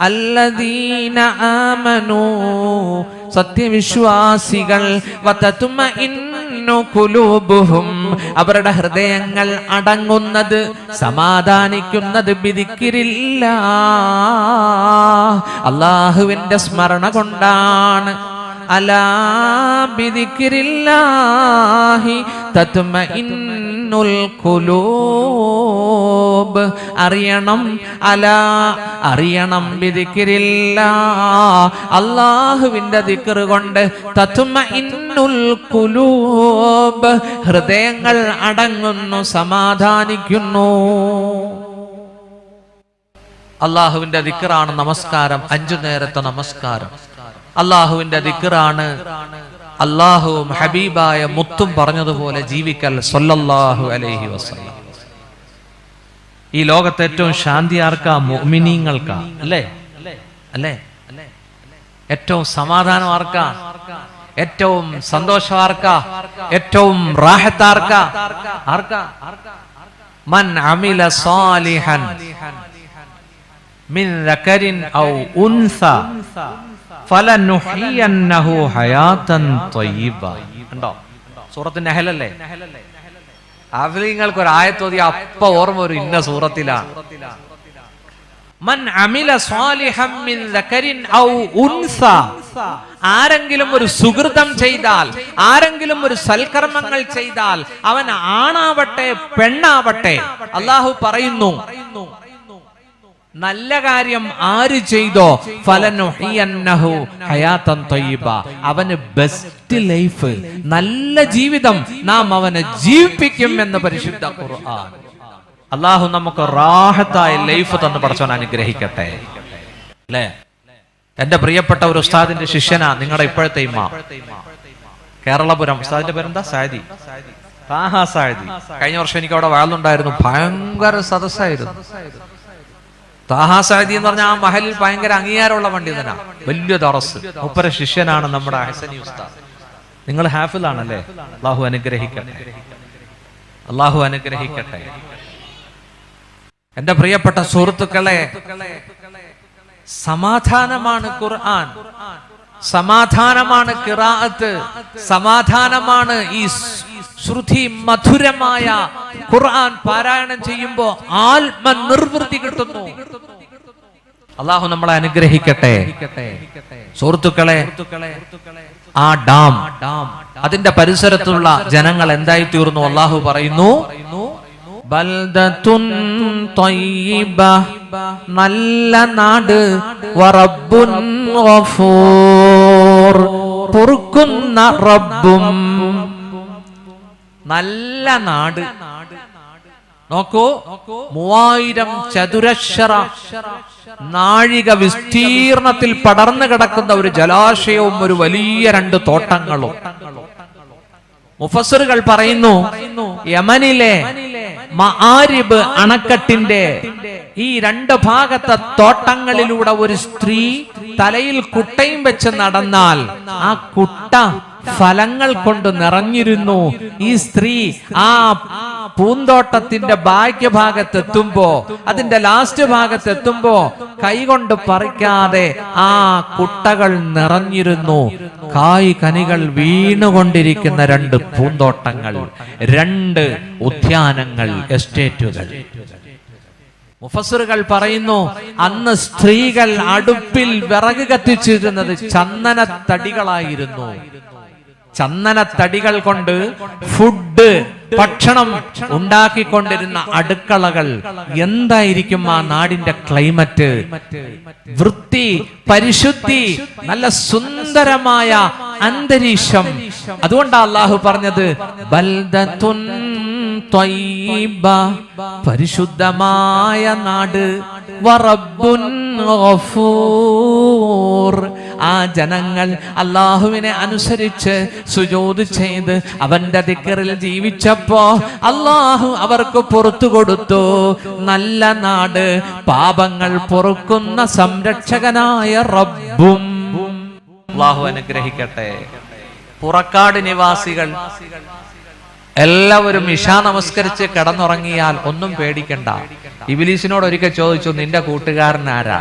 അല്ലദീന ആമനൂ സത്യവിശ്വാസികൾ വതത്മഇന്നു ഖുലൂബുഹും അവരുടെ ഹൃദയങ്ങൾ അടങ്ങുന്നത് സമാധാനിക്കുന്നത് ബിദിക്രില്ലാഹ് അല്ലാഹുവിന്റെ സ്മരണ കൊണ്ടാണ്. അലാ ബിദിക്രില്ലാഹി തത്മഇന്നുൽ ഖുലൂബ് അറിയണം. അറിയണം ബിദിക്രില്ലാഹ് അല്ലാഹുവിന്റെ ദിക്ർ കൊണ്ട് തത്മഇന്നുൽ ഖുലൂബ് ഹൃദയങ്ങൾ അടങ്ങുന്നു, സമാധാനിക്കുന്നു. അല്ലാഹുവിന്റെ ദിക്റാണ് നമസ്കാരം, 5 നേരത്തെ നമസ്കാരം. അല്ലാഹുവിന്റെ ദിക്റാണ് അല്ലാഹുവും ഹബീബായ മുത്തും പറഞ്ഞതുപോലെ ജീവിക്കൽ സല്ലല്ലാഹു അലൈഹി വസല്ലം. ഈ ലോകത്തെ ഏറ്റവും ശാന്തി ആർക്കാ? മുഅ്മിനീങ്ങൾക്കാ. അല്ലേ? ഏറ്റവും സമാധാനം ആർക്കാ? ഏറ്റവും സന്തോഷം ആർക്കാ? ഏറ്റവും റാഹത്ത് ആർക്കാ? മൻ അമില സാലിഹൻ മിൻ ദകരിൻ ഔ ഉൻസ ഫലനുഹിയന്നഹു ഹയാതൻ ത്വയ്യിബ. കണ്ടോ? സൂറത്ത് നഹ്ലല്ലേ? ആഫ്ലിങ്ങൾക്ക് ഒരു ആയത്തോതി അപ്പ ഓർമ്മ ഒരു ഇന്ന സൂറത്തിലാണ്. മൻ അമില സാലിഹൻ മിൻ ദകരിൻ ഔ ഉൻസ ആരെങ്കിലും ഒരു സുകൃതം ചെയ്താൽ, ആരെങ്കിലും ഒരു സൽക്കർമ്മങ്ങൾ ചെയ്താൽ, അവൻ ആണാവട്ടെ പെണ്ണാവട്ടെ, അല്ലാഹു പറയുന്നു നല്ല കാര്യം ആര് ചെയ്തോ ഫലനുഹിയന്നഹു ഹയാതൻ ത്വയ്യിബ അവന് ബെസ്റ്റ് ലൈഫ്, നല്ല ജീവിതം നാം അവനെ ജീവിപ്പിക്കും എന്ന് പരിശുദ്ധ ഖുർആൻ. അല്ലാഹു നമുക്ക് റാഹത്തായ ലൈഫ് തന്ന് പടച്ചവൻ അനുഗ്രഹിക്കട്ടെ. അല്ലേ? എന്റെ പ്രിയപ്പെട്ട ഒരു ഉസ്താദിന്റെ ശിഷ്യനാ നിങ്ങളുടെ ഇപ്പോഴത്തെ ഇമാം, കേരളപുരം. ഉസ്താദിന്റെ പേരെന്താ? സാദി, താഹ സാദി. കഴിഞ്ഞ വർഷം എനിക്ക് അവിടെ വാളുണ്ടായിരുന്നു, ഭയങ്കര സദസ്സായിരുന്നു. താഹ സാദി എന്ന് പറഞ്ഞാൽ ആ മഹലിൽ ഭയങ്കര അംഗീകാരമുള്ള പണ്ഡിതനാ, വലിയ ദറസ്. മൂപ്പര ശിഷ്യനാണ് നമ്മുടെ ഹസനി ഉസ്താദ്. നിങ്ങൾ ഹാഫിളാണല്ലേ? അല്ലാഹു അനുഗ്രഹിക്കട്ടെ, അല്ലാഹു അനുഗ്രഹിക്കട്ടെ. എന്റെ പ്രിയപ്പെട്ട സുഹൃത്തുക്കളെ, സമാധാനമാണ് ഖുർആൻ, സമാധാനമാണ് ഖിറാഅത്ത്, സമാധാനമാണ് ഈ ശ്രുതി മധുരമായ ഖുർആൻ പാരായണം ചെയ്യുമ്പോ ആത്മനിർവൃത്തി കിട്ടുന്നു. അല്ലാഹു നമ്മളെ അനുഗ്രഹിക്കട്ടെ. സുഹൃത്തുക്കളെ, ആ ഡാം, അതിന്റെ പരിസരത്തുള്ള ജനങ്ങൾ എന്തായി തീർന്നു? അല്ലാഹു പറയുന്നു ബൽദത്തുൻ ത്വയ്യിബ നല്ല നാട്, വറബ്ബുൻ ഗഫൂർ പൊറുക്കുന്ന റബ്ബും. നല്ല നാട്. നോക്കൂ, 3000 ചതുരശ്ര നാഴിക വിസ്തീർണത്തിൽ പടർന്നു കിടക്കുന്ന ഒരു ജലാശയവും ഒരു വലിയ 2 തോട്ടങ്ങളും. മുഫസ്സിറുകൾ പറയുന്നു യമനിലെ മആരിബ് അണക്കെട്ടിന്റെ ഈ 2 ഭാഗത്തെ തോട്ടങ്ങളിലൂടെ ഒരു സ്ത്രീ തലയിൽ കുട്ടയും വെച്ച് നടന്നാൽ ആ കുട്ട ഫലങ്ങൾ കൊണ്ട് നിറഞ്ഞിരുന്നു. ഈ സ്ത്രീ ആ പൂന്തോട്ടത്തിന്റെ ഭാഗ്യഭാഗത്തെത്തുമ്പോ, അതിന്റെ ലാസ്റ്റ് ഭാഗത്തെത്തുമ്പോ കൈകൊണ്ട് പറിക്കാതെ ആ കുട്ടകൾ നിറഞ്ഞിരുന്നു. കായ് കനികൾ വീണുകൊണ്ടിരിക്കുന്ന 2 പൂന്തോട്ടങ്ങൾ, 2 ഉദ്യാനങ്ങൾ, എസ്റ്റേറ്റുകൾ. മുഫസ്സിറുകൾ പറയുന്നു അന്ന് സ്ത്രീകൾ അടുപ്പിൽ വിറക് കത്തിച്ചിരുന്നത് ചന്ദനത്തടികളായിരുന്നു. ചന്ദനത്തടികൾ കൊണ്ട് ഫുഡ്, ഭക്ഷണം ഉണ്ടാക്കിക്കൊണ്ടിരുന്ന അടുക്കളകൾ. എന്തായിരിക്കും ആ നാടിന്റെ ക്ലൈമറ്റ്? വൃത്തി, പരിശുദ്ധി, നല്ല സുന്ദരമായ അന്തരീക്ഷം. അതുകൊണ്ടാണ് അല്ലാഹു പറഞ്ഞത് ബൽദത്തുൻ ത്വയ്യിബ പരിശുദ്ധമായ നാട്, വറബ്ബുൻ ഗഫൂർ ആ ജനങ്ങൾ അല്ലാഹുവിനെ അനുസരിച്ച് സുജൂദ് ചെയ്ത് അവന്റെ ദിക്റിൽ ജീവിച്ചപ്പോ അല്ലാഹു അവർക്ക് പുറത്തു കൊടുത്തു നല്ല നാട്, പാപങ്ങൾ പൊറുക്കുന്ന സംരക്ഷകനായ റബ്ബും. അല്ലാഹു അനുഗ്രഹിക്കട്ടെ. പുറക്കാട് നിവാസികൾ എല്ലാവരും ഇശാ നമസ്കരിച്ച് കിടന്നുറങ്ങിയാൽ ഒന്നും പേടിക്കണ്ട. ഇബ്ലീസിനോട് ഒരിക്കൽ ചോദിച്ചു, നിന്റെ കൂട്ടുകാരൻ ആരാ?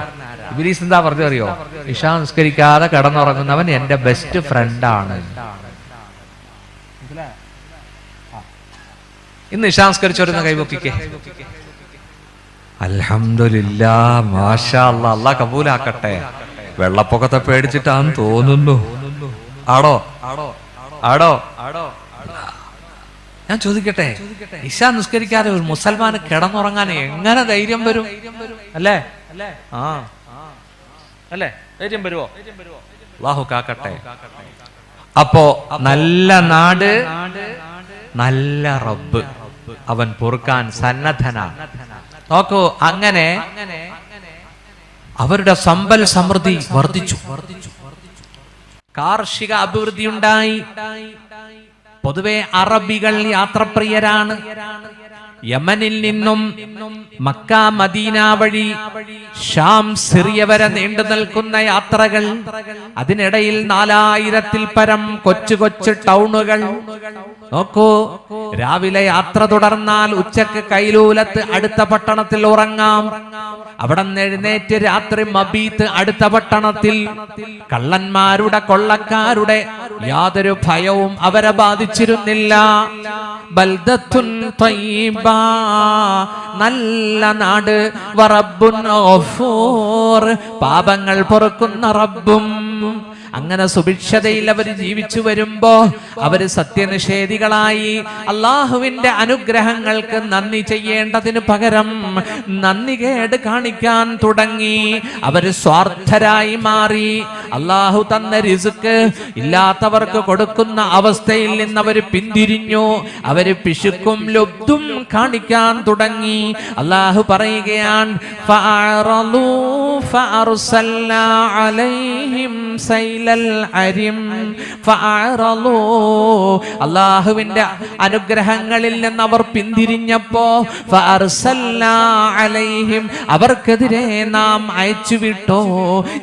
ഇബ്ലീസ് എന്താ പറഞ്ഞറിയോ? ഇശാ നിസ്കരിക്കാതെ കിടന്നുറങ്ങുന്നവൻ എന്റെ ബെസ്റ്റ് ഫ്രണ്ടാണ്. ഇന്ന് ഇശാ നിസ്കരിച്ചവരുന്ന കൈവക്കിക്കേ. അൽഹംദുലില്ലാഹ്, മാഷാ അല്ലാഹ്, അല്ലാഹ് കബൂലാക്കട്ടെ. വെള്ളപ്പൊക്കത്തെ പേടിച്ചിട്ടാന്ന് തോന്നുന്നു. ആടോ ആടോ ആടോ ഞാൻ ചോദിക്കട്ടെ, ഇശാ നിസ്കരിക്കാതെ ഒരു മുസൽമാന് കിടന്നുറങ്ങാൻ എങ്ങനെ ധൈര്യം വരും? അല്ലേ? ആ അല്ലേ, ധൈര്യം വരുവോ? അല്ലാഹു കാക്കട്ടെ. അപ്പോ നല്ല നാട്, നല്ല റബ്ബ്, അവൻ പൊറുക്കാൻ സന്നദ്ധനാണ്. നോക്കൂ, അങ്ങനെ അവരുടെ സമ്പൽ സമൃദ്ധി വർദ്ധിച്ചു, കാർഷിക അഭിവൃദ്ധി ഉണ്ടായി. പൊതുവെ അറബികൾ യാത്രപ്രിയരാണ്. യമനിൽ നിന്നും മക്ക മദീന വഴി ഷാം സിറിയ വരെ നീണ്ടു നിൽക്കുന്ന യാത്രകൾ, അതിനിടയിൽ 4000-ൽ പരം കൊച്ചു കൊച്ചു ടൗണുകൾ. നോക്കൂ, രാവിലെ യാത്ര തുടർന്നാൽ ഉച്ചക്ക് കൈലൂലത്ത് അടുത്ത പട്ടണത്തിൽ ഉറങ്ങാം. അവിടെ നിന്ന് എഴുന്നേറ്റ് രാത്രി മബീത്ത് അടുത്ത പട്ടണത്തിൽ. കള്ളന്മാരുടെ കൊള്ളക്കാരുടെ യാതൊരു ഭയവും അവരെ ബാധിച്ചിരുന്നില്ല. ബൽദത്തുൻ തയ്യിബ, നല്ല നാട്. വറബ്ബുൻ ഗഫൂർ, പാപങ്ങൾ പൊറുക്കുന്ന റബ്ബും. അങ്ങനെ സുഭിക്ഷതയിൽ അവർ ജീവിച്ചു വരുമ്പോ അവര് സത്യനിഷേധികളായി. അള്ളാഹുവിന്റെ അനുഗ്രഹങ്ങൾക്ക് നന്ദി ചെയ്യേണ്ടതിന് പകരം നന്ദികേട് കാണിക്കാൻ തുടങ്ങി. അവര് സ്വാർത്ഥരായി മാറി. അള്ളാഹു തന്ന റിസ്ക് ഇല്ലാത്തവർക്ക് കൊടുക്കുന്ന അവസ്ഥയിൽ നിന്ന് അവര് പിന്തിരിഞ്ഞു. അവര് പിശുക്കും ലുബ്ധും കാണിക്കാൻ തുടങ്ങി. അള്ളാഹു പറയുകയാണ്, ഫഅറളൂ ഫഅർസൽനാ അലൈഹിം അള്ളാഹുവിന്റെ അനുഗ്രഹങ്ങളിൽ നിന്ന് അവർ പിന്തിരിഞ്ഞപ്പോ അവർക്കെതിരെ നാം അയച്ചുവിട്ടു,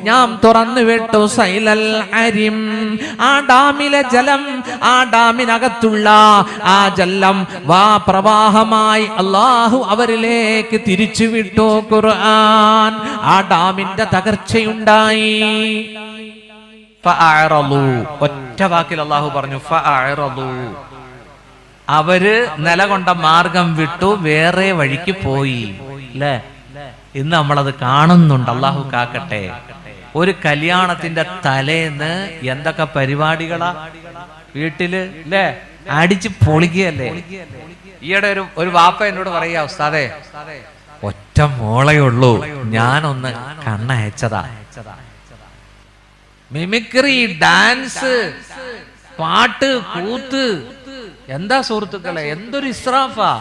നാം തുറന്നു വിട്ടു സൈലൽ അരിം, ആ ഡാമിലെ ജലം, ആ ഡാമിനകത്തുള്ള ആ ജലം പ്രവാഹമായി അള്ളാഹു അവരിലേക്ക് തിരിച്ചുവിട്ടു. ഖുർആൻ, ആ ഡാമിന്റെ തകർച്ചയുണ്ടായി. ഒറ്റ വാക്കിൽ അള്ളാഹു പറഞ്ഞു, അവര് നിലകൊണ്ട മാർഗം വിട്ടു വേറെ വഴിക്ക് പോയി. അല്ലേ? ഇന്ന് നമ്മളത് കാണുന്നുണ്ട്. അള്ളാഹു കാക്കട്ടെ. ഒരു കല്യാണത്തിന്റെ തലേന്ന് എന്തൊക്കെ പരിപാടികളാ വീട്ടില്, അല്ലേ? അടിച്ച് പൊളിക്കുകയല്ലേ. ഈയിടെ ഒരു വാപ്പ എന്നോട് പറയാ, ഉസ്താദേ, ഒറ്റ മോളേ ഉള്ളൂ, ഞാനൊന്ന് കണ്ണയച്ചതാ. മിമിക്രി, ഡാൻസ്, പാട്ട്, കൂത്ത്, എന്താ സുഹൃത്തുക്കളെ, എന്തൊരു ഇസ്രാഫാ,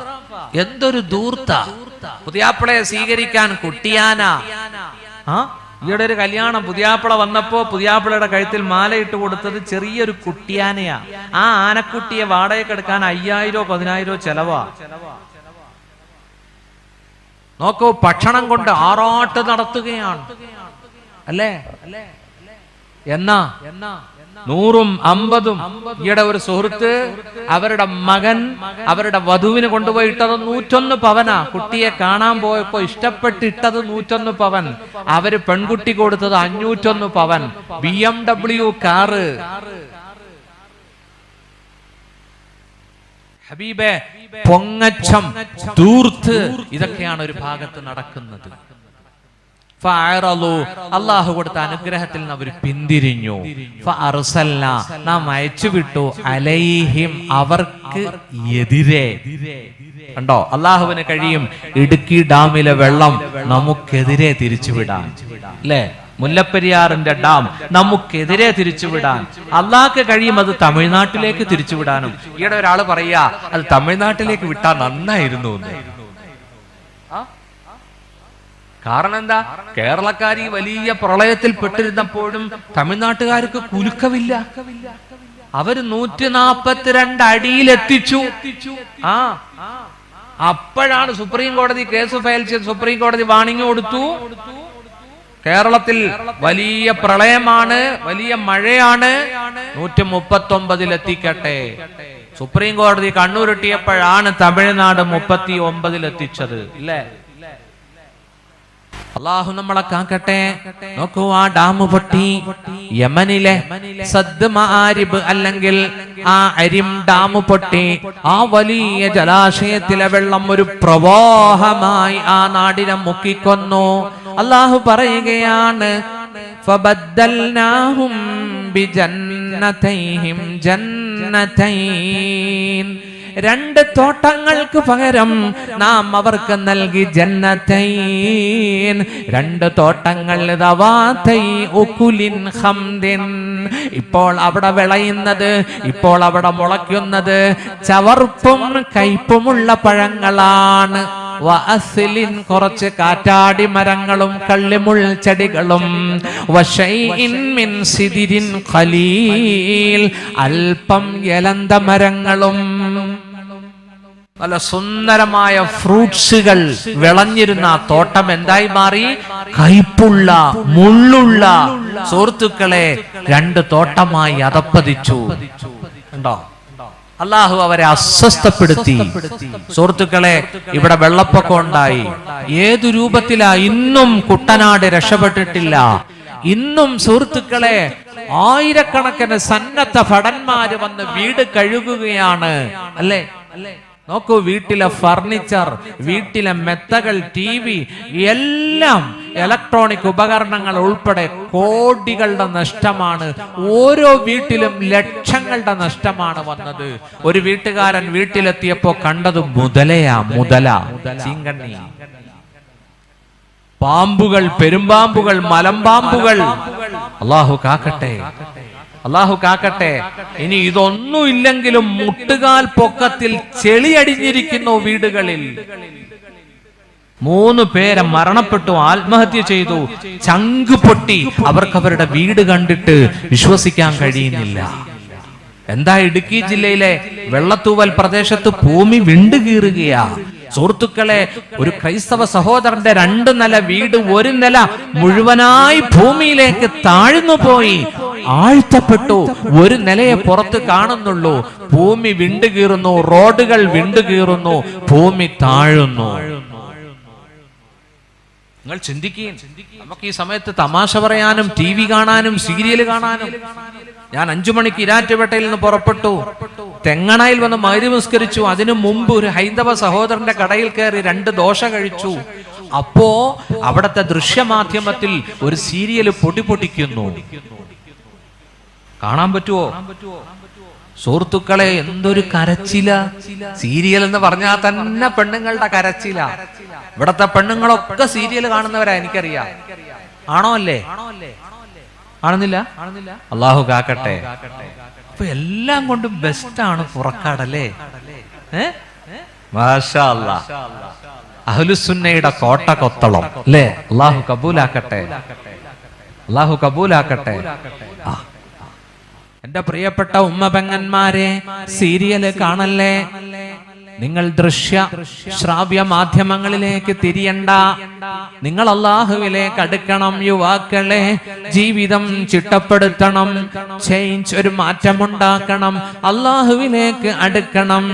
എന്തൊരു ധൂർത്ത. പുതിയാപ്പിളയെ സ്വീകരിക്കാൻ കുട്ടിയാന. ഈയിടെ ഒരു കല്യാണം, പുതിയാപ്പിള വന്നപ്പോ പുതിയാപ്പിളയുടെ കഴുത്തിൽ മാലയിട്ട് കൊടുത്തത് ചെറിയൊരു കുട്ടിയാനയാ. ആ ആനക്കുട്ടിയെ വാടകയ്ക്കെടുക്കാൻ 5000-10,000 ചെലവാ. നോക്കൂ, ഭക്ഷണം കൊണ്ട് ആറാട്ട് നടത്തുകയാണ്. അല്ലേ? എന്നാ 100ഉം 50ഉം. ഈയിടെ ഒരു സുഹൃത്ത് അവരുടെ മകൻ അവരുടെ വധുവിന് കൊണ്ടുപോയി ഇട്ടത് 101 പവനാ. കുട്ടിയെ കാണാൻ പോയപ്പോ ഇഷ്ടപ്പെട്ടിട്ടത് 101 പവൻ. അവര് പെൺകുട്ടി കൊടുത്തത് 501 പവൻ. BMW car. ഹബീബേ, പൊങ്ങച്ചം, ധൂർത്ത്, ഇതൊക്കെയാണ് ഒരു ഭാഗത്ത് നടക്കുന്നത്. അള്ളാഹു കൊടുത്ത അനുഗ്രഹത്തിൽ നിന്ന് അവർ പിന്തിരിഞ്ഞു. നാം അയച്ചുവിട്ടു അലൈഹിം, അവർക്ക് എതിരെ. കണ്ടോ, അള്ളാഹുവിന് കഴിയും ഇടുക്കി ഡാമിലെ വെള്ളം നമുക്കെതിരെ തിരിച്ചുവിടാൻ. അല്ലേ? മുല്ലപ്പെരിയാറിന്റെ ഡാം നമുക്കെതിരെ തിരിച്ചുവിടാൻ അള്ളാഹ്ക്ക് കഴിയും. അത് തമിഴ്നാട്ടിലേക്ക് തിരിച്ചുവിടാനും. ഈയിടെ ഒരാള് പറയാ, അത് തമിഴ്നാട്ടിലേക്ക് വിട്ടാ നന്നായിരുന്നു എന്ന്. കാരണം എന്താ? കേരളക്കാർ ഈ വലിയ പ്രളയത്തിൽ പെട്ടിരുന്നപ്പോഴും തമിഴ്നാട്ടുകാർക്ക് കുലുക്കമില്ല. അവര് 142 അടിയിലെത്തിച്ചു. അപ്പോഴാണ് സുപ്രീം കോടതി കേസ് ഫയൽ ചെയ്ത് സുപ്രീം കോടതി വാണിംഗ് കൊടുത്തു. കേരളത്തിൽ വലിയ പ്രളയമാണ്, വലിയ മഴയാണ്, 139 എത്തിക്കട്ടെ. സുപ്രീം കോടതി കണ്ണൂരിട്ടിയപ്പോഴാണ് തമിഴ്നാട് 39 എത്തിച്ചത്. ഇല്ലേ? അള്ളാഹു നമ്മളെ കാക്കട്ടെ. നോക്കൂ, ആ ഡാം പൊട്ടി. യമനിലെ സദ് മആരിബ് അല്ലെങ്കിൽ ആ അരിം ഡാം പൊട്ടി. ആ വലിയ ജലാശയത്തിലെ വെള്ളം ഒരു പ്രവാഹമായി ആ നാടിനെ മുക്കിക്കൊന്നു. അള്ളാഹു പറയുകയാണ്, ഫബദ്ദൽനാഹും ബിജന്നതൈഹിം ജന്നതൈൻ. രണ്ട് തോട്ടങ്ങൾക്ക് പകരം നാം അവർക്ക് നൽകി ജന്നതൈൻ, രണ്ട് തോട്ടങ്ങൾ. ദവാതൈ ഉകുലിൻ ഖംദിൻ. ഇപ്പോൾ അവിടെ വിളയുന്നത്, ഇപ്പോൾ അവിടെ മുളയ്ക്കുന്നത് ചവർപ്പും കയ്പുമുള്ള പഴങ്ങളാണ്. വഅസ്ലിൻ, കുറച്ച് കാറ്റാടി മരങ്ങളും കള്ളിമുൾ ചെടികളും. വശൈഇൻ മിൻ സിദിരിൻ ഖലീൽ, അല്പം എലന്ത മരങ്ങളും. നല്ല സുന്ദരമായ ഫ്രൂട്ട്സുകൾ വിളഞ്ഞിരുന്ന ആ തോട്ടം എന്തായി മാറി? കയ്പുള്ള, മുള്ളുള്ള. സുഹൃത്തുക്കളെ, രണ്ട് തോട്ടമായി അധപ്പതിച്ചു. ഉണ്ടോ? അള്ളാഹു അവരെ അസ്വസ്ഥപ്പെടുത്തി. സുഹൃത്തുക്കളെ, ഇവിടെ വെള്ളപ്പൊക്കം ഉണ്ടായി. ഏതു രൂപത്തിലാ? ഇന്നും കുട്ടനാട് രക്ഷപ്പെട്ടിട്ടില്ല. ഇന്നും സുഹൃത്തുക്കളെ, ആയിരക്കണക്കിന് സന്നദ്ധ ഭടന്മാര് വന്ന് വീട് കഴുകുകയാണ്. അല്ലേ? നോക്കൂ, വീട്ടിലെ ഫർണിച്ചർ, വീട്ടിലെ മെത്തകൾ, TV, എല്ലാം ഇലക്ട്രോണിക് ഉപകരണങ്ങൾ ഉൾപ്പെടെ കോടികളുടെ നഷ്ടമാണ്. ഓരോ വീട്ടിലും ലക്ഷങ്ങളുടെ നഷ്ടമാണ് വന്നത്. ഒരു വീട്ടുകാരൻ വീട്ടിലെത്തിയപ്പോ കണ്ടത് മുതല, ചീങ്കണ്ണി, പാമ്പുകൾ, പെരുമ്പാമ്പുകൾ, മലമ്പാമ്പുകൾ. അല്ലാഹു കാക്കട്ടെ, അല്ലാഹു കാക്കട്ടെ. ഇനി ഇതൊന്നും ഇല്ലെങ്കിലും മുട്ടുകാൽ പൊക്കത്തിൽ ചെളി അടിഞ്ഞിരിക്കുന്നു വീടുകളിൽ. 3 പേരെ മരണപ്പെട്ടു, ആത്മഹത്യ ചെയ്തു. ചങ്ക് പൊട്ടി. അവർക്ക് അവരുടെ വീട് കണ്ടിട്ട് വിശ്വസിക്കാൻ കഴിയുന്നില്ല. എന്താ? ഇടുക്കി ജില്ലയിലെ വെള്ളത്തൂവൽ പ്രദേശത്ത് ഭൂമി വിണ്ടുകീറുകയാ. സുഹൃത്തുക്കളെ, ഒരു ക്രൈസ്തവ സഹോദരന്റെ 2 നില വീട്, 1 നില മുഴുവനായി ഭൂമിയിലേക്ക് താഴ്ന്നു പോയി, ആഴ്ത്തപ്പെട്ടു. 1 നിലയെ പുറത്ത് കാണുന്നുള്ളൂ. ഭൂമി വിണ്ടുകീറുന്നു, റോഡുകൾ വിണ്ടുകീറുന്നു, ഭൂമി താഴുന്നു. നിങ്ങൾ ചിന്തിക്കുകയും, നമുക്ക് ഈ സമയത്ത് തമാശ പറയാനും TV കാണാനും സീരിയൽ കാണാനും. ഞാൻ 5 മണിക്ക് ഇരാറ്റുപേട്ടയിൽ നിന്ന് പുറപ്പെട്ടു. തെങ്ങണയിൽ വന്ന് മഗ്‌രിബ് നിസ്കരിച്ചു. അതിനു മുമ്പ് ഒരു ഹൈന്ദവ സഹോദരന്റെ കടയിൽ കയറി 2 ദോശ കഴിച്ചു. അപ്പോ അവിടത്തെ ദൃശ്യമാധ്യമത്തിൽ ഒരു സീരിയൽ പൊടിപൊടിക്കുന്നു. കാണാൻ പറ്റുമോ? സുഹൃത്തുക്കളെ, എന്തൊരു കരച്ചില! സീരിയൽ എന്ന് പറഞ്ഞാൽ തന്നെ പെണ്ണുങ്ങളുടെ കരച്ചില. ഇവിടത്തെ പെണ്ണുങ്ങളൊക്കെ സീരിയൽ കാണുന്നവരാ, എനിക്കറിയാം. ആണോ? അല്ലേ? ആണെന്നില്ല? അല്ലാഹു കാക്കട്ടെ. അപ്പൊ എല്ലാം കൊണ്ടും ബെസ്റ്റ് ആണ് പുറക്കാടല്ലേ? മാഷാ അല്ലാഹ്. അഹ്ലുസുന്നയുടെ കോട്ട കൊത്തളം അല്ലേ? അല്ലാഹു കബൂലാക്കട്ടെ, അല്ലാഹു കബൂലാക്കട്ടെ. എന്റെ പ്രിയപ്പെട്ട ഉമ്മ പെങ്ങന്മാരെ, സീരിയല് കാണല്ലേ. നിങ്ങൾ ദൃശ്യ ശ്രാവ്യ മാധ്യമങ്ങളിലേക്ക് തിരിയണ്ട. നിങ്ങൾ അല്ലാഹുവിലേക്ക് അടുക്കണം. യുവാക്കളെ, ജീവിതം ചിട്ടപ്പെടുത്തണം. ചേഞ്ച്, ഒരു മാറ്റമുണ്ടാക്കണം. അല്ലാഹുവിലേക്ക് അടുക്കണം.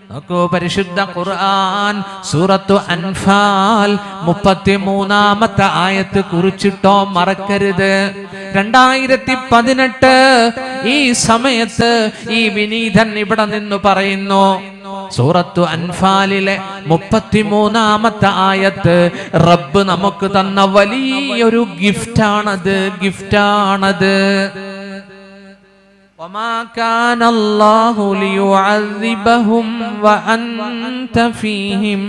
നോക്കൂ, പരിശുദ്ധ ഖുർആൻ സൂറത്തു അൻഫാൽ 33-ാമത്തെ ആയത്ത് കുറിച്ചിട്ടോ മറക്കരുത്. 2018 ഈ സമയത്ത് ഈ വിനീതൻ ഇവിടെ നിന്ന് പറയുന്നു. സൂറത്തു അൻഫാലിലെ 33-ാമത്തെ ആയത്ത് റബ്ബ് നമുക്ക് തന്ന വലിയൊരു ഗിഫ്റ്റാണത്. وما كان الله ليعذبهم وأنت فيهم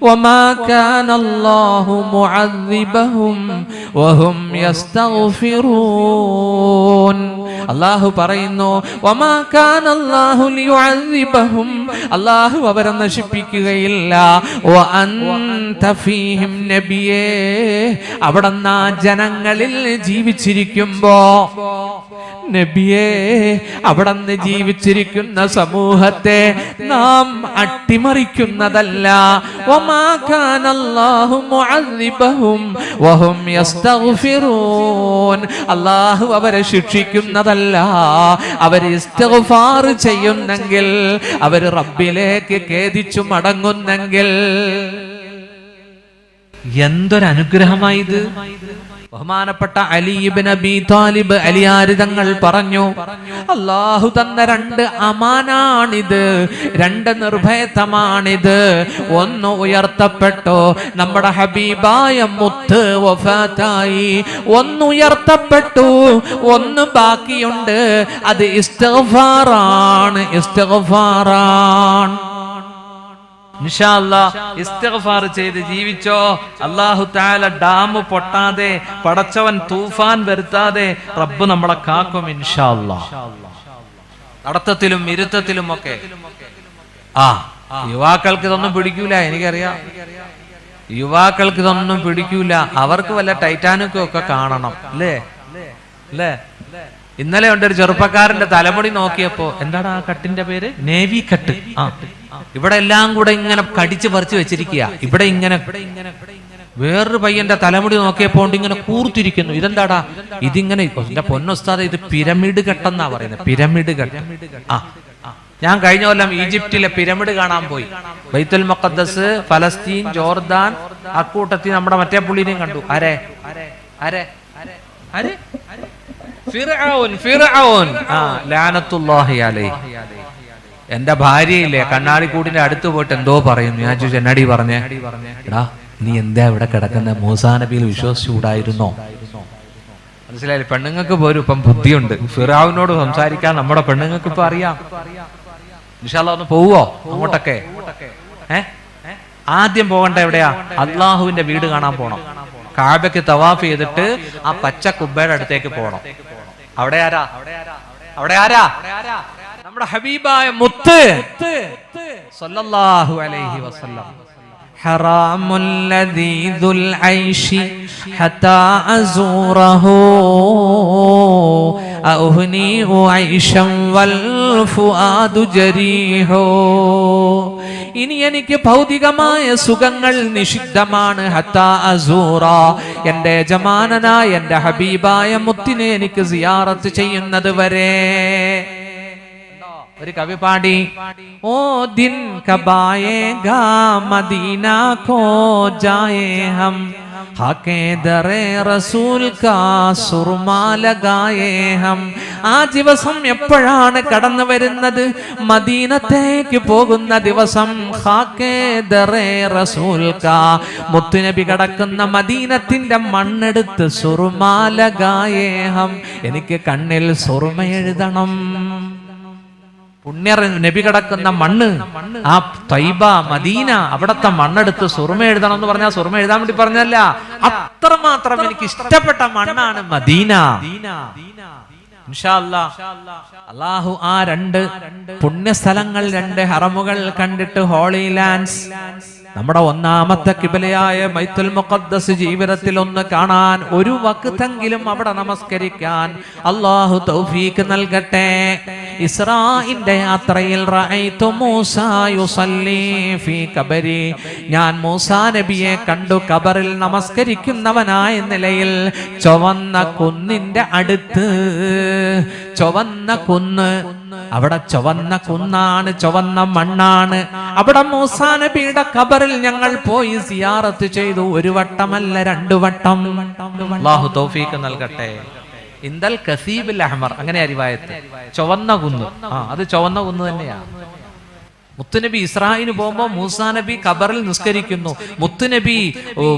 وما كان الله معذبهم وهم يستغفرون. അല്ലാഹു പറയുന്നു, വമാ കാന അല്ലാഹു ലിയുഅദ്ദിബഹും, അല്ലാഹു അവരെ നശിപ്പിക്കുകയില്ല. വഅൻത ഫീഹിം, നബിയേ, അവിടുന്ന് ആ ജനങ്ങളിൽ ജീവിച്ചിരിക്കുമ്പോ, നബിയേ, അവിടുന്ന് ജീവിച്ചിരിക്കുന്ന സമൂഹത്തെ നാം അട്ടിമറിക്കുന്നതല്ല. വമാ കാന അല്ലാഹു മുഅദ്ദിബഹും വഹും യസ്തഗ്ഫിറൂൻ, അല്ലാഹു അവരെ ശിക്ഷിക്കുന്നതല്ല. അവർ ഇസ്തിഗ്ഫാർ ചെയ്യുന്നെങ്കിൽ, അവർ റബ്ബിലേക്ക് ഖേദിച്ചു മടങ്ങുന്നെങ്കിൽ. എന്തൊരനുഗ്രഹമായത്. ബഹുമാനപ്പെട്ട അലി ഇബ്നു അബീ താലിബ് അലിയാർ തങ്ങൾ പറഞ്ഞു, അല്ലാഹു തന്ന 2 അമാനാണിത്, 2 നിർഭയത്വമാണിത്. ഒന്ന് ഉയർത്തപ്പെട്ടോ, നമ്മുടെ ഹബീബായ മുത്ത് വഫാത്തായി. ഒന്ന് ഉയർത്തപ്പെട്ടു, ഒന്ന് ബാക്കിയുണ്ട്. അത് ഇസ്തിഗ്ഫാറാണ്, ഇസ്തിഗ്ഫാറാണ്. ഇൻഷാ അല്ലാഹ് ഇസ്തിഗ്ഫാർ ചെയ്ത് ജീവിച്ചോ. അല്ലാഹു തആല ഡാം പൊട്ടാതെ, പടച്ചവൻ തൂഫാൻ വരുത്താതെ റബ്ബ് നമ്മളെ കാക്കും ഇൻഷാ അല്ലാഹ്. നടത്തത്തിലും ഇരുത്തത്തിലും ഒക്കെ. യുവാക്കൾക്ക് ഇതൊന്നും പിടിക്കൂല, എനിക്കറിയാം. യുവാക്കൾക്ക് ഇതൊന്നും പിടിക്കൂല. അവർക്ക് വല്ല ടൈറ്റാനിക്കും ഒക്കെ കാണണം, അല്ലേ? ഇന്നലെ ഉണ്ട് ഒരു ചെറുപ്പക്കാരന്റെ തലമുടി നോക്കിയപ്പോ, എന്താണ് ആ കട്ടിന്റെ പേര്? Navy cut. ഇവിടെ എല്ലാം കൂടെ ഇങ്ങനെ കടിച്ചു പറിച്ചു വെച്ചിരിക്കുക. ഇവിടെ ഇങ്ങനെ വേറൊരു പയ്യന്റെ തലമുടി നോക്കിയപ്പോ ഇങ്ങനെ കൂർത്തിരിക്കുന്നു. ഇതെന്താടാ? ഇതിങ്ങനെ എന്റെ പൊന്നുസ്താദ്, ഇത് പിരമിഡ് കെട്ടെന്നാ പറയുന്നത്. പിരമിഡ് കെട്ട്. ഞാൻ കഴിഞ്ഞ കൊല്ലം ഈജിപ്തിലെ പിരമിഡ് കാണാൻ പോയി. ബൈത്തുൽ മുഖദ്ദസ്, ഫലസ്തീൻ, ജോർദാൻ, അക്കൂട്ടത്തിൽ നമ്മുടെ മറ്റേ പുള്ളിനെയും കണ്ടു. ആരെ ഫിർഔൻ. ലഅനത്തുല്ലാഹി അലൈഹി. എന്റെ ഭാര്യയില്ലേ കണ്ണാടിക്കൂടിന്റെ അടുത്ത് പോയിട്ട് എന്തോ പറയുന്നു. ഞാൻ ചോദിച്ചു, എന്നാടി പറഞ്ഞേ? എടാ, നീ എന്താ ഇവിടെ കിടക്കുന്ന? മൂസാ നബിയിൽ വിശ്വസിച്ചുകൂടായിരുന്നോ? മനസ്സിലായില്ലേ? പെണ്ണുങ്ങൾക്ക് പോലും ഇപ്പം ബുദ്ധിയുണ്ട്. ഫിർഔനോട് സംസാരിക്കാൻ നമ്മുടെ പെണ്ണുങ്ങൾക്ക് ഇപ്പൊ അറിയാം. ഇൻഷാ അല്ലാഹ് ഒന്ന് പോവോ അങ്ങോട്ടൊക്കെ? ആദ്യം പോകണ്ട എവിടെയാ? അള്ളാഹുവിന്റെ വീട് കാണാൻ പോണം. കാബയ്ക്ക് തവാഫ് ചെയ്തിട്ട് ആ പച്ച കുബ്ബയുടെ അടുത്തേക്ക് പോണം. അവിടെ ആരാ? നമ്മുടെ ഹബീബായ മുത്ത് സല്ലല്ലാഹു അലൈഹി വസല്ലം. ഹറാമുൽ ലദീദുൽ ഐശി ഹത്താ അസൂറഹു അഹ്നിഉ ഐശം വൽ ഫുആദു ജരീഹു. ഇനി എനിക്ക് ഭൗതികമായ സുഖങ്ങൾ നിഷിദ്ധമാണ്. ഹത്താ അസൂറ, എന്റെ യജമാനനായ എന്റെ ഹബീബായ മുത്തിനെ എനിക്ക് സിയാറത്ത് ചെയ്യുന്നത് വരെ. ഒരു കവി പാടി, ഓ ദിൻ കബായേഗാ മദീന കോ ജായേ ഹം ഹാക്കേ ദറേ റസൂൽ കാ സുർമാ ലഗായേ ഹം. ആ ദിവസം എപ്പോഴാണ് കടന്നു വരുന്നത്? മദീനത്തേക്ക് പോകുന്ന ദിവസം. ഹാക്കേ ദറേ റസൂൽ കാ, മുത്തുനബി കിടക്കുന്ന മദീനത്തിന്റെ മണ്ണെടുത്ത് സുർമാ ലഗായേ ഹം, എനിക്ക് കണ്ണിൽ സുർമ എഴുതണം. പുണ്യ നബി കിടക്കുന്ന മണ്ണ്, ആ തൈബ മദീന, അവിടത്തെ മണ്ണെടുത്ത് സുർമ എഴുതണം എന്ന് പറഞ്ഞാൽ സുർമ എഴുതാൻ വേണ്ടി പറഞ്ഞല്ല, അത്രമാത്രം എനിക്ക് ഇഷ്ടപ്പെട്ട മണ്ണാണ് മദീന. ഇൻഷാ അല്ലാഹ് അല്ലാഹു ആ 2 പുണ്യസ്ഥലങ്ങൾ, 2 ഹറമുകൾ കണ്ടിട്ട്, ഹോളി ലാൻഡ്സ്, നമ്മുടെ ഒന്നാമത്തെ ഖിബലയായ ബൈത്തുൽ മുഖദ്ദസ് ജീവിതത്തിൽ ഒന്ന് കാണാൻ, ഒരു വഖ്തെങ്കിലും അവിടെ നമസ്കരിക്കാൻ അല്ലാഹു തൗഫീഖ് നൽകട്ടെ. ഇസ്രാഇന്റെ യാത്രയിൽ റഅയ്തു മൂസാ യുസല്ലി ഫീ ഖബരി, ഞാൻ മൂസാ നബിയെ കണ്ടു ഖബറിൽ നമസ്കരിക്കുന്നവനായ നിലയിൽ. ചുവന്ന കുന്നിന്റെ അടുത്ത്, ചുവന്ന കുന്ന്, അവിടെ ചുവന്ന കുന്നാണ്, ചുവന്ന മണ്ണാണ്. അവിടെ മൂസാ നബിയുടെ ഖബറിൽ ഞങ്ങൾ പോയി സിയാറത്ത് ചെയ്തു. 1 വട്ടമല്ല 2 വട്ടം. അല്ലാഹു തൗഫീഖ് നൽകട്ടെ. ഇന്ദൽ കസീബിൽ അഹ്മർ, അങ്ങനെ റിവായത്ത്. ചുവന്ന കുന്ന്, അത് ചുവന്ന കുന്ന് തന്നെയാണ്. മുത്തുനബി ഇസ്രായിന് പോകുമ്പോ മൂസാ നബി ഖബറിൽ നിസ്കരിക്കുന്നു. മുത്തുനബി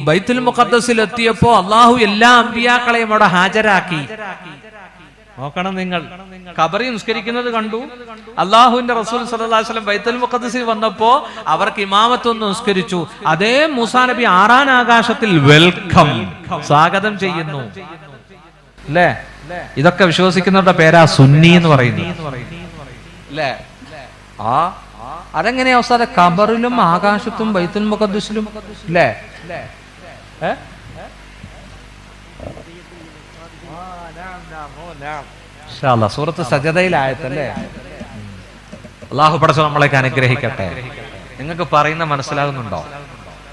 ബൈത്തുൽ മുഖദ്ദസിൽ എത്തിയപ്പോ അള്ളാഹു എല്ലാ അമ്പിയാക്കളെയും അവിടെ ഹാജരാക്കി. നോക്കണം നിങ്ങൾ, ഖബറിൽ നിസ്കരിക്കുന്നത് കണ്ടു. അള്ളാഹുവിന്റെ റസൂൽ സല്ലല്ലാഹു അലൈഹി വസല്ലം ബൈത്തുൽ മുഖദ്ദസിൽ വന്നപ്പോ അവർക്ക് ഇമാമത്തൊന്ന് നിസ്കരിച്ചു. അതേ മൂസാ നബി 6ാം ആകാശത്തിൽ വെൽക്കം, സ്വാഗതം ചെയ്യുന്നു. അല്ലേ? ഇതൊക്കെ വിശ്വസിക്കുന്നവരുടെ പേരാ സുന്നി എന്ന് പറയുന്നു. അല്ലേ? അതെങ്ങനെയാ അവസ്ഥ? ഖബറിലും ആകാശത്തും ബൈത്തുൽ മുഖദ്ദസിലും. അല്ലേ? സൂറത്ത് സജദയിലായതല്ലേ? അല്ലാഹു പടച്ച നമ്മളേക്ക് അനുഗ്രഹിക്കട്ടെ. നിങ്ങൾക്ക് പറയുന്ന മനസ്സിലാകുന്നുണ്ടോ?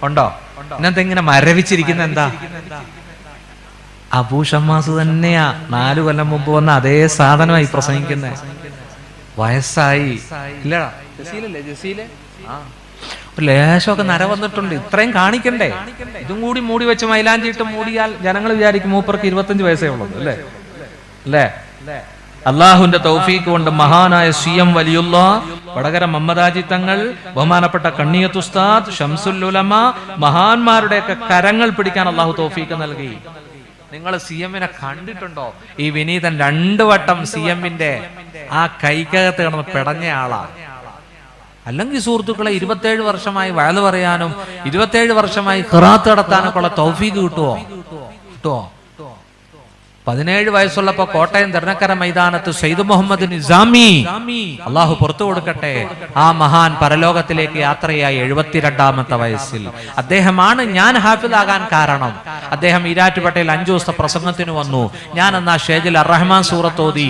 ഉണ്ടോ? ഇന്നത്തെ ഇങ്ങനെ മരവിച്ചിരിക്കുന്ന എന്താ? അബൂ ഷമ്മാസ് തന്നെയാ 4 കൊല്ലം മുമ്പ് വന്ന അതേ സാധനമായി പ്രസംഗിക്കുന്നത്. വയസ്സായി ഇല്ലടാ, ജസീലല്ലേ? ജസീല് ലേശമൊക്കെ നര വന്നിട്ടുണ്ട്, ഇത്രയും കാണിക്കണ്ടേ? ഇതും കൂടി മൂടി വെച്ച് മൈലാഞ്ചിട്ട് മൂടിയാൽ ജനങ്ങൾ വിചാരിക്കും മൂപ്പർക്ക് 25 വയസ്സേ ഉള്ളത് അല്ലേ അല്ലേ? അള്ളാഹുവിന്റെ തൗഫീഖ് കൊണ്ട് മഹാനായ CM വലിയുള്ള വടകര മമ്മദാജി തങ്ങൾ, ബഹുമാനപ്പെട്ട കണ്ണിയത്ത് ഉസ്താദ്, ഷംസുൽ ഉലമ, മഹാന്മാരുടെയൊക്കെ കരങ്ങൾ പിടിക്കാൻ അള്ളാഹു തൗഫീഖ് നൽകി. നിങ്ങൾ CM-നെ കണ്ടിട്ടുണ്ടോ? ഈ വിനീതൻ 2 വട്ടം CM-ന്റെ ആ കൈക്കകത്ത് കിടന്ന് പിടഞ്ഞ ആളാ. അല്ലെങ്കിൽ സുഹൃത്തുക്കളെ 27 വർഷമായി വയല് പറയാനും 27 വർഷമായി ഖിറാത്ത് നടത്താനൊക്കെ ഉള്ള തൗഫീഖ് കിട്ടുമോ? 17 വയസ്സുള്ളപ്പോ കോട്ടയം തിരുനക്കര മൈതാനത്ത് സെയ്ദ് മുഹമ്മദ് നിസാമി, അള്ളാഹു പുറത്തു കൊടുക്കട്ടെ, ആ മഹാൻ പരലോകത്തിലേക്ക് യാത്രയായി 72-ാമത്തെ വയസ്സിൽ. അദ്ദേഹമാണ് ഞാൻ ഹാഫിളാകാൻ കാരണം. അദ്ദേഹം ഈരാറ്റുപേട്ടയിൽ 5 ദിവസത്തെ പ്രസംഗത്തിന് വന്നു. ഞാൻ എന്നാ ഷേജിൽ അർ-റഹ്മാൻ സൂറത്ത് ഓതി.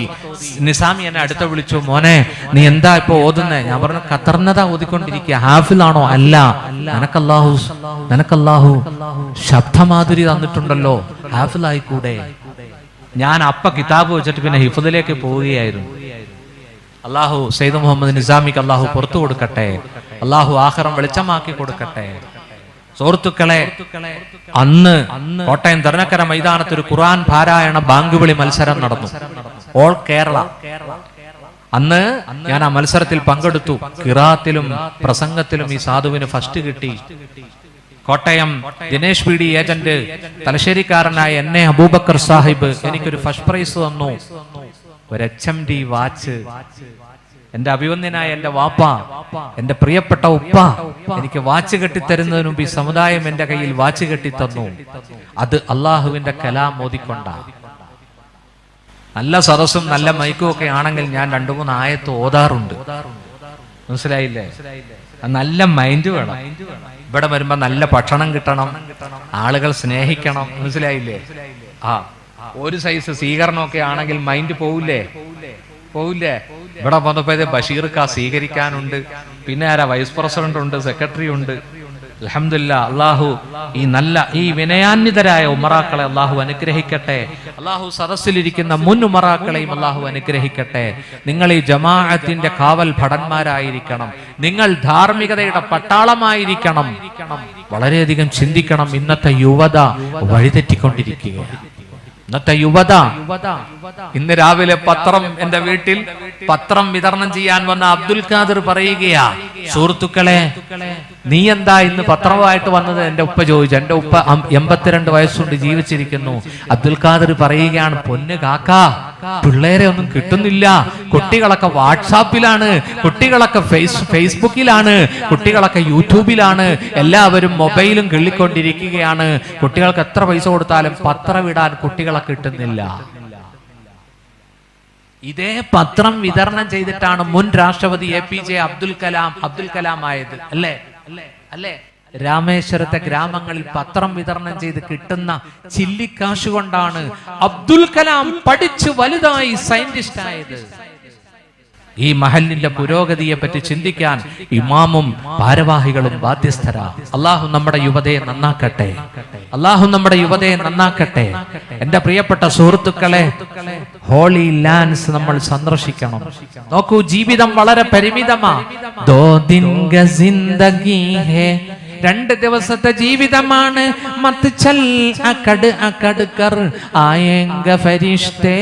നിസാമി എന്നെ അടുത്ത് വിളിച്ചു, മോനെ നീ എന്താ ഇപ്പൊ ഓതുന്നേ? ഞാൻ പറഞ്ഞു, ഖത്തർനതാ ഓതിക്കൊണ്ടിരിക്കുക. ഹാഫിളാണോ? അല്ല. നിനക്കല്ലാഹു ശബ്ദമാധുരി തന്നിട്ടുണ്ടല്ലോ, ഹാഫിളായിക്കൂടെ? ഞാൻ അപ്പ കിതാബ് വെച്ചിട്ട് പിന്നെ ഹിഫ്ദിലേക്ക് പോവുകയായിരുന്നു. അള്ളാഹു സെയ്ദ് മുഹമ്മദ് നിസാമിക്ക് അള്ളാഹു പുറത്തു കൊടുക്കട്ടെ, അള്ളാഹു ആഖിറം വെളിച്ചമാക്കി കൊടുക്കട്ടെ. സുഹൃത്തുക്കളെ, അന്ന് കോട്ടയം തിരുനക്കര മൈതാനത്ത് ഒരു ഖുർആൻ പാരായണ ബാങ്കുവിളി മത്സരം നടന്നു, ഓൾ കേരള. അന്ന് ഞാൻ ആ മത്സരത്തിൽ പങ്കെടുത്തു. ഖിറാത്തിലും പ്രസംഗത്തിലും ഈ സാധുവിന് ഫസ്റ്റ് കിട്ടി. കോട്ടയം ദിനേശ് PD ഏജന്റ്, തലശ്ശേരിക്കാരനായ എന്നെ അബൂബക്കർ സാഹിബ് എനിക്കൊരു ഫസ്റ്റ് പ്രൈസ് തന്നു, ഒരു HMD വാച്ച്. എന്റെ അഭിവന്ദനായ എന്റെ വാപ്പ, എന്റെ പ്രിയപ്പെട്ട ഉപ്പ എനിക്ക് വാച്ച് കെട്ടിത്തരുന്നതിന് മുമ്പ് ഈ സമുദായം എന്റെ കയ്യിൽ വാച്ച് കെട്ടിത്തന്നു. അത് അള്ളാഹുവിന്റെ കലാം ഓതിക്കൊണ്ടാണ്. നല്ല സദസ്സും നല്ല മൈക്കും ഒക്കെ ആണെങ്കിൽ ഞാൻ 2-3 ആയത്ത് ഓതാറുണ്ട്. മനസ്സിലായില്ലേ? നല്ല മൈൻഡ് വേണം. ഇവിടെ വരുമ്പോ നല്ല ഭക്ഷണം കിട്ടണം, ആളുകൾ സ്നേഹിക്കണം. മനസ്സിലായില്ലേ? ഒരു സൈസ് സ്വീകരണമൊക്കെ ആണെങ്കിൽ മൈൻഡ് പോവില്ലേ? ഇവിടെ വന്നപ്പോ ബഷീർക്കാ സ്വീകരിക്കാനുണ്ട്, പിന്നെ ആരാ വൈസ് പ്രസിഡന്റ് ഉണ്ട്, സെക്രട്ടറി ഉണ്ട്. അൽഹംദുലില്ലാ, അള്ളാഹു ഈ വിനയാന്വിതരായ ഉമറാക്കളെ അള്ളാഹു അനുഗ്രഹിക്കട്ടെ. അള്ളാഹു സദസ്സിലിരിക്കുന്ന മുൻ ഉമറാക്കളെയും അള്ളാഹു അനുഗ്രഹിക്കട്ടെ. നിങ്ങൾ ഈ ജമാഅത്തിന്റെ കാവൽ ഭടന്മാരായിരിക്കണം, നിങ്ങൾ ധാർമ്മികതയുടെ പട്ടാളമായിരിക്കണം. വളരെയധികം ചിന്തിക്കണം. ഇന്നത്തെ യുവത വഴിതെറ്റിക്കൊണ്ടിരിക്കുകയാണ്. ഇന്നത്തെ യുവത. ഇന്ന് രാവിലെ പത്രം, എന്റെ വീട്ടിൽ പത്രം വിതരണം ചെയ്യാൻ വന്ന അബ്ദുൽ ഖാദിർ പറയുകയാ, സുഹൃത്തുക്കളെ നീ എന്താ ഇന്ന് പത്രമായിട്ട് വന്നത്? എന്റെ ഉപ്പ ചോദിച്ചു. എന്റെ ഉപ്പ 82 വയസ്സുണ്ട്, ജീവിച്ചിരിക്കുന്നു. അബ്ദുൽ ഖാദിർ പറയുകയാണ്, പൊന്ന് കാക്കാ, പിള്ളേരെ ഒന്നും കിട്ടുന്നില്ല. കുട്ടികളൊക്കെ വാട്സാപ്പിലാണ്, കുട്ടികളൊക്കെ ഫേസ്ബുക്കിലാണ്, കുട്ടികളൊക്കെ യൂട്യൂബിലാണ്, എല്ലാവരും മൊബൈലും കിള്ളിക്കൊണ്ടിരിക്കുകയാണ്. കുട്ടികൾക്ക് എത്ര പൈസ കൊടുത്താലും പത്രം ഇടാൻ കുട്ടികളെ കിട്ടുന്നില്ല. ഇതേ പത്രം വിതരണം ചെയ്തിട്ടാണ് മുൻ രാഷ്ട്രപതി APJ അബ്ദുൽ കലാം ആയത്. അല്ലേ? രാമേശ്വരത്തെ ഗ്രാമങ്ങളിൽ പത്രം വിതരണം ചെയ്ത് കിട്ടുന്ന ചില്ലിക്കാശ് കൊണ്ടാണ് അബ്ദുൽ കലാം പഠിച്ചു വലുതായി സയന്റിസ്റ്റ് ആയത്. ഈ മഹലിന്റെ പുരോഗതിയെ പറ്റി ചിന്തിക്കാൻ ഇമാമും ഭാരവാഹികളും ബാധ്യസ്ഥരാ. അള്ളാഹു നമ്മുടെ യുവതയെ നന്നാക്കട്ടെ. എന്റെ പ്രിയപ്പെട്ട സുഹൃത്തുക്കളെ, ഹോളി ലാൻഡ്സ് നമ്മൾ സന്ദർശിക്കണം. നോക്കൂ, ജീവിതം വളരെ പരിമിതമാ. 2 ദിവസത്തെ ജീവിതമാണ്. മത് ചൽ അക്കട് കർ ആയേംഗ ഫരിഷ്തേ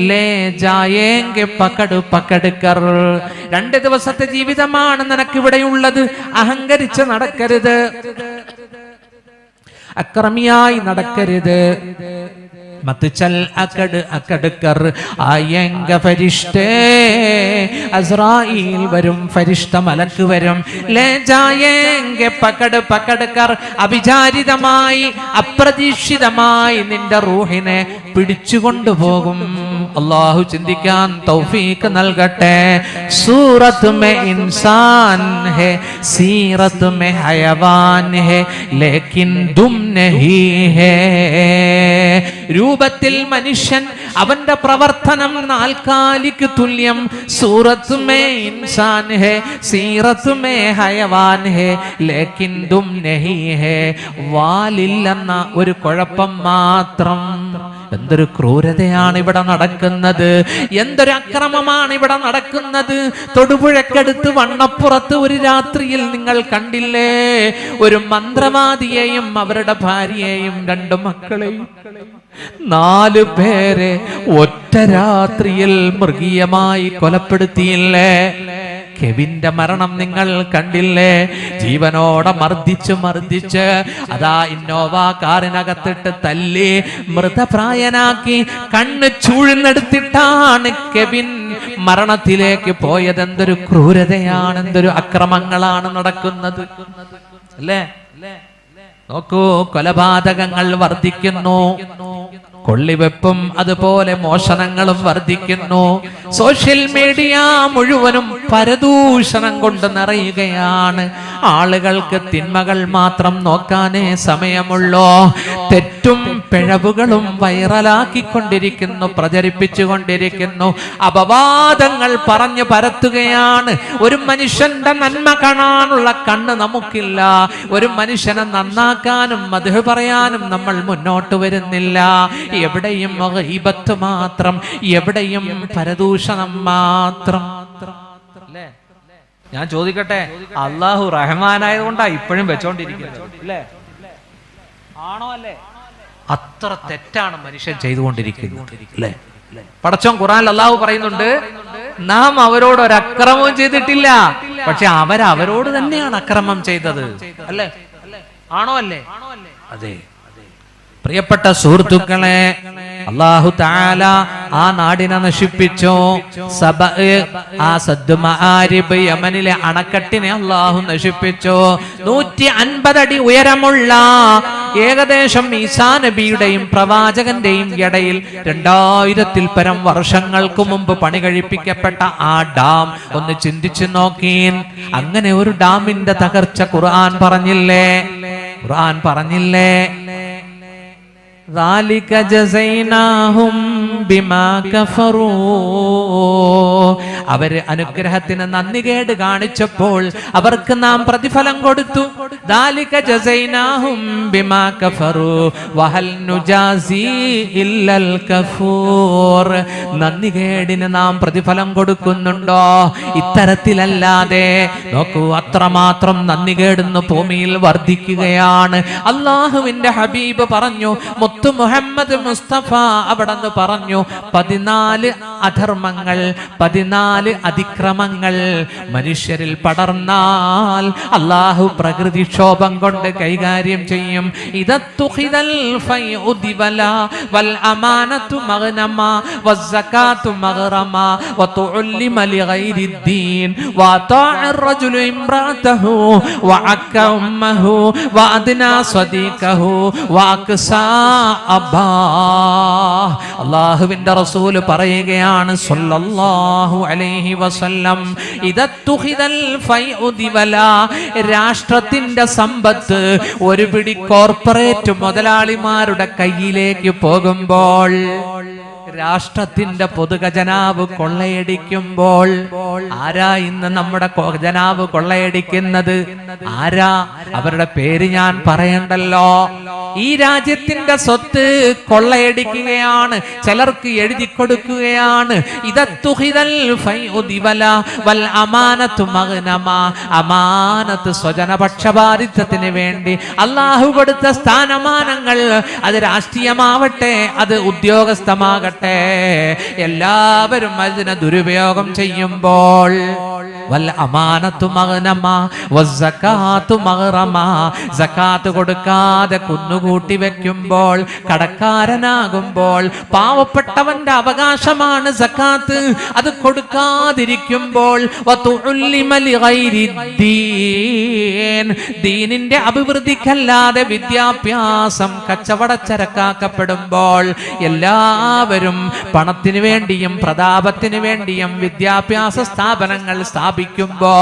ലേ ജായേംഗെ പക്കട് കർ. 2 ദിവസത്തെ ജീവിതമാണ് നിനക്കിവിടെയുള്ളത്. അഹങ്കരിച്ച് നടക്കരുത്, അക്രമിയായി നടക്കരുത്. मत चल अकड़ अकड़ कर आएंगे फरिश्ते अज़राईल वरुम फरिश्ता मलक वरुम ले जाएंगे पकड़ पकड़ कर അവിചാരിതമായി അപ്രതീക്ഷിതമായി നിന്റെ റൂഹിനെ പിടിച്ചുകൊണ്ടുപോകും. അല്ലാഹു ചിന്തിക്കാൻ തൗഫീഖ് നൽകട്ടെ. സൂറത്ത് മേ ഇൻസാൻ ഹേ സീറത്ത് മേ ഹയവാൻ ഹേ ലേക്കിൻ ദും നഹീ ഹേ. രൂപത്തിൽ മനുഷ്യൻ, അവന്റെ പ്രവർത്തനം നാൽക്കാലിക്ക് തുല്യം. സൂറത്ത് മേ ഇൻസാൻ ഹേ സീറത്ത് മേ ഹയവാൻ ഹേ ലേക്കിൻ ദും നഹീ ഹേ. വാലില്ലെന്ന ഒരു കുഴപ്പം മാത്രം. എന്തൊരു ക്രൂരതയാണ് ഇവിടെ നടക്കുന്നത്, എന്തൊരു അക്രമമാണ് ഇവിടെ നടക്കുന്നത്. തൊടുപുഴക്കടുത്ത് വണ്ണപ്പുറത്ത് ഒരു രാത്രിയിൽ നിങ്ങൾ കണ്ടില്ലേ, ഒരു മന്ത്രവാദിയെയും അവരുടെ ഭാര്യയെയും 2 മക്കളെയും 4 പേരെ ഒറ്റ രാത്രിയിൽ മൃഗീയമായി കൊലപ്പെടുത്തിയില്ലേ. കെവിന്റെ മരണം നിങ്ങൾ കണ്ടില്ലേ, ജീവനോടെ മർദ്ദിച്ച് അതാ ഇന്നോവ കാറിനകത്തിട്ട് തല്ലി മൃതപ്രായനാക്കി കണ്ണ് ചൂഴ്ന്നെടുത്തിട്ടാണ് കെവിൻ മരണത്തിലേക്ക് പോയത്. എന്തൊരു ക്രൂരതയാണ്, എന്തൊരു അക്രമങ്ങളാണ് നടക്കുന്നത് അല്ലേ. നോക്കൂ, കൊലപാതകങ്ങൾ വർദ്ധിക്കുന്നു, കൊള്ളിവെപ്പും അതുപോലെ മോഷണങ്ങളും വർദ്ധിക്കുന്നു. സോഷ്യൽ മീഡിയ മുഴുവനും പരദൂഷണം കൊണ്ട് നിറയുകയാണ്. ആളുകൾക്ക് തിന്മകൾ മാത്രം നോക്കാനേ സമയമുള്ളൂ. തെറ്റും പിഴവുകളും വൈറലാക്കിക്കൊണ്ടിരിക്കുന്നു, പ്രചരിപ്പിച്ചുകൊണ്ടിരിക്കുന്നു, അപവാദങ്ങൾ പറഞ്ഞു പരത്തുകയാണ്. ഒരു മനുഷ്യന്റെ നന്മ കാണാനുള്ള കണ്ണ് നമുക്കില്ല, ഒരു മനുഷ്യനെ നന്നാക്കാനും മദ്ഹ് പറയാനും നമ്മൾ മുന്നോട്ട് വരുന്നില്ല. എവിടെയും ഗീബത്ത് മാത്രം, എവിടെയും പരദൂഷണം മാത്രം. ഞാൻ ചോദിക്കട്ടെ, അള്ളാഹു റഹ്മാനായത് കൊണ്ടാ ഇപ്പോഴും വെച്ചോണ്ടിരിക്കുന്നത് അല്ലേ? ആണോ അല്ലേ? അത്ര തെറ്റാണ് മനുഷ്യൻ ചെയ്തുകൊണ്ടിരിക്കുന്നത് അല്ലേ. പടച്ചോൻ ഖുർആനിൽ അള്ളാഹു പറയുന്നുണ്ട്, നാം അവരോട് ഒരു അക്രമവും ചെയ്തിട്ടില്ല, പക്ഷെ അവരോട് തന്നെയാണ് അക്രമം ചെയ്തത് അല്ലേ. ആണോ അല്ലേ? അതെ. പ്രിയപ്പെട്ട സുഹൃത്തുക്കളെ, അല്ലാഹു തആല ആ നാടിനെ നശിപ്പിച്ചു. ആ സദ് മആരിബ് യമനിലെ അണക്കെട്ടിനെ അല്ലാഹു നശിപ്പിച്ചു. 150 അടി ഉയരമുള്ള ഏകദേശം ഈസാ നബിയുടെയും പ്രവാചകന്റെയും ഇടയിൽ 2000-ൽ പരം വർഷങ്ങൾക്ക് മുമ്പ് പണി കഴിപ്പിക്കപ്പെട്ട ആ ഡാം ഒന്ന് ചിന്തിച്ചു നോക്കീൻ. അങ്ങനെ ഒരു ഡാമിന്റെ തകർച്ച ഖുർആൻ പറഞ്ഞില്ലേ? ഖുർആൻ പറഞ്ഞില്ലേ? ذَلِكَ جَزَيْنَاهُمْ بِمَا كَفَرُوا. അവര് അനുഗ്രഹത്തിന് നന്ദികേട് കാണിച്ചപ്പോൾ അവർക്ക് നാം പ്രതിഫലം കൊടുത്തു. ذَلِكَ جَزَيْنَاهُمْ بِمَا كَفَرُوا وَهَلْ نُجَازِي إِلَّا الْكَفُورَ. നന്ദികേടിന് നാം പ്രതിഫലം കൊടുക്കുന്നുണ്ടോ? ഇത്തരത്തിലല്ലാതെ. നോക്കൂ, അത്രമാത്രം നന്ദികേടുന്ന ഭൂമിയിൽ വർദ്ധിക്കുകയാണ്. അള്ളാഹുവിന്റെ ഹബീബ് പറഞ്ഞു, മുത്തു മുഹമ്മദ് മുസ്തഫ അവിടെന്ന് പറഞ്ഞു, 14 അധർമ്മങ്ങൾ, 14 അതിക്രമങ്ങൾ മനുഷ്യരിൽ പടർന്നാൽ അല്ലാഹു പ്രകൃതിക്ഷോഭം കൊണ്ട് കൈകാര്യം ചെയ്യും. ഇദത്തുഖിദൽ ഫൈഉദിവല വൽ അമാനതു മഗ്നമ വസ്സകാതു മഗ്റമ വതുഉല്ലിമ ലിഗൈരിദ്ദീൻ വഅതാഅർ റജുലു ഇംറഅതഹു വഅക്ക ഉമ്മഹു വഅദ്നാ സ്വദീഖഹു വഅക്സാ അബ്ബാ. അല്ലാഹുവിന്റെ റസൂൽ പറയുകയാണ് സല്ലല്ലാഹു അലൈഹി വസല്ലം, ഇദത്തുഖിദൽ ഫൈഉദിവല, രാഷ്ട്രത്തിന്റെ സമ്പത്ത് ഒരു പിടി കോർപ്പറേറ്റ് മുതലാളിമാരുടെ കയ്യിലേക്ക് പോകുമ്പോൾ, രാഷ്ട്രത്തിന്റെ പൊതുഖജനാവ് കൊള്ളയടിക്കുമ്പോൾ, ആരാ ഇന്ന് നമ്മുടെ ഖജനാവ് കൊള്ളയടിക്കുന്നത്? ആരാ? അവരുടെ പേര് ഞാൻ പറയണ്ടല്ലോ. ഈ രാജ്യത്തിന്റെ സ്വത്ത് കൊള്ളയടിക്കുകയാണ്, ചിലർക്ക് എഴുതി കൊടുക്കുകയാണ്. ഇദത്തുഖിദൽ ഫൈഉദിവല വൽ അമാനതു മഗ്നമ. അമാനത്ത് സ്വജനപക്ഷപാതിത്വത്തിന് വേണ്ടി അല്ലാഹു കൊടുത്ത സ്ഥാനമാനങ്ങൾ, അത് രാഷ്ട്രീയമാവട്ടെ, അത് ഉദ്യോഗസ്ഥമാകട്ടെ, എല്ലാവരും അതിനെ ദുരുപയോഗം ചെയ്യുമ്പോൾ, വൽ അമാനതു മഗ്നമ വസ്സകാതു മഗ്റമ, സകാത്ത് കൊടുക്കാതെ കുന്നുകൂട്ടി വെക്കുമ്പോൾ, കടക്കാരനാകുമ്പോൾ, പാവപ്പെട്ടവന്റെ അവകാശമാണ് സകാത്ത്, അത് കൊടുക്കാതിരിക്കുമ്പോൾ, വതുഉല്ലിമ ലിഗൈരിദ്ദീൻ, ദീനിന്റെ അഭിവൃദ്ധിക്കല്ലാതെ വിദ്യാഭ്യാസം കച്ചവടച്ചരക്കാക്കപ്പെടുമ്പോൾ, എല്ലാവരും പണത്തിന് വേണ്ടിയും പ്രതാപത്തിന് വേണ്ടിയും വിദ്യാഭ്യാസ സ്ഥാപനങ്ങൾ സ്ഥാപിക്കുമ്പോ,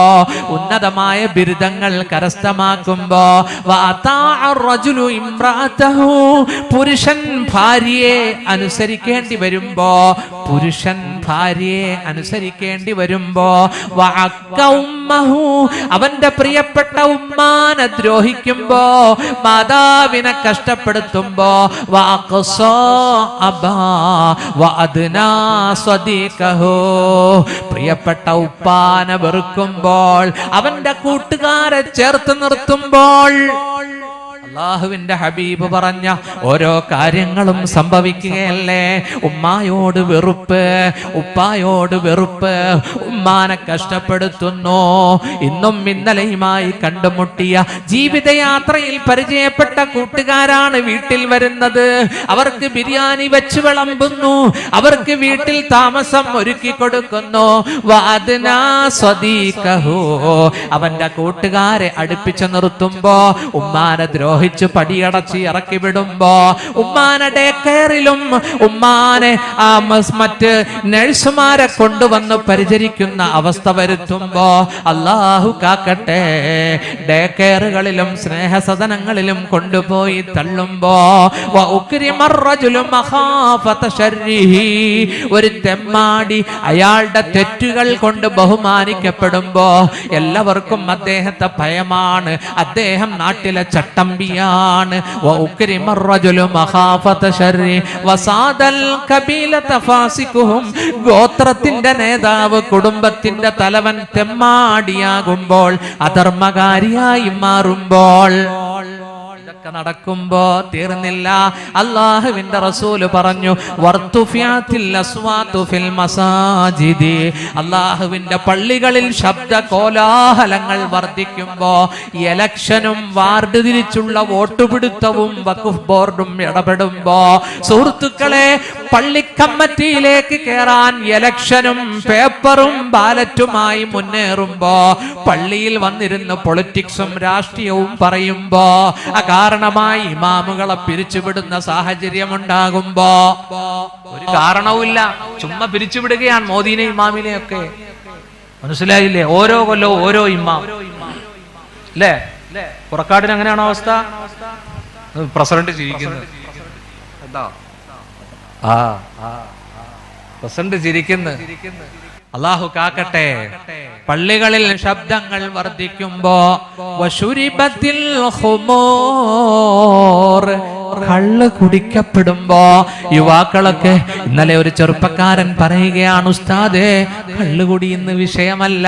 ഉന്നതമായ ബിരുദങ്ങൾ കരസ്ഥമാക്കുമ്പോ, പുരുഷൻ ഭാര്യയെ അനുസരിക്കേണ്ടി വരുമ്പോ, പുരുഷൻ ഭാര്യയെ അനുസരിക്കേണ്ടി വരുമ്പോ വഅക്ക ഉമ്മഹു അവന്റെ പ്രിയപ്പെട്ട ഉമ്മാനെ ദ്രോഹിക്കുമ്പോ മാതാവിനെ കഷ്ടപ്പെടുത്തുമ്പോ വഅഖ്സാ അബാ വഅദ്നാ സ്വദീഖഹു പ്രിയപ്പെട്ട ഉപ്പാനെ വെറുക്കുമ്പോൾ അവന്റെ കൂട്ടുകാരെ ചേർത്ത് നിർത്തുമ്പോൾ അല്ലാഹുവിന്റെ ഹബീബ് പറഞ്ഞ ഓരോ കാര്യങ്ങളും സംഭവിക്കുകയല്ലേ. ഉമ്മായോട് വെറുപ്പ്, ഉപ്പായോട് വെറുപ്പ്, ഉമ്മാനെ കഷ്ടപ്പെടുത്തുന്നു. ഇന്നും ഇന്നലെയുമായി കണ്ടുമുട്ടിയ ജീവിതയാത്രയിൽ പരിചയപ്പെട്ട കൂട്ടുകാരാണ് വീട്ടിൽ വരുന്നത്. അവർക്ക് ബിരിയാണി വെച്ച് വിളമ്പുന്നു, അവർക്ക് വീട്ടിൽ താമസം ഒരുക്കി കൊടുക്കുന്നു. വഅദ്നാ സ്വദീഖഹു അവന്റെ കൂട്ടുകാരെ അടുപ്പിച്ചു നിർത്തുമ്പോ ഉമ്മാനെ ദ്രോഹിച്ചു പടിയടച്ച് ഇറക്കി വിടുമ്പോ ഉമ്മാനെ ഡേ കെയറിലും ഉമ്മാനെ മറ്റ് നഴ്സുമാരെ കൊണ്ടുവന്ന് പരിചരിക്കുന്ന അവസ്ഥ വരുത്തുമ്പോ അല്ലാഹു കാക്കട്ടെ, ഡേ കെയറുകളിലും സ്നേഹസദനങ്ങളിലും കൊണ്ടുപോയി തള്ളുമ്പോ ഒരു തെമ്മാടി അയാളുടെ തെറ്റുകൾ കൊണ്ട് ബഹുമാനിക്കപ്പെടുമ്പോ എല്ലാവർക്കും അദ്ദേഹത്തെ ഭയമാണ്. അദ്ദേഹം നാട്ടിലെ ചട്ടമ്പി ഗോത്രത്തിന്റെ നേതാവ്, കുടുംബത്തിന്റെ തലവൻ തെമ്മാടിയാകുമ്പോൾ, അധർമ്മകാരിയായി മാറുമ്പോൾ ഇതൊക്കെ നടക്കുമ്പോ തീർന്നില്ല. അല്ലാഹുവിന്റെ റസൂല് പറഞ്ഞു അല്ലാഹുവിന്റെ പള്ളികളിൽ ശബ്ദ കോലാഹലങ്ങൾ വർദ്ധിക്കുമ്പോ ഇലക്ഷനും വാർഡ് തിരിച്ചുള്ള വോട്ടുപിടുത്തവും വഖഫ് ബോർഡും ഇടപെടുമ്പോ സുഹൃത്തുക്കളെ, പള്ളി കമ്മിറ്റിയിലേക്ക് കയറാൻ ഇലക്ഷനും പേപ്പറും ബാലറ്റുമായി മുന്നേറുമ്പോ പള്ളിയിൽ വന്നിരുന്ന് പൊളിറ്റിക്സും രാഷ്ട്രീയവും പറയുമ്പോ കാരണമായി ഇമാമുകളെ പിരിച്ചുവിടുന്ന സാഹചര്യം ഉണ്ടാകുമ്പോ ഒരു കാരണവുമില്ല, ചുമ്മാ പിരിച്ചുവിടുകയാണ് മോദീനെ ഇമാമിനെ ഒക്കെ. മനസ്സിലായില്ലേ? ഓരോ കൊല്ലവും ഓരോ ഇമാം അല്ലേ? പുറക്കാടിന് അങ്ങനെയാണോ അവസ്ഥ? പ്രസിഡന്റ് ചിരിക്കുന്നത് എന്താ? പ്രസിഡന്റ് ചിരിക്കുന്നു. അല്ലാഹു കാക്കട്ടെ. പള്ളികളിൽ ശബ്ദങ്ങൾ വർദ്ധിക്കുമ്പോ കള്ള് കുടിക്കപ്പെടുമ്പോ യുവാക്കളൊക്കെ, ഇന്നലെ ഒരു ചെറുപ്പക്കാരൻ പറയുകയാണ്, ഉസ്താദേ കള്ളുകുടി ഇന്ന് വിഷയമല്ല,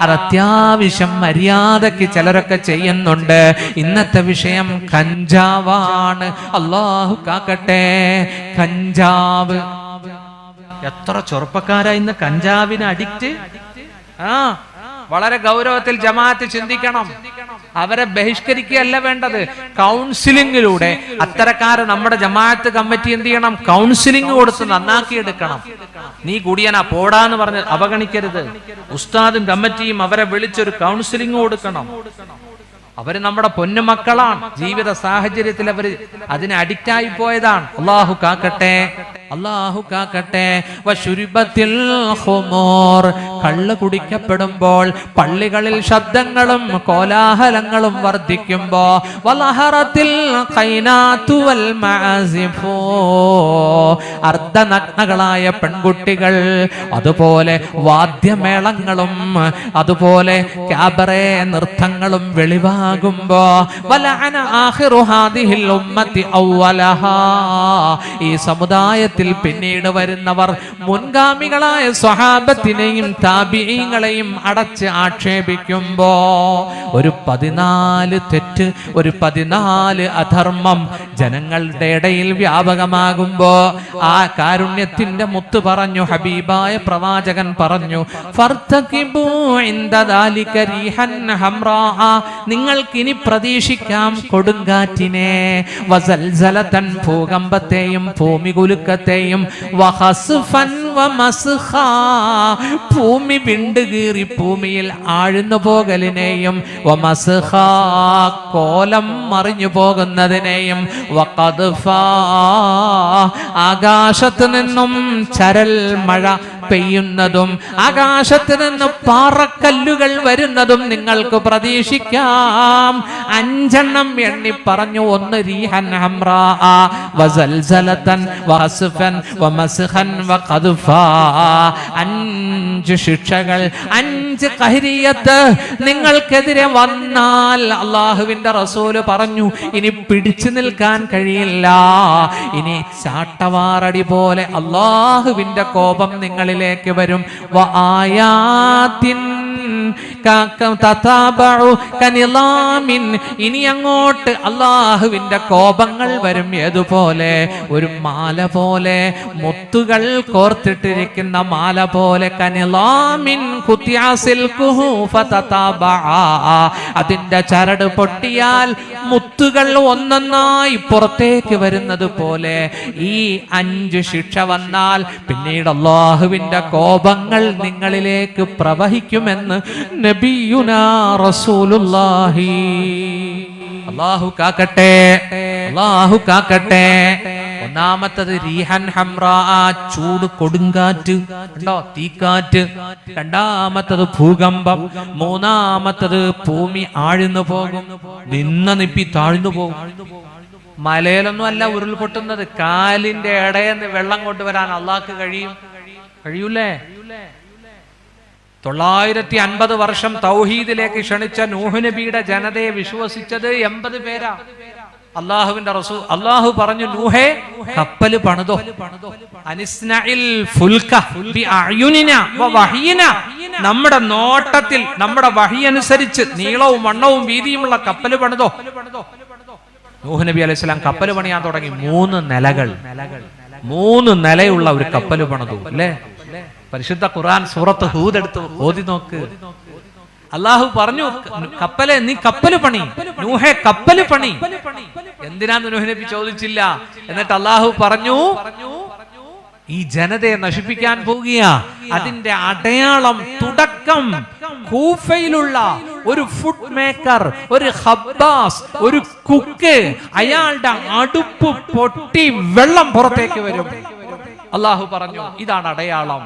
അത് അത്യാവശ്യം മര്യാദക്ക് ചിലരൊക്കെ ചെയ്യുന്നുണ്ട്. ഇന്നത്തെ വിഷയം കഞ്ചാവാണ്. അല്ലാഹു കാക്കട്ടെ. കഞ്ചാവ്, എത്ര ചെറുപ്പക്കാരാ ഇന്ന് കഞ്ചാവിന് അഡിക്റ്റ്. വളരെ ഗൗരവത്തിൽ ജമാഅത്ത് ചിന്തിക്കണം. അവരെ ബഹിഷ്കരിക്കുകയല്ല വേണ്ടത്, കൗൺസിലിംഗിലൂടെ അത്തരക്കാരെ നമ്മുടെ ജമാഅത്ത് കമ്മിറ്റി എന്ത് ചെയ്യണം? കൗൺസിലിംഗ് കൊടുത്ത് നന്നാക്കിയെടുക്കണം. നീ കുടിയനാ പോടാന്ന് പറഞ്ഞ് അവഗണിക്കരുത്. ഉസ്താദും കമ്മിറ്റിയും അവരെ വിളിച്ചൊരു കൗൺസിലിംഗ് കൊടുക്കണം. അവര് നമ്മുടെ പൊന്നുമക്കളാണ്. ജീവിത സാഹചര്യത്തിൽ അവര് അതിന് അഡിക്റ്റായി പോയതാണ്. അല്ലാഹു കാക്കട്ടെ, അല്ലാഹു കാക്കട്ടെ. വശുരിബത്തിൽ ഖുമൂർ, കള്ള് കുടിക്കപ്പെടുമ്പോൾ പള്ളികളിൽ ശബ്ദങ്ങളും കോലാഹലങ്ങളും വർദ്ധിക്കുമ്പോ വലഹറത്തിൽ ഖൈനാതു വൽ മഅസിഫു, അർദ്ധനഗ്നകളായ പെൺകുട്ടികൾ, അതുപോലെ വാദ്യമേളങ്ങളും അതുപോലെ ക്യാബറേ നൃത്തങ്ങളും വെളിവാകുമ്പോ വലഅന ആഖിറു ഹാദിഹിൽ ഉമ്മത്തി അവലഹാ, ഈ സമുദായത്തിൽ പിന്നീട് വരുന്നവർ മുൻഗാമികളായ സ്വഹാബത്തിനെയും താബിഈങ്ങളെയും അടച്ച് ആക്ഷേപിക്കുമ്പോ ഒരു 14 തെറ്റ്, ഒരു 14 അധർമ്മം ജനങ്ങളുടെ ഇടയിൽ വ്യാപകമാകുമ്പോ ആ കാരുണ്യത്തിന്റെ മുത്ത് പറഞ്ഞു, ഹബീബായ പ്രവാചകൻ പറഞ്ഞു, ഫർതഖിബൂ ഇൻദ ദാലിക റീഹൻ ഹംറാ, നിങ്ങൾക്കിനി പ്രതീക്ഷിക്കാം കൊടുങ്കാറ്റിനെ, വസൽസലതൻ ഭൂകമ്പത്തെയും ഭൂമികുലുക്കത്തെയും, വഹസ്ഫൻ വമസ്ഖാ, ഭൂമി വിണ്ടുകീറി ഭൂമിയിൽ ആഴ്ന്നു പോകലിനെയും, വമസ്ഖാ, കോലം മറിഞ്ഞു പോകുന്നതിനെയും, വഖദ്ഫാ, ആകാശത്ത് നിന്നും ചരൽ മഴ പെയ്യുന്നതും ആകാശത്ത് നിന്ന് പാറക്കല്ലുകൾ വരുന്നതും നിങ്ങൾക്ക് പ്രതീക്ഷിക്കാം. 5 എണ്ണം എണ്ണി പറഞ്ഞു. 1 റീഹൻ ഹംറാ വസൽസലതൻ വഅസ്ഫൻ വമസ്ഖൻ വഖദ്ഫാ. 5 ശിക്ഷകൾ, 5 ഖഹരിയത്ത് നിങ്ങൾക്കെതിരെ വന്നാൽ അല്ലാഹുവിന്റെ റസൂല് പറഞ്ഞു ഇനി പിടിച്ചു നിൽക്കാൻ കഴിയില്ല. ഇനി ചാട്ടവാറടി പോലെ അല്ലാഹുവിന്റെ കോപം നിങ്ങളിലേക്ക് വരും. ഇനി അങ്ങോട്ട് അല്ലാഹുവിന്റെ കോപങ്ങൾ വരും. ഏതുപോലെ? ഒരു മാല പോലെ, മുത്തുകൾ കോർത്തിട്ടിരിക്കുന്ന മാല പോലെ. കനിലാമിൻ കുത്യാസിൽകുഹു ഫതതബഅ. അതിന്റെ ചരട് പൊട്ടിയാൽ മുത്തുകൾ ഒന്നൊന്നായി പുറത്തേക്ക് വരുന്നത് പോലെ ഈ 5 ശിക്ഷ വന്നാൽ പിന്നീട് അല്ലാഹുവിന്റെ കോപങ്ങൾ നിങ്ങളിലേക്ക് പ്രവഹിക്കുമെന്ന് നബിയുനാ റസൂലുള്ളാഹി. അല്ലാഹു കാക്കട്ടെ, അല്ലാഹു കാക്കട്ടെ. ഒന്നാമത്തത് റീഹൻ ഹംറാ, ചൂട് കൊടുങ്കാറ്റ് ഉണ്ടോ, തീക്കാറ്റ്. രണ്ടാമത്തത് ഭൂകമ്പം. മൂന്നാമത്തത് ഭൂമി ആഴ്ന്നു പോകും, നിപ്പി താഴ്ന്നു പോകും. മലയിലൊന്നും അല്ല ഉരുൾപൊട്ടുന്നത്, കാലിന്റെ ഇടയെന്ന് വെള്ളം കൊണ്ടുവരാൻ അള്ളാഹ്ക്ക് കഴിയൂലേ? 950 വർഷം തൗഹീദിലേക്ക് ക്ഷണിച്ച നൂഹ് നബിയുടെ ജനതയെ വിശ്വസിച്ചത് 80 പേരാ. അള്ളാഹുവിന്റെ റസൂൽ അള്ളാഹു പറഞ്ഞു, നൂഹേ കപ്പല് പണിതോ, അനിസ്നഇൽ ഫുൽക ബിഅയുനിനാ വവഹയിനാ. നമ്മുടെ നോട്ടത്തിൽ, നമ്മുടെ വഹി അനുസരിച്ച് നീളവും വണ്ണവും വീതിയുമുള്ള കപ്പല് പണിതോ. നൂഹ് നബി അലൈഹി സ്വലാം കപ്പല് പണിയാൻ തുടങ്ങി. 3 നിലകൾ, 3 നിലയുള്ള ഒരു കപ്പല് പണിതു അല്ലേ? പരിശുദ്ധ ഖുർആൻ സൂറത്ത് ഹൂദ് എടുത്ത് ഓതി നോക്ക്. അള്ളാഹു പറഞ്ഞു, കപ്പലെ നീ കപ്പല് പണി, നൂഹേ കപ്പല് പണി. എന്തിനാന്ന് നൂഹ് നബി ചോദിച്ചില്ല. എന്നിട്ട് അള്ളാഹു പറഞ്ഞു, ഈ ജനതയെ നശിപ്പിക്കാൻ പോകുക. അതിന്റെ അടയാളം, തുടക്കം കൂഫയിലുള്ള ഒരു ഫുഡ് മേക്കർ, ഒരു ഹബ്ബാസ്, ഒരു കുക്ക്, അയാളുടെ അടുപ്പ് പൊട്ടി വെള്ളം പുറത്തേക്ക് വരും. അള്ളാഹു പറഞ്ഞു, ഇതാണ് അടയാളം.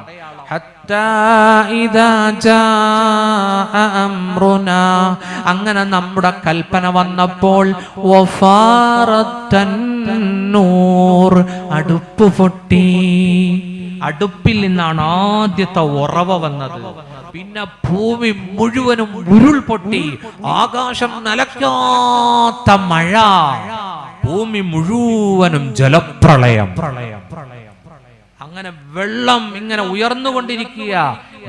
അങ്ങനെ നമ്മുടെ കൽപ്പന വന്നപ്പോൾ അടുപ്പ് പൊട്ടി. അടുപ്പിൽ നിന്നാണ് ആദ്യത്തെ ഉറവ വന്നത്. പിന്നെ ഭൂമി മുഴുവനും ഉരുൾപൊട്ടി. ആകാശം നിലയ്ക്കാത്ത മഴ, ഭൂമി മുഴുവനും ജലപ്രളയം. അങ്ങനെ വെള്ളം ഇങ്ങനെ ഉയർന്നുകൊണ്ടിരിക്കുക.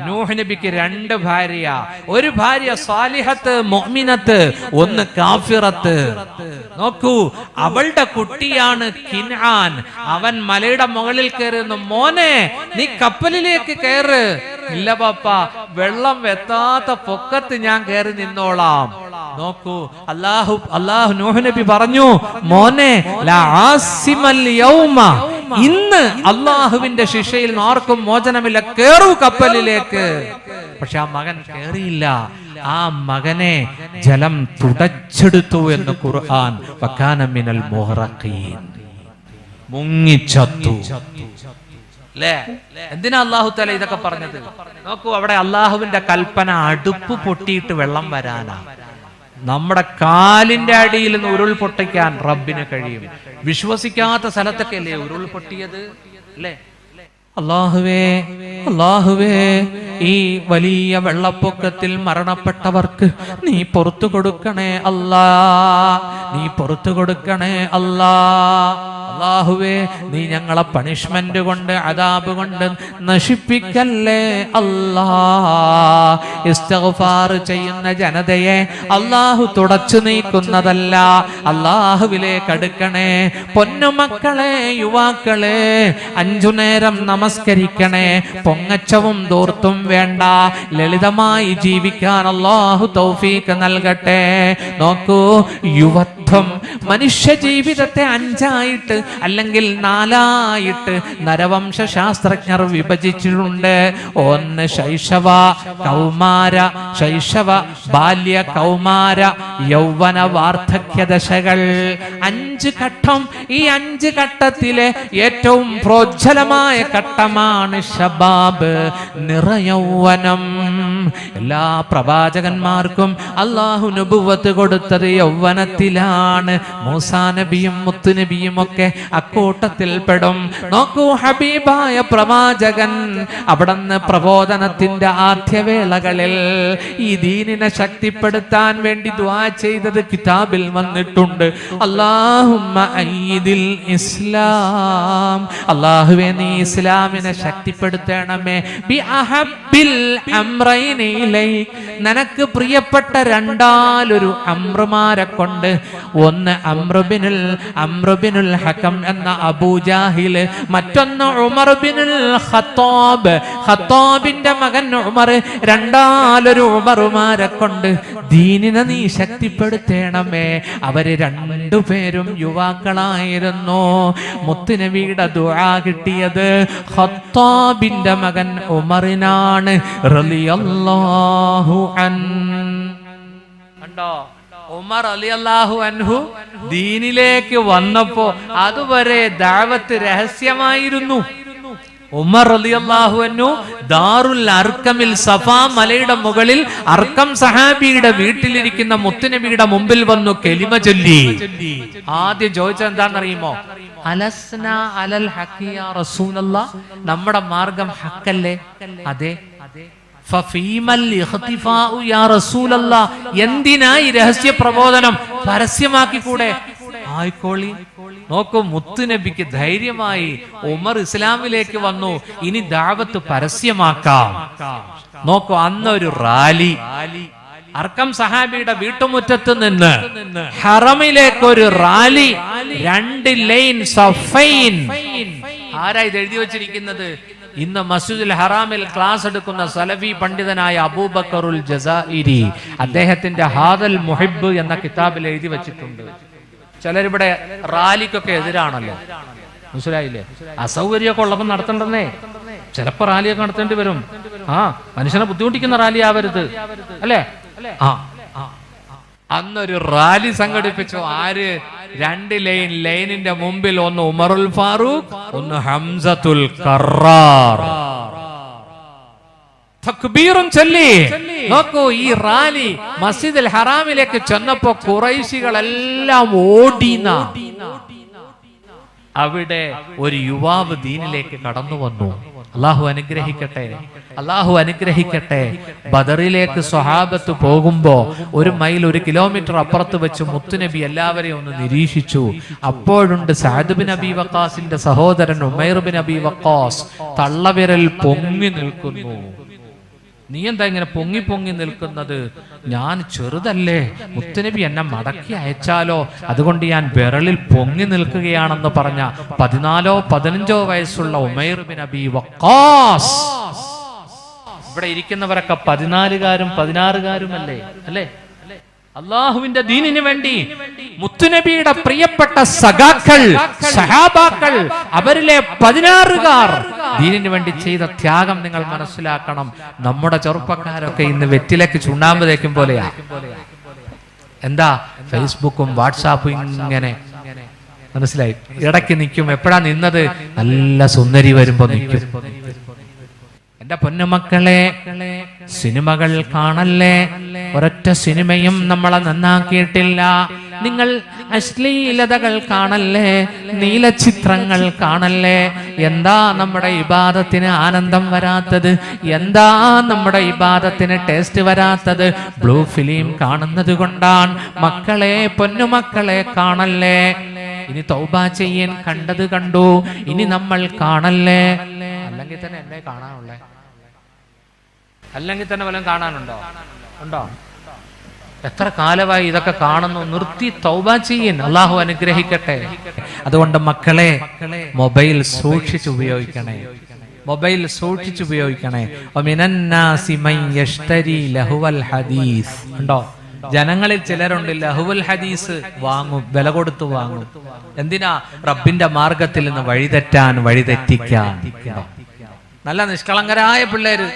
നൂഹ് നബിക്ക് 2 ഭാര്യ. ഒരു ഭാര്യ സാലിഹത്ത് മുഅ്മിനത്ത്, ഒന്ന് കാഫിറത്ത്. നോക്കൂ, അവളുടെ കുട്ടിയാണ് കിൻആൻ. അവൻ മലയുടെ മുകളിൽ കയറുന്നു. മോനെ നീ കപ്പലിലേക്ക് കയറ്. ഇല്ല പാപ്പ, വെള്ളം എത്താത്ത പൊക്കത്ത് ഞാൻ കയറി നിന്നോളാം. നോക്കൂ, അല്ലാഹു നൂഹ് നബി പറഞ്ഞു, മോനെ ലാ ആസിമൽ യൗമ, ഇന്ന് അള്ളാഹുവിന്റെ ശിക്ഷയിൽ ആർക്കും മോചനമില്ല, കേറൂ കപ്പലിലേക്ക്. പക്ഷെ ആ മകൻ കേറിയില്ല. ആ മകനെ ജലം തുടച്ചെടുത്തു എന്ന് ഖുർആൻ. വകാന മിനൽ മുഗ്റഖീൻ, മുങ്ങിച്ചത്തു. എന്തിനാ അല്ലാഹു തആല ഇതൊക്കെ പറഞ്ഞത്? നോക്കൂ, അവിടെ അള്ളാഹുവിന്റെ കൽപ്പന അടുപ്പ് പൊട്ടിയിട്ട് വെള്ളം വരാനാ. നമ്മുടെ കാലിന്റെ അടിയിൽ നിന്ന് ഉരുൾ പൊട്ടിക്കാൻ റബ്ബിന് കഴിയും. വിശ്വസിക്കാത്ത സ്ഥലത്തൊക്കെ അല്ലേ ഉരുൾ പൊട്ടിയത് അല്ലേ? അല്ലാഹുവേ, അല്ലാഹുവേ, ഈ വലിയ വെള്ളപ്പൊക്കത്തിൽ മരണപ്പെട്ടവർക്ക് നീ പുറത്തു കൊടുക്കണേ അല്ലാ, നീ പുറത്തു കൊടുക്കണേ അല്ലാ. അല്ലാഹുവേ, നീ ഞങ്ങളെ പണിഷ്മെന്റ് കൊണ്ട്, അദാബ് കൊണ്ട് നശിപ്പിക്കല്ലേ അല്ലാ. ഇസ്തിഗ്ഫാർ ചെയ്യുന്ന ജനതയെ അല്ലാഹു തുടച്ചു നീക്കുന്നതല്ല. അല്ലാഹുവിലേക്ക് അടുക്കണേ. പൊന്നുമക്കളെ, യുവാക്കളെ, 5 നേരം നമസ്കരിക്കണേ. പൊങ്ങച്ചവും ദൂർത്തും വേണ്ട, ലളിതമായി ജീവിക്കാൻ അല്ലാഹു തൗഫീഖ് നൽകട്ടെ. നോക്കൂ, യുവത്വം മനുഷ്യ ജീവിതത്തെ 5ആയിട്ട് അല്ലെങ്കിൽ 4 നരവംശ ശാസ്ത്രജ്ഞർ വിഭജിച്ചിട്ടുണ്ട്. ഒന്ന് ശൈശവ, കൗമാര, ശൈശവ, ബാല്യ, കൗമാര, യൗവന, വാർദ്ധക്യ ദശകൾ. 5 ഘട്ടം. ഈ 5 ഘട്ടത്തിലെ ഏറ്റവും പ്രോജ്വലമായ ഘട്ടമാണ് ശബാബ്, നിറയൗവനം. എല്ലാ പ്രവാചകന്മാർക്കും അള്ളാഹു നബുവത്ത് കൊടുത്തത് യൗവനത്തിലാണ്. മൂസാ നബിയും മുത്തുനബിയും ഒക്കെ അക്കൂട്ടത്തിൽ പെടും. നോക്കൂ, ഹബീബായ പ്രവാചകൻ അവിടുന്ന് പ്രബോധനത്തിന്റെ ആദ്യവേളകളിൽ ഈ ദീനിനെ ശക്തിപ്പെടുത്താൻ വേണ്ടി ദുആ ചെയ്തത് കിതാബിൽ വന്നിട്ടുണ്ട്. അല്ലാഹുമ്മ അയ്യിദിൽ ഇസ്ലാം, അല്ലാഹുവേ നീ ഇസ്ലാമിനെ ശക്തിപ്പെടുത്തണമേ. ബി അഹബ്ബിൽ അംറൈനി ഇലൈക്, നിനക്ക് പ്രിയപ്പെട്ട രണ്ടാലൊരു അംറുമാരെ കൊണ്ട്. ഒന്ന് അംറുബിനുൽ ഹകം എന്ന അബൂജാഹിൽ, മറ്റൊന്ന് ഉമർ ബിനുൽ ഖത്താബ്, ഖത്താബിന്റെ മകൻ ഉമർ. രണ്ടാലൊരു ഉമറുമാരെ കൊണ്ട് ദീനിനെ നീ ശക്തിപ്പെടുത്തണമേ. അവര് രണ്ടുപേരും യുവാക്കളായിരുന്നു. മുത്തുനബിയുടെ ദുആ കിട്ടിയത് ഖത്താബിന്റെ മകൻ ഉമറിനാണ് റളിയല്ലാഹു അൻഹു. കണ്ടോ, ഉമർ റളിയല്ലാഹു അൻഹു ദീനിലേക്ക് വന്നപ്പോ അതുവരെ ദഅവത്ത് രഹസ്യമായിരുന്നു. ഉമർ റളിയല്ലാഹു അൻഹു ദാറുൽ അർക്കമിൽ സഫാ മലയുടെ മുകളിൽ അർക്കം സഹാബിയുടെ വീട്ടിലിരിക്കുന്ന മുത്തുനബിയുടെ മുമ്പിൽ വന്നു കലിമ ചൊല്ലി. ആദ്യം ചോദിച്ചത് എന്താണെന്നറിയുമോ? അലസ്ന അലൽ ഹഖി യാ റസൂലല്ലാഹ്, നമ്മുടെ മാർഗം ഹക്കല്ലേ? അതെ. ഫഫീമൽ ഇഖ്തിഫാഉ യാ റസൂലല്ലാഹ്, എന്തിനായി രഹസ്യ പ്രബോധനം പരസ്യമാക്കി കൂടെ? ആയിക്കോളി. നോക്കൂ, മുത്തുനബിക്ക് ധൈര്യമായി. ഉമർ ഇസ്ലാമിലേക്ക് വന്നു, ഇനി ദഅവത്ത് പരസ്യമാക്കാം. നോക്കൂ, അന്നൊരു റാലി അർക്കം സഹാബിയുടെ വീട്ടുമുറ്റത്ത് നിന്ന് ഹറമിലേക്ക് ഒരു റാലി, 2 ലൈൻ സഫൈൻ. ആരാ ഇത് എഴുതി വച്ചിരിക്കുന്നത്? ഇന്ന് മസ്ജിദുൽ ഹറാമിൽ ക്ലാസ് എടുക്കുന്ന സലഫി പണ്ഡിതനായ അബൂബക്കറുൽ ജസാഇരി. അദ്ദേഹത്തിന്റെ ഹാദൽ മുഹിബ് എന്ന കിതാബിൽ എഴുതി വച്ചിട്ടുണ്ട്. ചിലരിവിടെ റാലിക്കൊക്കെ എതിരാണല്ലോ, മനസ്സിലായില്ലേ? അസൗകര്യമൊക്കെ ഉള്ളപ്പോൾ നടത്തണ്ടെന്നേ. ചിലപ്പോ റാലിയൊക്കെ നടത്തേണ്ടി വരും. മനുഷ്യനെ ബുദ്ധിമുട്ടിക്കുന്ന റാലി ആവരുത്, അല്ലേ? അന്നൊരു റാലി സംഘടിപ്പിച്ചു. ആര്? 2 ലൈനിന്റെ മുമ്പിൽ ഒന്ന് ഉമറുൽ ഫാറൂഖ്, ഒന്ന് ഹംസത്തുൽ ഖറാർ. തക്ബീറും ചൊല്ലി. നോക്കൂ, ഈ റാലി മസ്ജിദുൽ ഹറാമിലേക്ക് ചെന്നപ്പോ ഖുറൈശികളെല്ലാം ഓടിന. അവിടെ ഒരു യുവാവ് ദീനിലേക്ക് കടന്നു വന്നു. അള്ളാഹു അനുഗ്രഹിക്കട്ടെ, അള്ളാഹു അനുഗ്രഹിക്കട്ടെ. ബദറിലേക്ക് സ്വഹാബത്ത് പോകുമ്പോ 1 മൈൽ 1 കിലോമീറ്റർ അപ്പുറത്ത് വെച്ച് മുത്തുനബി എല്ലാവരെയും ഒന്ന് നിരീക്ഷിച്ചു. അപ്പോഴുണ്ട് സഅദ് ബിൻ അബി വഖാസിന്റെ സഹോദരൻ ഉമൈർ ബിൻ അബി വഖാസ് തള്ളവിരൽ പൊങ്ങി നിൽക്കുന്നു. നീ എന്താ ഇങ്ങനെ പൊങ്ങി പൊങ്ങി നിൽക്കുന്നത്? ഞാൻ ചെറുതല്ലേ, മുത്തുനബി എന്നെ മടക്കി അയച്ചാലോ, അതുകൊണ്ട് ഞാൻ വിരലിൽ പൊങ്ങി നിൽക്കുകയാണെന്ന് പറഞ്ഞ 14 15 വയസ്സുള്ള ഉമൈർ ബിൻ അബി വഖാസ്. ഇവിടെ ഇരിക്കുന്നവരൊക്കെ 14കാരും 16കാരുമല്ലേ, അല്ലേ? അള്ളാഹുവിന്റെ ദീനിന് വേണ്ടി മുത്തുനബിയുടെ പ്രിയപ്പെട്ട സഖാക്കൾ, സഹാബാക്കൾ, അവരിലെ 16കാർ ദീനിന് വേണ്ടി ചെയ്ത ത്യാഗം നിങ്ങൾ മനസ്സിലാക്കണം. നമ്മുടെ ചെറുപ്പക്കാരൊക്കെ ഇന്ന് വെറ്റിലേക്ക് ചുണ്ണാമ്പ് തേക്കും പോലെയാ. എന്താ? ഫേസ്ബുക്കും വാട്സാപ്പും ഇങ്ങനെ, മനസ്സിലായി? ഇടയ്ക്ക് നിൽക്കും. എപ്പോഴാ നിന്നത്? നല്ല സുന്ദരി വരുമ്പോ നിൽക്കും. എന്റെ പൊന്നുമക്കളെ, സിനിമകൾ കാണല്ലേ. ഒരൊറ്റ സിനിമയും നമ്മളെ നന്നാക്കിയിട്ടില്ല. നിങ്ങൾ അശ്ലീലതകൾ കാണല്ലേ, നീലചിത്രങ്ങൾ കാണല്ലേ. എന്താ നമ്മുടെ ഇബാദത്തിന് ആനന്ദം വരാത്തത്? എന്താ നമ്മുടെ ഇബാദത്തിന് ടേസ്റ്റ് വരാത്തത്? ബ്ലൂ ഫിലിം കാണുന്നത് കൊണ്ടാണ്. മക്കളെ, പൊന്നുമക്കളെ, കാണല്ലേ. ഇനി തൗബ ചെയ്യാൻ കണ്ടത് കണ്ടു, ഇനി നമ്മൾ കാണല്ലേ. അല്ലെങ്കിൽ തന്നെ എന്നെ കാണാനുള്ളേ, അല്ലെങ്കിൽ തന്നെ വല്ലതും കാണാനുണ്ടോ? ഉണ്ടോ? എത്ര കാലമായി ഇതൊക്കെ കാണുന്നു. നിർത്തി തൗബ ചെയ്യൻ. അള്ളാഹു അനുഗ്രഹിക്കട്ടെ. അതുകൊണ്ട് മക്കളെ, മൊബൈൽ സൂക്ഷിച്ച് ഉപയോഗിക്കണേ, മൊബൈൽ സൂക്ഷിച്ച് ഉപയോഗിക്കണേ. ഉണ്ടോ? ജനങ്ങളിൽ ചിലരുണ്ട് ലഹുവുൽ ഹദീസ് വാങ്ങും, വില കൊടുത്തു വാങ്ങും. എന്തിനാ? റബ്ബിന്റെ മാർഗത്തിൽ നിന്ന് വഴിതെറ്റിക്കാൻ. നല്ല നിഷ്കളങ്കരായ പിള്ളേര്,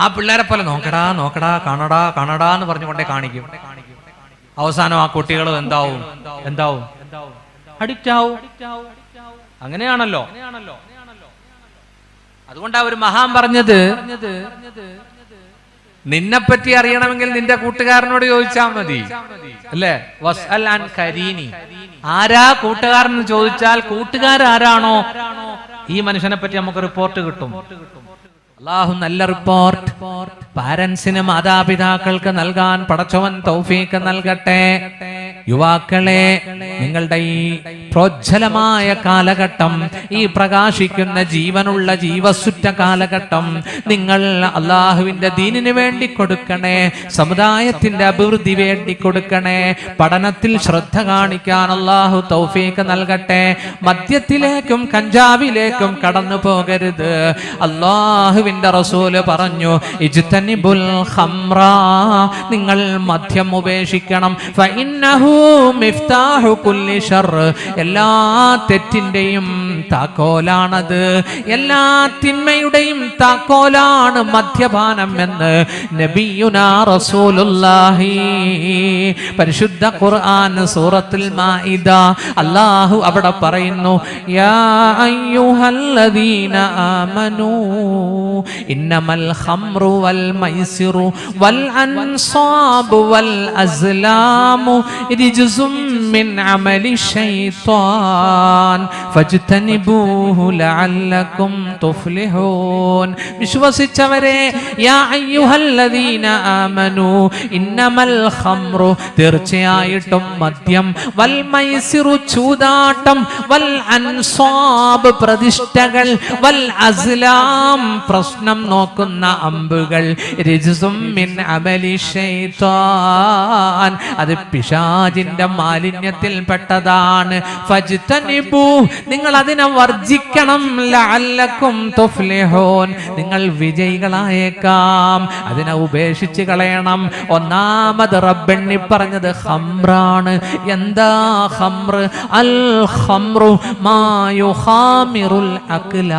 ആ പിള്ളേരെ പോലെ നോക്കടാ നോക്കടാ കാണടാ എന്ന് പറഞ്ഞുകൊണ്ടേ കാണിക്കും. അവസാനം ആ കുട്ടികൾ എന്താവും? അഡിക്റ്റ് ആവും. അങ്ങനെയാണല്ലോ. അതുകൊണ്ടാ ഒരു മഹാൻ പറഞ്ഞത്, നിന്നെപ്പറ്റി അറിയണമെങ്കിൽ നിന്റെ കൂട്ടുകാരനോട് ചോദിച്ചാൽ മതി, അല്ലേ? വസ്അൽ അൻ കരീനി. ആരാ കൂട്ടുകാരൻ ചോദിച്ചാൽ കൂട്ടുകാരാരാണോ ഈ മനുഷ്യനെ പറ്റി നമുക്ക് റിപ്പോർട്ട് കിട്ടും. അല്ലാഹു നല്ല റിപ്പോർട്ട് പാരന്റ്സിന്, മാതാപിതാക്കൾക്ക് നൽകാൻ പടച്ചവൻ തൗഫീഖ് നൽകട്ടെ. യുവാക്കളെ, നിങ്ങളുടെ ഈ പ്രോജ്വലമായ കാലഘട്ടം, ഈ പ്രകാശിക്കുന്ന ജീവനുള്ള ജീവസുറ്റ കാലഘട്ടം നിങ്ങൾ അള്ളാഹുവിന്റെ ദീനിന് വേണ്ടി കൊടുക്കണേ. സമുദായത്തിന്റെ അഭിവൃദ്ധി വേണ്ടി കൊടുക്കണേ. പഠനത്തിൽ ശ്രദ്ധ കാണിക്കാൻ അള്ളാഹു തൗഫീഖ് നൽകട്ടെ. മദ്യത്തിലേക്കും കഞ്ചാവിലേക്കും കടന്നു പോകരുത്. അള്ളാഹുവിന്റെ റസൂല് പറഞ്ഞു, ഇജ്തനിബുൽ ഖംറ, നിങ്ങൾ മദ്യം ഉപേക്ഷിക്കണം. ഫഇന്നഹു മിഫ്താഹു കുല്ലി ശർർ, എല്ലാ തെറ്റിന്റെയും താക്കോലാണത്, എല്ലാ തിന്മയുടെയും താക്കോലാണ് മദ്യപാനം എന്ന് നബിയുനാ റസൂലുള്ളാഹി. പരിശുദ്ധ ഖുർആൻ സൂറത്തുൽ മാഇദ അല്ലാഹു അവിടെ പറയുന്നു, യാ അയ്യുഹല്ലദീന ആമനൂ ഇന്നമൽ ഖംറു വൽ മൈസിറു വൽ അൻസാബു വൽ അസ്ലാമു റിജ്സും മിൻ അമലി ശൈത്താൻ ഫജ്തനിബൂഹു ലഅല്ലകും തുഫ്ലിഹൂൻ. വിശ്വസിച്ചവരെ, യാ അയ്യുഹല്ലദീന ആമനൂ ഇന്നമൽ ഖംറു, തീർച്ചയായിട്ടും മദ്യം, വൽ മൈസിറു, ചൂതാട്ടം, വൽ അൻസാബ്, പ്രതിഷ്ഠകൾ, വൽ അസ്ലാം, പ്രശ്നം നോക്കുന്ന അമ്പുകൾ, റിജ്സും മിൻ അമലി ശൈത്താൻ, അത് പിശാചിന്റെ മാലിന്യത്തിൽ പെട്ടതാണ്. ഫജ്തനിബൂ, നിങ്ങൾ അതിനെ വർജിക്കണം. ലഅല്ലകും തുഫ്ലിഹൂൻ, നിങ്ങൾ വിജയികളായേക്കാം. അതിനെ ഉപേക്ഷിച്ച് കളയണം. ഒന്നാമത് റബ്ബെണ്ണി പറഞ്ഞത് ഖംറാണ്. എന്താ ഖംർ? അൽ ഖംറു മാ യുഖാമിറുൽ അഖ്ല,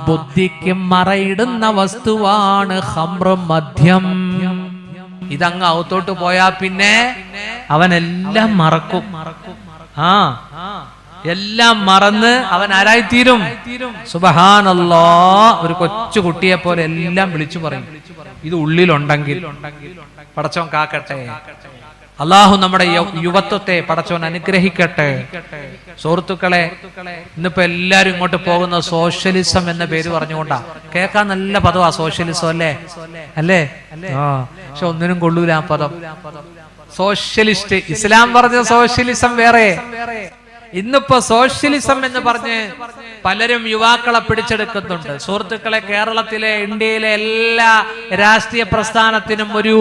ബുദ്ധിക്ക് മറയിടുന്ന വസ്തുവാണ് ഖംർ, മദ്യം. ഇതങ്ങ് അകത്തോട്ട് പോയാ പിന്നെ അവനെല്ലാം മറക്കും. എല്ലാം മറന്ന് അവൻ ആരായിത്തീരും? സുബ്ഹാനല്ലാഹ്, ഒരു കൊച്ചു കുട്ടിയെ പോലെ എല്ലാം വിളിച്ചു പറയും. ഇത് ഉള്ളിലുണ്ടെങ്കിൽ പടച്ചോൻ കാക്കട്ടെ. അള്ളാഹു നമ്മുടെ യുവത്വത്തെ പടച്ചോൻ അനുഗ്രഹിക്കട്ടെ. സുഹൃത്തുക്കളെ, ഇന്നിപ്പോ എല്ലാരും ഇങ്ങോട്ട് പോകുന്ന സോഷ്യലിസം എന്ന പേര് പറഞ്ഞുകൊണ്ടാ. കേൾക്കാൻ നല്ല പദമാ സോഷ്യലിസം, അല്ലേ? പക്ഷെ ഒന്നിനും കൊള്ളൂല ആ പദം. സോഷ്യലിസ്റ്റ്, ഇസ്ലാം പറഞ്ഞ സോഷ്യലിസം വേറെ. ഇന്നിപ്പോ സോഷ്യലിസം എന്ന് പറഞ്ഞ് പലരും യുവാക്കളെ പിടിച്ചെടുക്കുന്നുണ്ട്. സുഹൃത്തുക്കളെ, കേരളത്തിലെ, ഇന്ത്യയിലെ എല്ലാ രാഷ്ട്രീയ പ്രസ്ഥാനത്തിനും ഒരു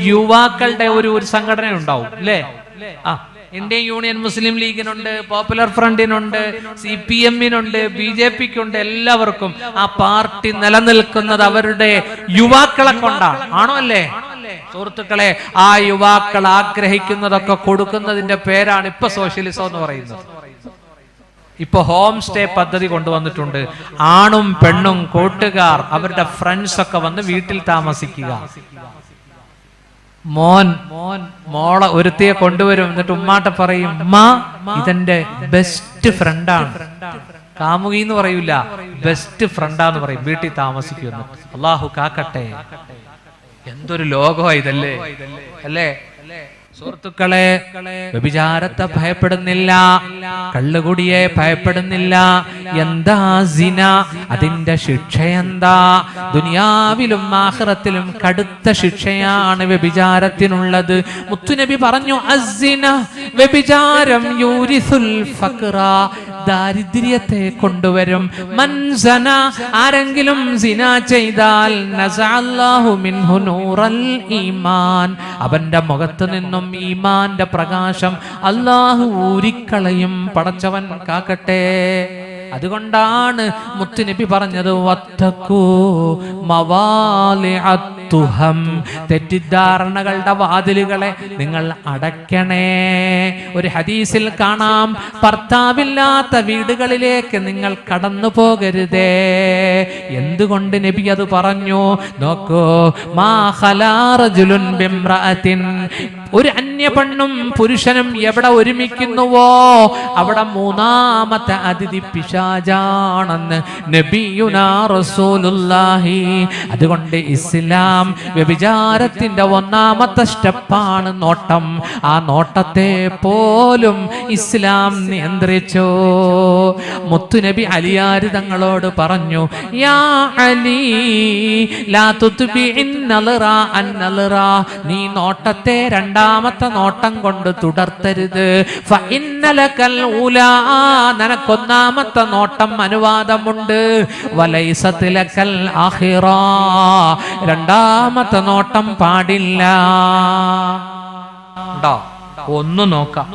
യുവാക്കളുടെ ഒരു സംഘടന ഉണ്ടാവും, അല്ലേ? ഇന്ത്യൻ യൂണിയൻ മുസ്ലിം ലീഗിനുണ്ട്, പോപ്പുലർ ഫ്രണ്ടിനുണ്ട്, CPM-നുണ്ട്, BJP-ക്കുണ്ട്. എല്ലാവർക്കും ആ പാർട്ടി നിലനിൽക്കുന്നത് അവരുടെ യുവാക്കളെ കൊണ്ടാണ്. ആണോ അല്ലേ? സുഹൃത്തുക്കളെ, ആ യുവാക്കൾ ആഗ്രഹിക്കുന്നതൊക്കെ കൊടുക്കുന്നതിന്റെ പേരാണ് ഇപ്പൊ സോഷ്യലിസം എന്ന് പറയുന്നത്. ഇപ്പൊ ഹോം സ്റ്റേ പദ്ധതി കൊണ്ടുവന്നിട്ടുണ്ട്. ആണും പെണ്ണും കൂട്ടുകാർ, അവരുടെ ഫ്രണ്ട്സ് ഒക്കെ വന്ന് വീട്ടിൽ താമസിക്കുക. മോളെ ഒരുത്തിയെ കൊണ്ടുവരും. എന്നിട്ട് ഉമ്മാട്ട പറയും, ഉമ്മാ ഇതെന്റെ ബെസ്റ്റ് ഫ്രണ്ടാണ്. കാമുകി എന്ന് പറയൂല, ബെസ്റ്റ് ഫ്രണ്ടാന്ന് പറയും. വീട്ടിൽ താമസിക്കുന്നു. അള്ളാഹു കാക്കട്ടെ. എന്തൊരു ലോകമാ ഇതല്ലേ, അല്ലേ? സുഹൃത്തുക്കളെ, വ്യഭിചാരത്തെ ഭയപ്പെടുന്നില്ല, കള്ളുകുടിയെ ഭയപ്പെടുന്നില്ല. എന്താ സിന? അതിന്റെ ശിക്ഷ എന്താ? ദുനിയാവിലും ആഖിറത്തിലും കടുത്ത ശിക്ഷയാണ് വ്യഭിചാരത്തിനുള്ളത്. മുത്തുനബി പറഞ്ഞു, അസ്സിന, വ്യഭിചാരം യൂരിസുൽ ഫഖ്റ, ദാരിദ്ര്യത്തെ കൊണ്ടുവരും. മൻസന, ആരെങ്കിലും സിന ചെയ്താൽ നസഅല്ലാഹു മിൻഹു നൂറൽ ഈമാൻ, അവന്റെ മുഖത്ത് നിന്നും ഈമാന്റെ പ്രകാശം അല്ലാഹു ഊരിക്കളയും. പടച്ചവൻ കാക്കട്ടെ. അതുകൊണ്ടാണ് മുത്തുനബി പറഞ്ഞത്, വത്തഖൂ മവാലിഅത് തുഹം, തെറ്റിദ്ധാരണകളുടെ വാതിലുകളെ നിങ്ങൾ അടയ്ക്കണേ. ഒരു ഹദീസിൽ കാണാം, ഭർത്താവില്ലാത്ത വീടുകളിലേക്ക് നിങ്ങൾ കടന്നു പോകരുതേ. എന്തുകൊണ്ട് നബി അത് പറഞ്ഞു? നോക്കൂ, മാ ഖലാ റജുലുൻ ബിംറഅത്തിൻ, ഒരു അന്യ പെണ്ണും പുരുഷനും എവിടെ ഒരുമിക്കുന്നുവോ അവിടെ മൂന്നാമത്തെ അതിഥി പിശാചാണെന്ന് നബിയുനാ റസൂലുള്ളാഹി. അതുകൊണ്ട് ഇസ്ലാം വ്യഭിചാരത്തിന്റെ ഒന്നാമത്തെ സ്റ്റെപ്പാണ് നോട്ടം. ആ നോട്ടത്തെ പോലും ഇസ്ലാം നിയന്ത്രിച്ചു. മുത്തുനബി അലിയാർ തങ്ങളോട് പറഞ്ഞു, യാ അലി ലാ തുത്ബിഇൻ നളറ അൻ നളറ, നീ നോട്ടത്തെ രണ്ടാമത്തെ നോട്ടം കൊണ്ട് തുടർത്തരുത്. ഫഇന്നലകൽ ഊലാ, നിനക്കൊന്നാമത്തെ നോട്ടം അനുവാദമുണ്ട്. വലൈസത് ലകൽ ആഖിറ, രണ്ടാമത്തെ നോട്ടം പാടില്ല. ണ്ടോ? ഒന്ന് നോക്കാം.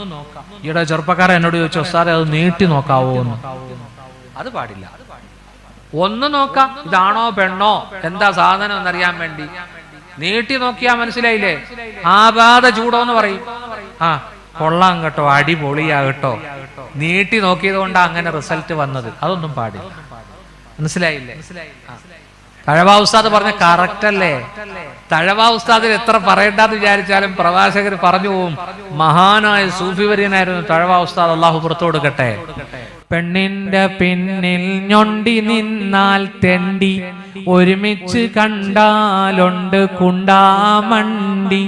ഈടെ ചെറുപ്പക്കാരൻ എന്നോട് ചോദിച്ചു, സാറേ അത് നീട്ടി നോക്കാവോ എന്ന്. അത് പാടില്ല. ഒന്ന് നോക്കാം, ഇതാണോ പെണ്ണോ എന്താ സാധനം എന്നറിയാൻ വേണ്ടി. നീട്ടി നോക്കിയാ മനസ്സിലായില്ലേ? ആപാത ചൂടോന്ന് പറയും. ആ കൊള്ളാം കേട്ടോ, അടിപൊളിയാകട്ടോ. നീട്ടി നോക്കിയത് കൊണ്ടാ അങ്ങനെ റിസൾട്ട് വന്നത്. അതൊന്നും പാടില്ല. മനസ്സിലായില്ലേ? തഴവാ ഉസ്താദ് പറഞ്ഞ കറക്റ്റ് അല്ലേ? തഴവാ ഉസ്താദിൽ എത്ര പറയണ്ടെന്ന് വിചാരിച്ചാലും പ്രവാചകർ പറഞ്ഞു പോവും. മഹാനായ സൂഫി വര്യനായിരുന്നു തഴവാ ഉസ്താദ്, അള്ളാഹു പുറത്തു കൊടുക്കട്ടെ. പെണ്ണിന്റെ പിന്നിൽ ഞൊണ്ടി നിന്നാൽ തെണ്ടി, ഒരുമിച്ച് കണ്ടാലുണ്ട് കുണ്ടാമണ്ടി,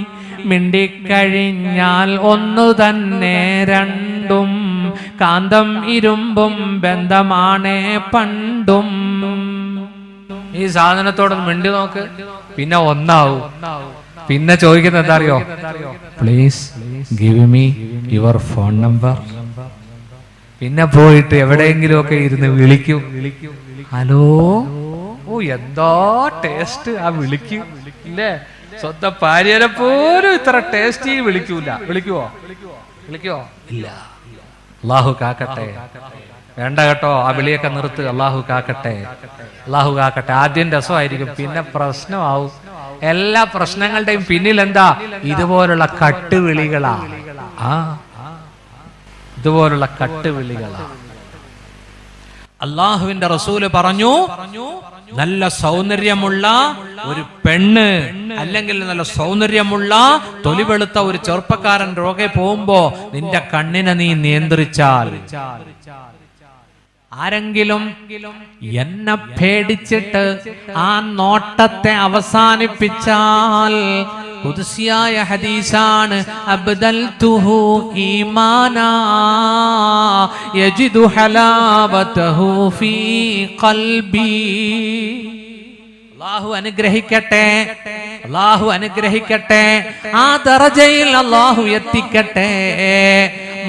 മിണ്ടിക്കഴിഞ്ഞാൽ ഒന്നു തന്നെ രണ്ടും, കാന്തം ഇരുമ്പും ബന്ധമാണേ പണ്ടും. ഈ സാധനത്തോടൊന്ന് മിണ്ടി നോക്ക്, പിന്നെ ഒന്നാവും. പിന്നെ ചോദിക്കുന്നത് എന്താ അറിയോ? Please give me your phone number. പിന്നെ പോയിട്ട് എവിടെയെങ്കിലും ഒക്കെ ഇരുന്ന് വിളിക്കും. ഹലോ, ഓ എന്താ ടേസ്റ്റ് ആ വിളിക്കും ഇല്ലേ? സ്വന്തം ഭാര്യനെ പോലും ഇത്ര ടേസ്റ്റി വിളിക്കൂല. വിളിക്കുവോ? ഇല്ല. അല്ലാഹു കാക്കട്ടെ. വേണ്ട കേട്ടോ, ആ വിളിയൊക്കെ നിർത്ത്. അല്ലാഹു കാക്കട്ടെ, അല്ലാഹു കാക്കട്ടെ. ആദ്യം രസമായിരിക്കും, പിന്നെ പ്രശ്നമാവും. എല്ലാ പ്രശ്നങ്ങളുടെയും പിന്നിൽ എന്താ? ഇതുപോലുള്ള കട്ടുവിളികളാ. ഇതുപോലുള്ള കട്ടുവിളികളാ. അള്ളാഹുവിന്റെ റസൂല് പറഞ്ഞു, നല്ല സൗന്ദര്യമുള്ള ഒരു പെണ്ണ് അല്ലെങ്കിൽ നല്ല സൗന്ദര്യമുള്ള തൊലിവെളുത്ത ഒരു ചെറുപ്പക്കാരൻ രോഗെ പോകുമ്പോ നിന്റെ കണ്ണിനെ നീ നിയന്ത്രിച്ചാൽ, ആരെങ്കിലും എന്നെ പേടിച്ചിട്ട് ആ നോട്ടത്തെ അവസാനിപ്പിച്ചാൽ, ഖുദ്സിയായ ഹദീസാണ്, അബ്ദൽതുഹു ഈമാനാ യജിദു ഹലാവതഹു ഫീ ഖൽബി. അല്ലാഹു അനുഗ്രഹിക്കട്ടെ, അല്ലാഹു അനുഗ്രഹിക്കട്ടെ. ആ ദറജയിൽ അല്ലാഹു എത്തിക്കട്ടെ.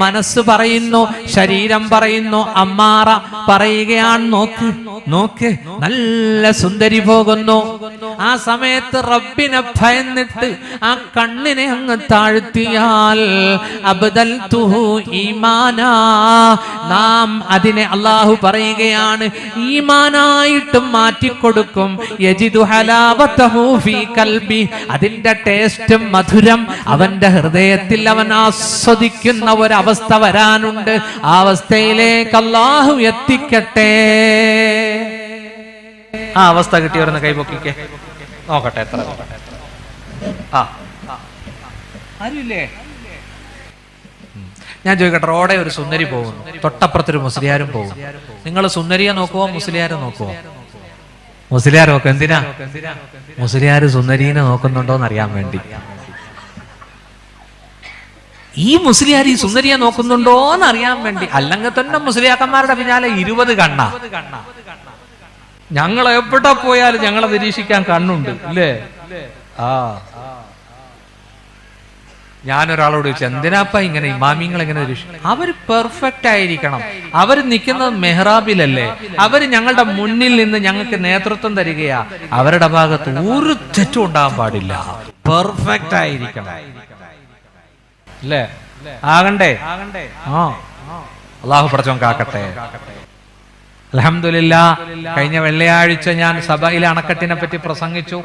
മനസ്സ് പറയുന്നു, ശരീരം പറയുന്നു, അമ്മാറ പറയുകയാണ്, നോക്ക് നോക്ക് നല്ല സുന്ദരി പോകുന്നു. ആ സമയത്ത് റബ്ബിനെ ഭയന്നിട്ട് ആ കണ്ണിനെ അങ്ങ് താഴ്ത്തിയാൽ, അബ്ദൽതുഹു ഈമാനാ, നാം അതിനെ അല്ലാഹു പറയുകയാണ് ഈമാനായിട്ടും മാറ്റിക്കൊടുക്കും. യജിദു ഹലാവതഹു ഫീ ഖൽബി, അതിന്റെ ടേസ്റ്റും മധുരം അവന്റെ ഹൃദയത്തിൽ അവൻ ആസ്വദിക്കുന്ന ഒരവസ്ഥ വരാനുണ്ട്. ആ അവസ്ഥയിലേക്ക് അല്ലാഹു എത്തിക്കട്ടെ. ആ അവസ്ഥ കിട്ടിയവരെന്ന് കൈപൊക്കിക്കേ, നോക്കട്ടെ എത്ര. ആരുമില്ലേ? ഞാൻ ചോദിക്കട്ടെ, റോഡെ ഒരു സുന്ദരി പോകുന്നു, തൊട്ടപ്പുറത്തൊരു മുസ്ലിയാരും പോകും. നിങ്ങൾ സുന്ദരിയെ നോക്കുവോ മുസ്ലിയാരെ നോക്കുവോ? മുസ്ലിയാർ നോക്കും. എന്തിനാ? മുസ്ലിയാർ സുന്ദരീനെ നോക്കുന്നുണ്ടോന്ന് അറിയാൻ വേണ്ടി. ഈ മുസ്ലിയാർ ഈ സുന്ദരിയെ നോക്കുന്നുണ്ടോന്ന് അറിയാൻ വേണ്ടി. അല്ലെങ്കിൽ തന്നെ മുസ്ലിയാക്കന്മാരുടെ പിന്നാലെ 20 കണ്ണാ. ഞങ്ങൾ എവിടെ പോയാലും ഞങ്ങളെ നിരീക്ഷിക്കാൻ കണ്ണുണ്ട് ഇല്ലേ? ഞാനൊരാളോട് ചോദിച്ചു, എന്തിനാപ്പ ഇങ്ങനെ ഇമാമിങ്ങൾ എങ്ങനെ നിരീക്ഷിക്കും? അവര് പെർഫെക്റ്റ് ആയിരിക്കണം. അവർ നിൽക്കുന്നത് മെഹ്റാബിലല്ലേ? അവര് ഞങ്ങളുടെ മുന്നിൽ നിന്ന് ഞങ്ങൾക്ക് നേതൃത്വം തരികയാ. അവരുടെ ഭാഗത്ത് ഒരു തെറ്റും ഉണ്ടാകാൻ പാടില്ല. പെർഫെക്റ്റ് ആയിരിക്കണം അല്ലേ? ആകണ്ടേ? അല്ലാഹു പടച്ചോൻ കാക്കട്ടെ. അൽഹംദുലില്ലാ, കഴിഞ്ഞ വെള്ളിയാഴ്ച ഞാൻ സഭയിലെ അണക്കെട്ടിനെ പറ്റി പ്രസംഗിച്ചു.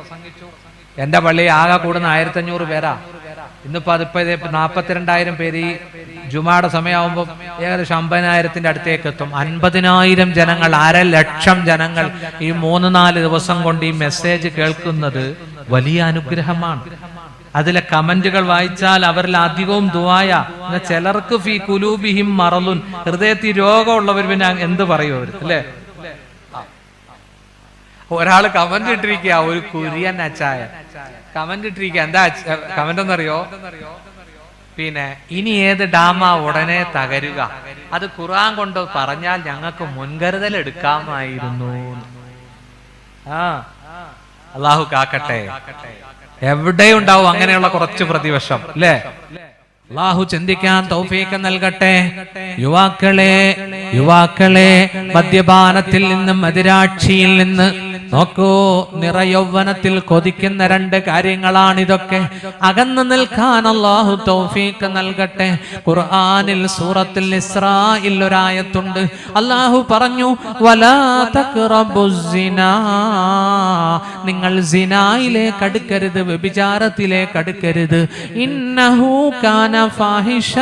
എൻ്റെ പള്ളി ആകെ കൂടുന്ന 1500 പേരാ. ഇന്നിപ്പോൾ 42,000 പേര് ഈ ജുമായുടെ സമയമാകുമ്പോൾ ഏകദേശം 50,000-ന്റെ അടുത്തേക്ക് എത്തും. 50,000 ജനങ്ങൾ, 1,00,000 ജനങ്ങൾ ഈ 3-4 ദിവസം കൊണ്ട് ഈ മെസ്സേജ് കേൾക്കുന്നത് വലിയ അനുഗ്രഹമാണ്. അതിലെ കമന്റുകൾ വായിച്ചാൽ അവരിൽ അധികവും ദുആയ. ചിലർക്ക് ഫീ കുലൂബിഹിം മറലുൻ, ഹൃദയത്തിൽ രോഗമുള്ളവർ പിന്നെ എന്ത് പറയും അവർ, അല്ലേ? ഒരാൾ കമന്റ് ഇട്ടിരിക്കുക, ഒരു കുര്യൻ അച്ചായ കമന്റ് ഇട്ടിരിക്കുക. എന്താ കമന്റ് എന്നറിയോ? പിന്നെ ഇനി ഏത് ഡാമ ഉടനെ തകരുക, അത് ഖുർആൻ കൊണ്ട് പറഞ്ഞാൽ ഞങ്ങൾക്ക് മുൻകരുതൽ എടുക്കാമായിരുന്നു. അള്ളാഹു കാക്കട്ടെ. എവിടെയുണ്ടാവും അങ്ങനെയുള്ള കുറച്ച് പ്രതിപക്ഷം, അല്ലേ? അള്ളാഹു ചിന്തിക്കാൻ തൗഫീഖ് നൽകട്ടെ. യുവാക്കളെ മദ്യപാനത്തിൽ നിന്നും മദിരാക്ഷിയിൽ നിന്ന് നോക്കൂ, നിറയൗവനത്തിൽ കൊതിക്കുന്ന 2 കാര്യങ്ങളാണിതൊക്കെ. അകന്നു നിൽക്കാൻ അല്ലാഹു തൗഫീഖ് നൽകട്ടെ. ഖുർആനിൽ സൂറത്തുൽ ഇസ്രായിൽ ഒരായത്തുണ്ട്. അല്ലാഹു പറഞ്ഞു, വലാ തഖ്റബുസ്സിനാ, നിങ്ങൾ സിനായിലേക്ക് അടുക്കരുത്, വ്യഭിചാരത്തിലേക്ക് അടുക്കരുത്. ഇന്നഹു കാന ഫാഹിഷ,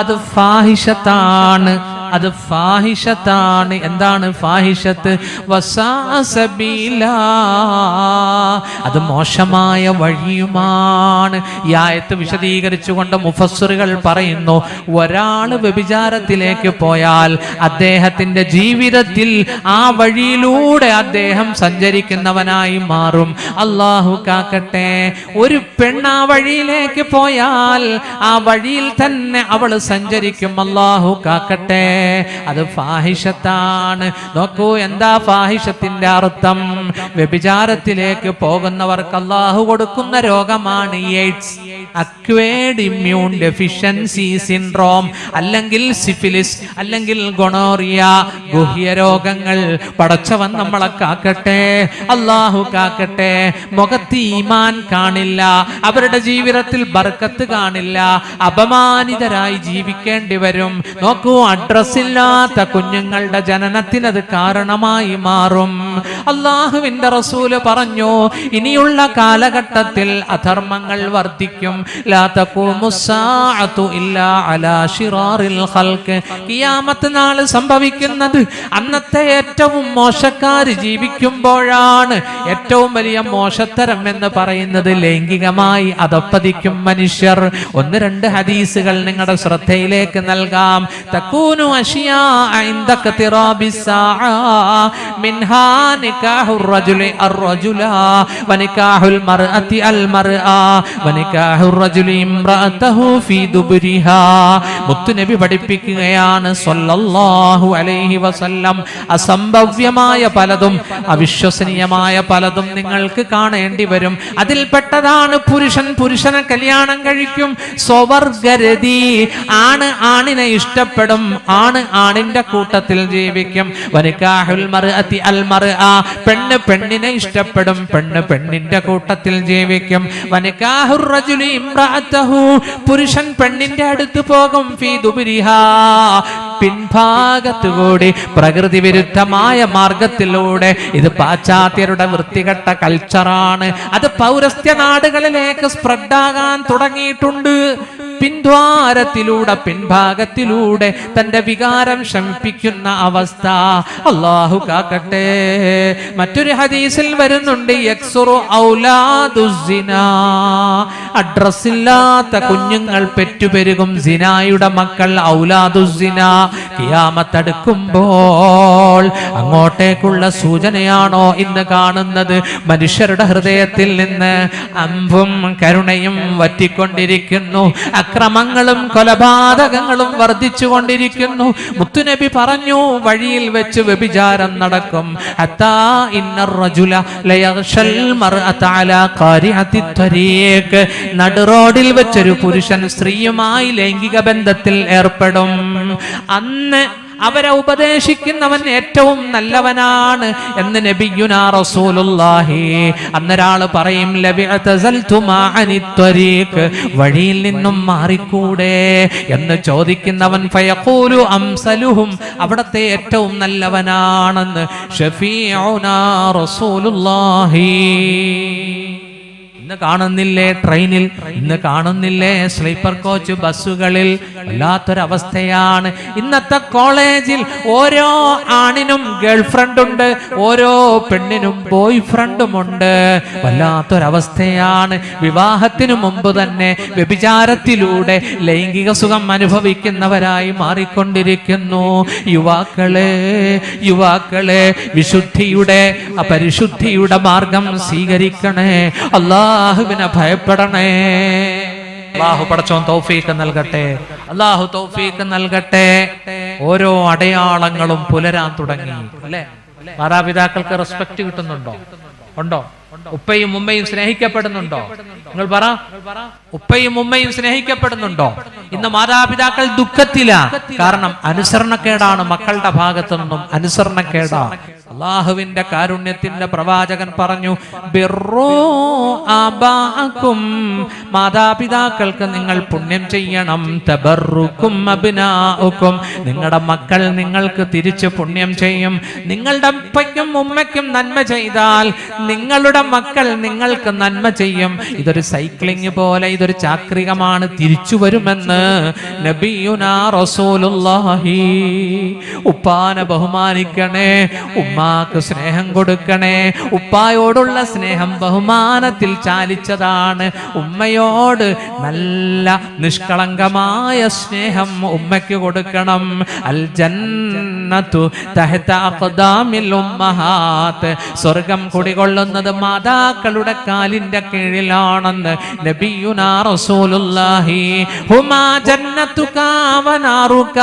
അത് ഫാഹിഷത്താണ്, അത് ഫാഹിഷത്താണ്. എന്താണ് ഫാഹിഷത്ത്? വസാസബീലാ, അത് മോശമായ വഴിയുമാണ്. ഈ ആയത്ത് വിശദീകരിച്ചുകൊണ്ട് മുഫസ്സിറുകൾ പറയുന്നു, ഒരാള് വ്യഭിചാരത്തിലേക്ക് പോയാൽ അദ്ദേഹത്തിന്റെ ജീവിതത്തിൽ ആ വഴിയിലൂടെ അദ്ദേഹം സഞ്ചരിക്കുന്നവനായി മാറും. അല്ലാഹു കാക്കട്ടെ. ഒരു പെണ്ണ് ആ വഴിയിലേക്ക് പോയാൽ ആ വഴിയിൽ തന്നെ അവള് സഞ്ചരിക്കും. അല്ലാഹു കാക്കട്ടെ. അത് ഫാഹിഷത്താണ്. നോക്കൂ, എന്താ ഫാഹിഷത്തിന്റെ അർത്ഥം? വ്യഭിചാരത്തിലേക്ക് പോകുന്നവർക്ക് അല്ലാഹു കൊടുക്കുന്ന രോഗമാണ് AIDS, acquired immune deficiency syndrome, അല്ലെങ്കിൽ സിഫിലിസ്, അല്ലെങ്കിൽ ഗൊണോറിയ, ഗുഹ്യ രോഗങ്ങൾ. പടച്ചവൻ നമ്മളെ കാക്കട്ടെ, അല്ലാഹു കാക്കട്ടെ. മുഖത്ത് ഈമാൻ കാണില്ല, അവരുടെ ജീവിതത്തിൽ ബർക്കത്ത് കാണില്ല, അപമാനിതരായി ജീവിക്കേണ്ടി വരും. നോക്കൂ, അഡ്രസ്സില്ലാത്ത കുഞ്ഞുങ്ങളുടെ ജനനത്തിന് അത് കാരണമായി മാറും. അല്ലാഹുവിന്റെ റസൂല് പറഞ്ഞു, ഇനിയുള്ള കാലഘട്ടത്തിൽ അധർമ്മങ്ങൾ വർദ്ധിക്കും. ലാ തഖൂമുസ്സാഅതു ഇല്ലാ അലാ ശിറാറിൽ ഖൽഖ്. ഖിയാമത്ത് നാൾ സംഭവിക്കുന്നത് അന്നത്തെ ഏറ്റവും മോശക്കാർ ജീവിക്കുമ്പോഴാണ്. ഏറ്റവും വലിയ മോശത്തരം എന്ന് പറയുന്നത് ലൈംഗികമായി അധപ്പതിക്കും മനുഷ്യർ. 1-2 ഹദീസുകൾ നിങ്ങളുടെ ശ്രദ്ധയിലേക്ക് നൽകാം. തകൂനു അശിയാ ഇൻദക തിറാബിസ്സാഅ മിൻഹാ നികാഹുർ റജുലി അർ-റജുലാ വനികാഹുൽ മർഅതി അൽ-മർആ വനികാഹുർ റജുലി ഇംറഅതഹു ഫീ ദുബരിഹാ. മുത്തുനബി പഠിപ്പിക്കുകയാണ് സ്വല്ലല്ലാഹു അലൈഹി വസല്ലം, അസംഭവ്യമായ പലതും അവിശ്വസനീയമായ പലതും നിങ്ങൾക്ക് കാണേണ്ടി വരും. അതിൽപ്പെട്ടതാണ് പുരുഷൻ പുരുഷനെ കല്യാണം കഴിക്കും, സ്വവർഗരതി. ആണ് ആണിനെ ഇഷ്ടപ്പെടും, ആണ് ആണിന്റെ കൂട്ടത്തിൽ ജീവിക്കും. വനികാഹുൽ മർഅതി അൽ മർആ, പെണ്ണ് പെണ്ണിനെ ഇഷ്ടപ്പെടും, പെണ്ണ് പെണ്ണിന്റെ കൂട്ടത്തിൽ ജീവിക്കും. വനികാഹുർ റജുലി ഇംറഅതഹു, പുരുഷൻ പെണ്ണിന്റെ അടുത്ത് പോകും. ഫീ ദുബരിഹാ, പിൻഭാഗത്തുകൂടി, പ്രകൃതി വിരുദ്ധമായ മാർഗത്തിലൂടെ. ഇത് പാശ്ചാത്യരുടെ വൃത്തികെട്ട കൾച്ചറാണ്. അത് പൗരസ്ത്യ നാടുകളിലേക്ക് സ്പ്രെഡാകാൻ തുടങ്ങിയിട്ടുണ്ട്. പിൻദ്വാരത്തിലൂടെ, പിൻഭാഗത്തിലൂടെ തന്റെ വികാരം ശമിപ്പിക്കുന്ന അവസ്ഥ. അല്ലാഹു കാക്കട്ടെ. മറ്റൊരു ഹദീസിൽ വരുന്നുണ്ട്, യക്സുറു ഔലാദുസ്സിനാ, അഡ്രസ്സില്ലാത്ത കുഞ്ഞുങ്ങൾ പെറ്റുപെരുകും. സിനായുടെ മക്കൾ, ഔലാദുസ്സിനാ. ഖിയാമത്ത് അടുക്കുമ്പോൾ അങ്ങോട്ടേക്കുള്ള സൂചനയാണോ ഇന്ന് കാണുന്നത്? മനുഷ്യരുടെ ഹൃദയത്തിൽ നിന്ന് അമ്പും കരുണയും വറ്റിക്കൊണ്ടിരിക്കുന്നു. അക്രമങ്ങളും കൊലപാതകങ്ങളും വർദ്ധിച്ചു കൊണ്ടിരിക്കുന്നു. മുത്തുനബി പറഞ്ഞു, വഴിയിൽ വെച്ച് വ്യഭിചാരം നടക്കും. ഹത്താ ഇന്നർ റജുല ലയഗ്ശൽ മർഅത അലാ ഖാരിഅത്തി ത്വരീഖ്, നടുറോഡിൽ വെച്ചൊരു പുരുഷൻ സ്ത്രീയുമായി ലൈംഗിക ബന്ധത്തിൽ ഏർപ്പെടും. അന്ന് അവരെ ഉപദേശിക്കുന്നവൻ ഏറ്റവും നല്ലവനാണ് എന്ന് നബിയുനാ റസൂലുള്ളാഹി. അന്നൊരാള് പറയും, ലബിഅതസൽതുമാ അനിത്വരീഖ്, വഴിയിൽ നിന്നും മാറിക്കൂടെ എന്ന് ചോദിക്കുന്നവൻ ഫയഖൂലു അംസലുഹും, അവിടത്തെ ഏറ്റവും നല്ലവനാണെന്ന് ഷഫീഉനാ റസൂലുള്ളാഹി. ഇന്ന് കാണുന്നില്ലേ ട്രെയിനിൽ, ഇന്ന് കാണുന്നില്ലേ സ്ലീപ്പർ കോച്ച് ബസ്സുകളിൽ? വല്ലാത്തൊരവസ്ഥയാണ്. ഇന്നത്തെ കോളേജിൽ ഓരോ ആണിനും ഗേൾഫ്രണ്ട് ഉണ്ട്, ഓരോ പെണ്ണിനും ബോയ് ഫ്രണ്ടുമുണ്ട്. വല്ലാത്തൊരവസ്ഥയാണ്. വിവാഹത്തിനു മുമ്പ് തന്നെ വ്യഭിചാരത്തിലൂടെ ലൈംഗിക സുഖം അനുഭവിക്കുന്നവരായി മാറിക്കൊണ്ടിരിക്കുന്നു. യുവാക്കളെ വിശുദ്ധിയുടെ പരിശുദ്ധിയുടെ മാർഗം സ്വീകരിക്കണേ. അല്ലാഹുവിനെ ഭയപ്പെടണേ. അല്ലാഹു പടച്ചോൻ തൗഫീഖ് നൽകട്ടെ. അല്ലാഹു തൗഫീഖ് നൽകട്ടെ. ഓരോ അടയാളങ്ങളും പുലരാൻ തുടങ്ങി അല്ലേ? മാതാപിതാക്കൾക്ക് റെസ്പെക്ട് കിട്ടുന്നുണ്ടോ? ഉണ്ടോ? ഉപ്പയും ഉമ്മയും സ്നേഹിക്കപ്പെടുന്നുണ്ടോ? നിങ്ങൾ പറ. ഉപ്പയും ഉമ്മയും സ്നേഹിക്കപ്പെടുന്നുണ്ടോ? ഇന്ന് മാതാപിതാക്കൾ ദുഃഖത്തിലാ. കാരണം അനുസരണക്കേടാണ്. മക്കളുടെ ഭാഗത്തു നിന്നും അനുസരണക്കേടാ. അള്ളാഹുവിന്റെ കാരുണ്യത്തിന്റെ പ്രവാചകൻ പറഞ്ഞു, ബിർറു ആബാഅക്കും, മാതാപിതാക്കൾക്ക് നിങ്ങൾ പുണ്യം ചെയ്യണം. തബറുക്കും അബ്നാഉക്കും, നിങ്ങളുടെ മക്കൾ നിങ്ങൾക്ക് തിരിച്ചു പുണ്യം ചെയ്യും. നിങ്ങളുടെ ഉപ്പയ്ക്കും ഉമ്മയ്ക്കും നന്മ ചെയ്താൽ നിങ്ങളുടെ മക്കൾ നിങ്ങൾക്ക് നന്മ ചെയ്യും. ഇതൊരു സൈക്ലിംഗ് പോലെ, ഇതൊരു ചാക്രികമാണ്, തിരിച്ചു വരുമെന്ന് നബിയുനാ റസൂലുള്ളാഹി. ഉപ്പാനെ ബഹുമാനിക്കണേ, ഉമ്മാക്ക് സ്നേഹം കൊടുക്കണേ. ഉപ്പായോടുള്ള സ്നേഹം ബഹുമാനത്തിൽ ചാലിച്ചതാണ്. ഉമ്മയോട് നല്ല നിഷ്കളങ്കമായ സ്നേഹം ഉമ്മയ്ക്ക് കൊടുക്കണം. അൽ ജന്നത്തു തഹ്ത അഖ്ദാമിൽ ഉമ്മഹാത്ത്, സ്വർഗം കുടികൊള്ളുന്നത് മാതാക്കളുടെ കാലിന്റെ കീഴിലാണെന്ന് നബിയുനാ റസൂലുള്ളാഹി. ഹുമാ ജന്നതുക വനാറുക,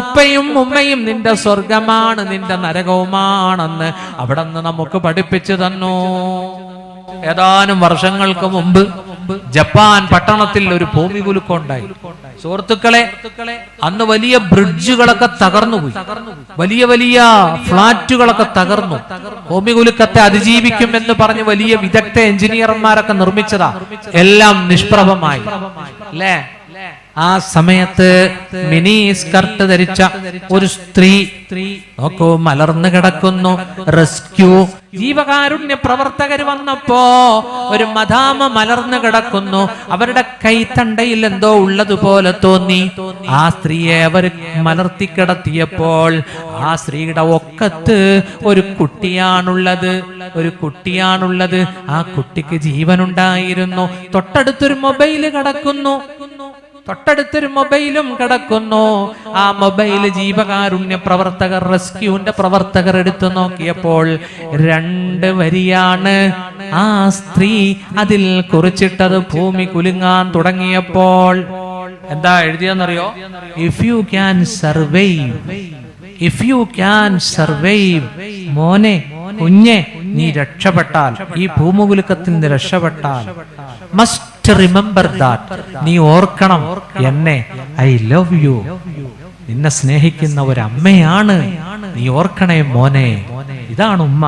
ഉപ്പയും ഉമ്മയും നിന്റെ സ്വർഗമാണ്, നിന്റെ നരകവുമാണെന്ന് അവിടുന്ന് നമുക്ക് പഠിപ്പിച്ചു തന്നു. ഏതാനും വർഷങ്ങൾക്ക് മുമ്പ് ജപ്പാൻ പട്ടണത്തിൽ ഒരു ഭൂമി കുലുക്കം ഉണ്ടായി. സുഹൃത്തുക്കളെ, അന്ന് വലിയ ബ്രിഡ്ജുകളൊക്കെ തകർന്നുപോയി, വലിയ വലിയ ഫ്ളാറ്റുകളൊക്കെ തകർന്നു. ഭൂമി കുലുക്കത്തെ അതിജീവിക്കും എന്ന് പറഞ്ഞ് വലിയ വിദഗ്ധ എഞ്ചിനീയർമാരൊക്കെ നിർമ്മിച്ചതാ. എല്ലാം നിഷ്പ്രഭമായി അല്ലേ? ആ സമയത്ത് മിനി സ്കർട്ട് ധരിച്ച ഒരു സ്ത്രീ നോക്കൂ മലർന്നു കിടക്കുന്നു. റെസ്ക്യൂ ജീവകാരുണ്യ പ്രവർത്തകർ വന്നപ്പോ ഒരു മദാമ മലർന്നു കിടക്കുന്നു. അവരുടെ കൈത്തണ്ടയിൽ എന്തോ ഉള്ളതുപോലെ തോന്നി. ആ സ്ത്രീയെ അവർ മലർത്തിക്കിടത്തിയപ്പോൾ ആ സ്ത്രീയുടെ ഒക്കത്ത് ഒരു കുട്ടിയാണുള്ളത്. ആ കുട്ടിക്ക് ജീവനുണ്ടായിരുന്നു. തൊട്ടടുത്തൊരു മൊബൈല് കിടക്കുന്നു. ആ മൊബൈല് ജീവകാരുണ്യ പ്രവർത്തകർ, റെസ്ക്യൂവിന്റെ പ്രവർത്തകർ എടുത്തു നോക്കിയപ്പോൾ 2 വരിയാണ് ആ സ്ത്രീ അതിൽ കുറിച്ചിട്ടത്. ഭൂമി കുലുങ്ങാൻ തുടങ്ങിയപ്പോൾ എന്താ എഴുതിയെന്നറിയോ? ഇഫ് യു ക്യാൻ സർവൈവ്, മോനെ കുഞ്ഞെ നീ രക്ഷപ്പെട്ടാൽ, ഈ ഭൂമികുലുക്കത്തിൽ നിന്ന് രക്ഷപ്പെട്ടാൽ, മസ്റ്റ് റിമെമ്പർ ദാറ്റ്, നീ ഓർക്കണം എന്നെ, ഐ ലവ് യു, നിന്നെ സ്നേഹിക്കുന്ന ഒരമ്മയാണ്, നീ ഓർക്കണേ മോനെ. ഇതാണ് ഉമ്മ,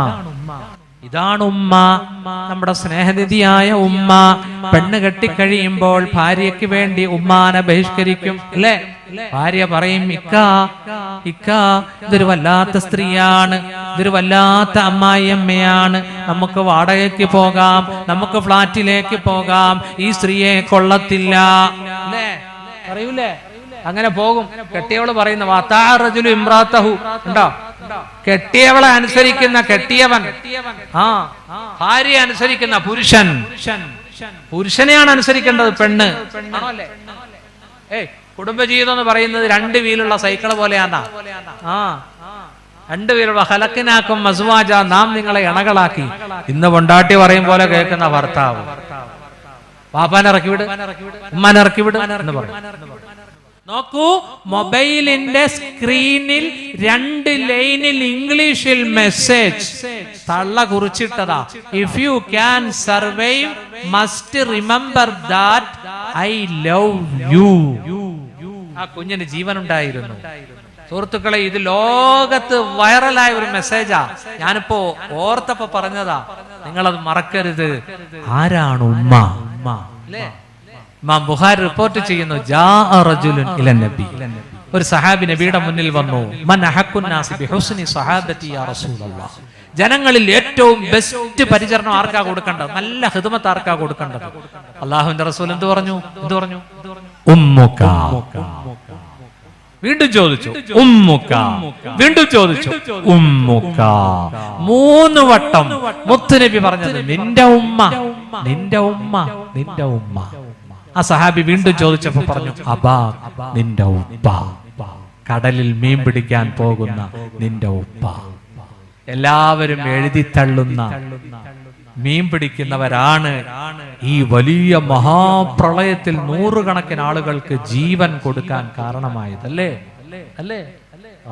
നമ്മുടെ സ്നേഹനിധിയായ ഉമ്മ. പെണ്ണ് കെട്ടിക്കഴിയുമ്പോൾ ഭാര്യയ്ക്ക് വേണ്ടി ഉമ്മാനെ ബഹിഷ്കരിക്കും അല്ലേ? ഭാര്യ പറയും, ഇക്ക ഇതൊരു വല്ലാത്ത സ്ത്രീയാണ്, ഇതൊരു വല്ലാത്ത അമ്മായിയമ്മയാണ്, നമുക്ക് വാടകയ്ക്ക് പോകാം, നമുക്ക് ഫ്ലാറ്റിലേക്ക് പോകാം, ഈ സ്ത്രീയെ കൊള്ളത്തില്ല അല്ലേ? പറയൂലേ? അങ്ങനെ പോകും. കെട്ടിയവള് പറയുന്ന വാത്താറജുലു ഇമ്രാത്തഹു ഉണ്ടോ? കെട്ടിയവളെ അനുസരിക്കുന്ന കെട്ടിയവൻ, ഭാര്യ അനുസരിക്കുന്ന പുരുഷനെയാണ് അനുസരിക്കേണ്ടത് പെണ്ണ്. കുടുംബജീവിതം എന്ന് പറയുന്നത് 2 വീലുള്ള സൈക്കിൾ പോലെയാണാ. 2 വീലുള്ള ഹലക്കിനാക്കും മസ്വാജ, നാം നിങ്ങളെ ഇണകളാക്കി. ഇന്ന് പൊണ്ടാട്ടി പറയും പോലെ കേൾക്കുന്ന ഭർത്താവ് പാപ്പാനിറക്കി വിട്, ഉമ്മാനിറക്കി വിട് എന്ന് പറയും. നോക്കൂ, മൊബൈലിന്റെ സ്ക്രീനിൽ 2 ലൈനിൽ ഇംഗ്ലീഷിൽ മെസ്സേജ് തള്ള കുറിച്ചിട്ടതാ. If you can survive must remember that I love you. ആ കുഞ്ഞിന് ജീവനുണ്ടായിരുന്നു. സുഹൃത്തുക്കളെ, ഇത് ലോകത്ത് വൈറലായ ഒരു മെസ്സേജാ. ഞാനിപ്പോ ഓർത്തപ്പോ പറഞ്ഞതാ, നിങ്ങളത് മറക്കരുത്. ആരാണ് ഉമ്മ? ഇമാം ബുഖാരി റിപ്പോർട്ട് ചെയ്യുന്നു, ജാഅ റജുലുൻ ഇലൻ നബി, ഒരു സഹാബി നബിയുടെ മുന്നിൽ വന്നു. മൻ അഹഖുൻ നാസി ബിഹുസ്നി സ്വഹാബതി യാ റസൂലല്ലാഹ്. ജനങ്ങളിൽ ഏറ്റവും ബെസ്റ്റ് പരിചരണം ആർക്കാ കൊടുക്കേണ്ടത്? നല്ല ഖിദ്മത്ത് ആർക്കാ കൊടുക്കേണ്ടത്? അല്ലാഹുവിന്റെ റസൂൽ എന്ത് പറഞ്ഞു? ഉമ്മുക. വീണ്ടും ചോദിച്ചു ഉമ്മുക. വീണ്ടും ചോദിച്ചു ഉമ്മുക. 3 വട്ടം മുത്തുനബി പറഞ്ഞത് നിന്റെ ഉമ്മ, നിന്റെ ഉമ്മ, നിന്റെ ഉമ്മ. ആ സഹാബി വീണ്ടും ചോദിച്ചപ്പോ പറഞ്ഞു അബാ, നിന്റെ ഉപ്പ. കടലിൽ മീൻ പിടിക്കാൻ പോകുന്ന നിന്റെ ഉപ്പ. എല്ലാവരും എഴുതി തള്ളുന്ന മീൻ പിടിക്കുന്നവരാണ് ഈ വലിയ മഹാപ്രളയത്തിൽ 100 കണക്കിന് ആളുകൾക്ക് ജീവൻ കൊടുക്കാൻ കാരണമായത്. അല്ലേ? അല്ലേ?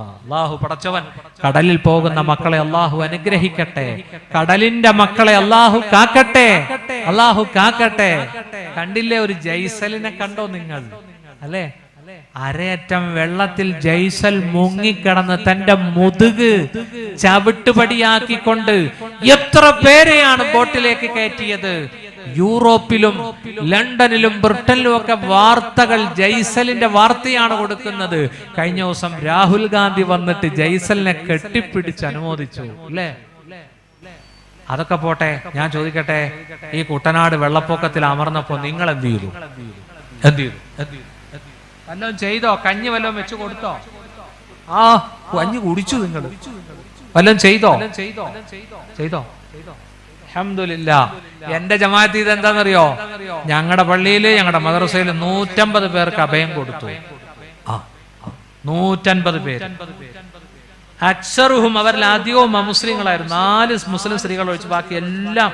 അള്ളാഹു പടച്ചവൻ കടലിൽ പോകുന്ന മക്കളെ അള്ളാഹു അനുഗ്രഹിക്കട്ടെ. കടലിന്റെ മക്കളെ അള്ളാഹു കാക്കട്ടെ. അള്ളാഹു കാക്കട്ടെ. കണ്ടില്ലേ ഒരു ജയ്സലിനെ കണ്ടോ നിങ്ങൾ? അല്ലേ? അരയറ്റം വെള്ളത്തിൽ ജയ്സൽ മുങ്ങിക്കിടന്ന് തന്റെ മുതുക് ചവിട്ടുപടിയാക്കിക്കൊണ്ട് എത്ര പേരെയാണ് ബോട്ടിലേക്ക് കയറ്റിയത്. യൂറോപ്പിലും ലണ്ടനിലും ബ്രിട്ടനിലും ഒക്കെ വാർത്തകൾ ജയ്സലിന്റെ വാർത്തയാണ് കൊടുക്കുന്നത്. കഴിഞ്ഞ ദിവസം രാഹുൽ ഗാന്ധി വന്നിട്ട് ജയ്സലിനെ കെട്ടിപ്പിടിച്ച് അനുമോദിച്ചു. അല്ലേ? അതൊക്കെ പോട്ടെ, ഞാൻ ചോദിക്കട്ടെ, ഈ കുട്ടനാട് വെള്ളപ്പൊക്കത്തിൽ അമർന്നപ്പോ നിങ്ങൾ എന്ത് ചെയ്തു? വല്ലതും ചെയ്തോ? കഞ്ഞി വല്ലതും വെച്ച് കൊടുത്തോ? ആ കഞ്ഞി കുടിച്ചു നിങ്ങൾ? വല്ലതും ചെയ്തോ? അൽഹംദുലില്ലാ. എന്റെ ജമാഅത്ത് ഇത് എന്താണെന്നറിയോ? ഞങ്ങളുടെ പള്ളിയില് ഞങ്ങളുടെ മദ്രസയിൽ 150 പേർക്ക് അഭയം കൊടുത്തു. 150 പേര്. അക്സറുഹും അവരിൽ അധികവും അമുസ്ലിങ്ങളായിരുന്നു. 4 മുസ്ലിം സ്ത്രീകൾ ഒഴിച്ച് ബാക്കി എല്ലാം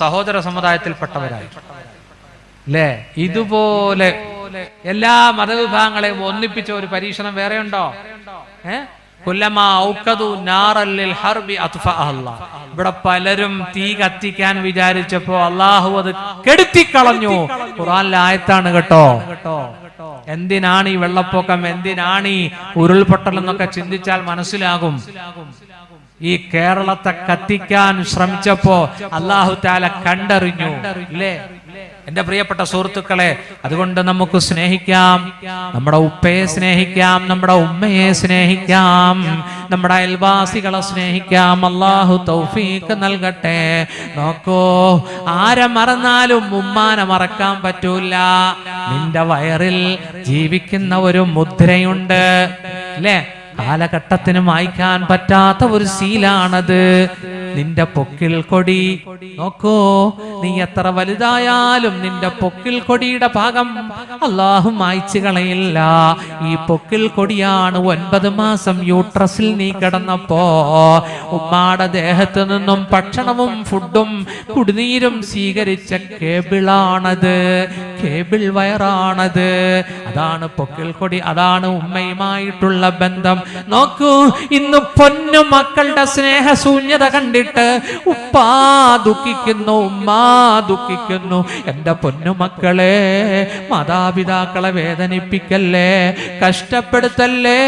സഹോദര സമുദായത്തിൽപ്പെട്ടവരായി. അല്ലേ? ഇതുപോലെ എല്ലാ മതവിഭാഗങ്ങളെയും ഒന്നിപ്പിച്ച ഒരു പരീക്ഷണം വേറെ ഉണ്ടോ? ഇവിടെ പലരും തീ കത്തിക്കാൻ വിചാരിച്ചപ്പോ അള്ളാഹു അത് കെടുത്തിക്കളഞ്ഞു. ഖുർആനിലെ ആയത്താണ് കേട്ടോ. എന്തിനാണ് ഈ വെള്ളപ്പൊക്കം, എന്തിനാണ് ഈ ഉരുൾപൊട്ടൽ എന്നൊക്കെ ചിന്തിച്ചാൽ മനസ്സിലാകും. ഈ കേരളത്തെ കത്തിക്കാൻ ശ്രമിച്ചപ്പോ അല്ലാഹു തആല കണ്ടറിഞ്ഞു. ഇല്ലേ? എന്റെ പ്രിയപ്പെട്ട സുഹൃത്തുക്കളെ, അതുകൊണ്ട് നമുക്ക് സ്നേഹിക്കാം. നമ്മുടെ ഉപ്പയെ സ്നേഹിക്കാം, നമ്മുടെ ഉമ്മയെ സ്നേഹിക്കാം, നമ്മുടെ അയൽവാസികളെ സ്നേഹിക്കാം. അല്ലാഹു തൗഫീഖ് നൽകട്ടെ. നോക്കൂ, ആരെ മറന്നാലും ഉമ്മാനെ മറക്കാൻ പറ്റൂല. നിന്റെ വയറിൽ ജീവിക്കുന്ന ഒരു മുദ്രയുണ്ട്. അല്ലേ? കാലഘട്ടത്തിന് മായ്ക്കാൻ പറ്റാത്ത ഒരു ശീലാണത്. നിന്റെ പൊക്കിൽ കൊടി. നോക്കൂ, നീ എത്ര വലുതായാലും നിന്റെ പൊക്കിൽ കൊടിയുടെ ഭാഗം അല്ലാഹു മായ്ച്ചു കളയില്ല. ഈ പൊക്കിൽ കൊടിയാണ് 9 മാസം യൂട്രസിൽ നീ കിടന്നപ്പോ ഉമ്മാടെ ദേഹത്ത് നിന്നും ഭക്ഷണവും ഫുഡും കുടിനീരും സ്വീകരിച്ച കേബിളാണത്. കേബിൾ വയറാണത്. അതാണ് പൊക്കിൽ കൊടി. അതാണ് ഉമ്മയുമായിട്ടുള്ള ബന്ധം. നോക്കൂ, ഇന്ന് പൊന്നു മക്കളുടെ സ്നേഹശൂന്യത കണ്ടിട്ട് ഉപ്പാ ദുഃഖിക്കുന്നു, ഉമ്മാ ദുഃഖിക്കുന്നു. എന്റെ പൊന്നുമക്കളെ, മാതാപിതാക്കളെ വേദനിപ്പിക്കല്ലേ, കഷ്ടപ്പെടുത്തല്ലേ.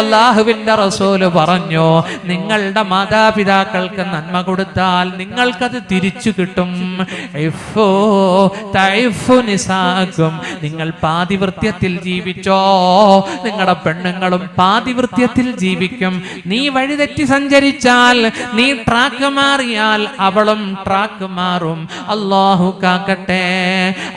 അല്ലാഹുവിന്റെ റസൂല് പറഞ്ഞു, നിങ്ങളുടെ മാതാപിതാക്കൾക്ക് നന്മ കൊടുത്താൽ നിങ്ങൾക്കത് തിരിച്ചു കിട്ടും. നിങ്ങൾ പാതിവൃത്യത്തിൽ ജീവിച്ചോ, നിങ്ങളുടെ പെണ്ണുങ്ങളും പാതിവൃത്യത്തിൽ ജീവിക്കും. നീ വഴിതെറ്റി സഞ്ചരിച്ചാൽ, നീ ട്രാക്ക് മാറിയാൽ അവളും ട്രാക്ക് മാറും. അല്ലാഹു കാക്കട്ടെ.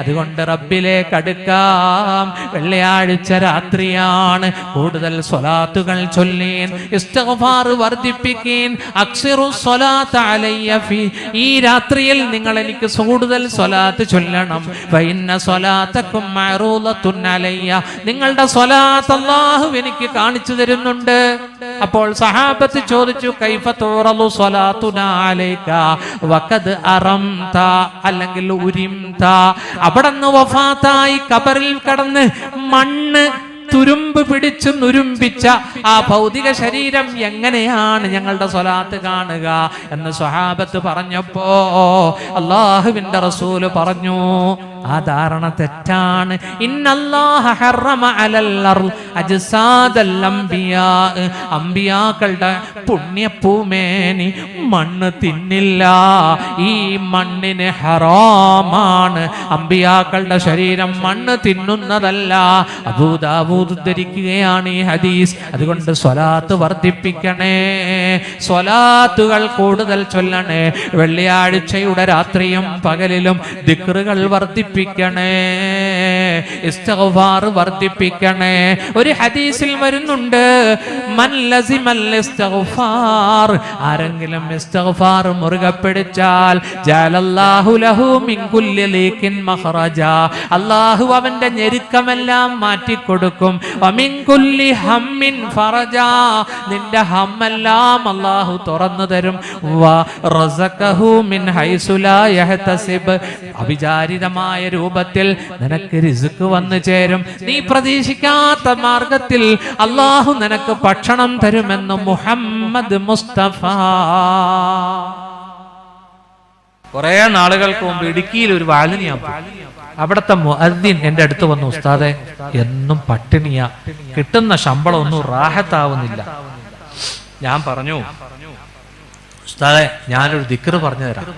അതുകൊണ്ട് റബ്ബിലേക്ക് അടുക്കാം. വെള്ളിയാഴ്ച രാത്രിയാണ്. കൂടുതൽ സ്വലാത്തുകൾ ചൊല്ലീൻ, ഇസ്തിഗ്ഫാർ വർദ്ധിപ്പിക്കീൻ. അക്സിറു സ്വലാത്ത അലയ്യ ഫീ. ഈ രാത്രിയിൽ നിങ്ങൾ എനിക്ക് കൂടുതൽ സ്വലാത്ത് ചൊല്ലണം. ഫഇന്ന സ്വലാത്തകും മഅറൂദത്തുൻ അലയ്യ. നിങ്ങളുടെ സ്വലാത്ത് അല്ലാഹു എനിക്ക് കാണിച്ചു തരുന്നുണ്ട്. അപ്പോൾ സഹാബത്ത് ചോദിച്ചു, കൈഫ തുറലു സ്വലാത്തുനാ അലൈക വഖദ് അറംത, അല്ലെങ്കിൽ ഉരിംത. അവിടുന്ന് വഫാത്തായി ഖബറിൽ കടന്ന് മണ്ണ് തുരുമ്പ് പിടിച്ചു നുരുമ്പിച്ച ആ ഭൗതിക ശരീരം എങ്ങനെയാണ് ഞങ്ങളുടെ സ്വലാത്ത് കാണുക എന്ന് സ്വഹാബത്ത് പറഞ്ഞപ്പോ അല്ലാഹുവിന്റെ റസൂല് പറഞ്ഞു, ആ ധാരണ തെറ്റാണ്. ഇന്നല്ലാഹ ഹറമ അലൽ അർള് അജ്സാദൽ അംബിയാ, അംബിയാക്കളുടെ പുണ്യഭൂമേനി മണ്ണ് തിന്നില്ല. ഈ മണ്ണിന് ഹറാമാണ്. അംബിയാക്കളുടെ ശരീരം മണ്ണ് തിന്നുന്നതല്ല. അബൂ ദാവൂദ് ഉദ്ധരിക്കുകയാണ് ഈ ഹദീസ്. അതുകൊണ്ട് സ്വലാത്ത് വർദ്ധിപ്പിക്കണേ, സ്വലാത്തുകൾ കൂടുതൽ ചൊല്ലണേ. വെള്ളിയാഴ്ചയുടെ രാത്രിയും പകലിലും ദിക്റുകൾ വർദ്ധിപ്പിക്കണേ, ഇസ്തിഗ്ഫാർ വർദ്ധിപ്പിക്കണേ. ഒരു ഹദീസിൽ വരുന്നുണ്ട്, മൻ ലസിമൽ ഇസ്തിഗ്ഫാർ, ആരെങ്കിലും ഇസ്തിഗ്ഫാർ മുറുകെ പിടിച്ചാൽ ജഅലല്ലാഹു ലഹു മിൻ കുല്ലി ലീഖിൻ മഖ്റജാ, അല്ലാഹു അവന്റെ ഞെരുക്കമെല്ലാം മാറ്റിക്കൊടുക്കും. വമിൻ കുല്ലി ഹമ്മിൻ ഫറജാ, നിന്റെ ഹമ്മെല്ലാം അല്ലാഹു തുറന്നു തരും. വറസഖഹു മിൻ ഹൈസു ലാ യഹ്തസിബ്, അവിചാരിതമായ രൂപത്തിൽ നിനക്ക് റിസ്ക് വന്നു ചേരും. നീ പ്രതീക്ഷിക്കാത്ത മാർഗത്തിൽ അല്ലാഹു നിനക്ക് ഭക്ഷണം തരുമെന്ന് മുഹമ്മദ് മുസ്തഫ. കുറെ നാളുകൾക്ക് മുമ്പ് ഇടുക്കിയിൽ ഒരു വാളിന് ഞാൻ പോയി. അവിടുത്തെ മുഅദ്ദിൻ എന്റെ അടുത്ത് വന്നു, ഉസ്താദെ എന്നും പട്ടിണിയാ, കിട്ടുന്ന ശമ്പളം ഒന്നും റാഹത്താവുന്നില്ല. ഞാൻ പറഞ്ഞു, ഉസ്താദെ ഞാനൊരു ദിക്ർ പറഞ്ഞു തരാം.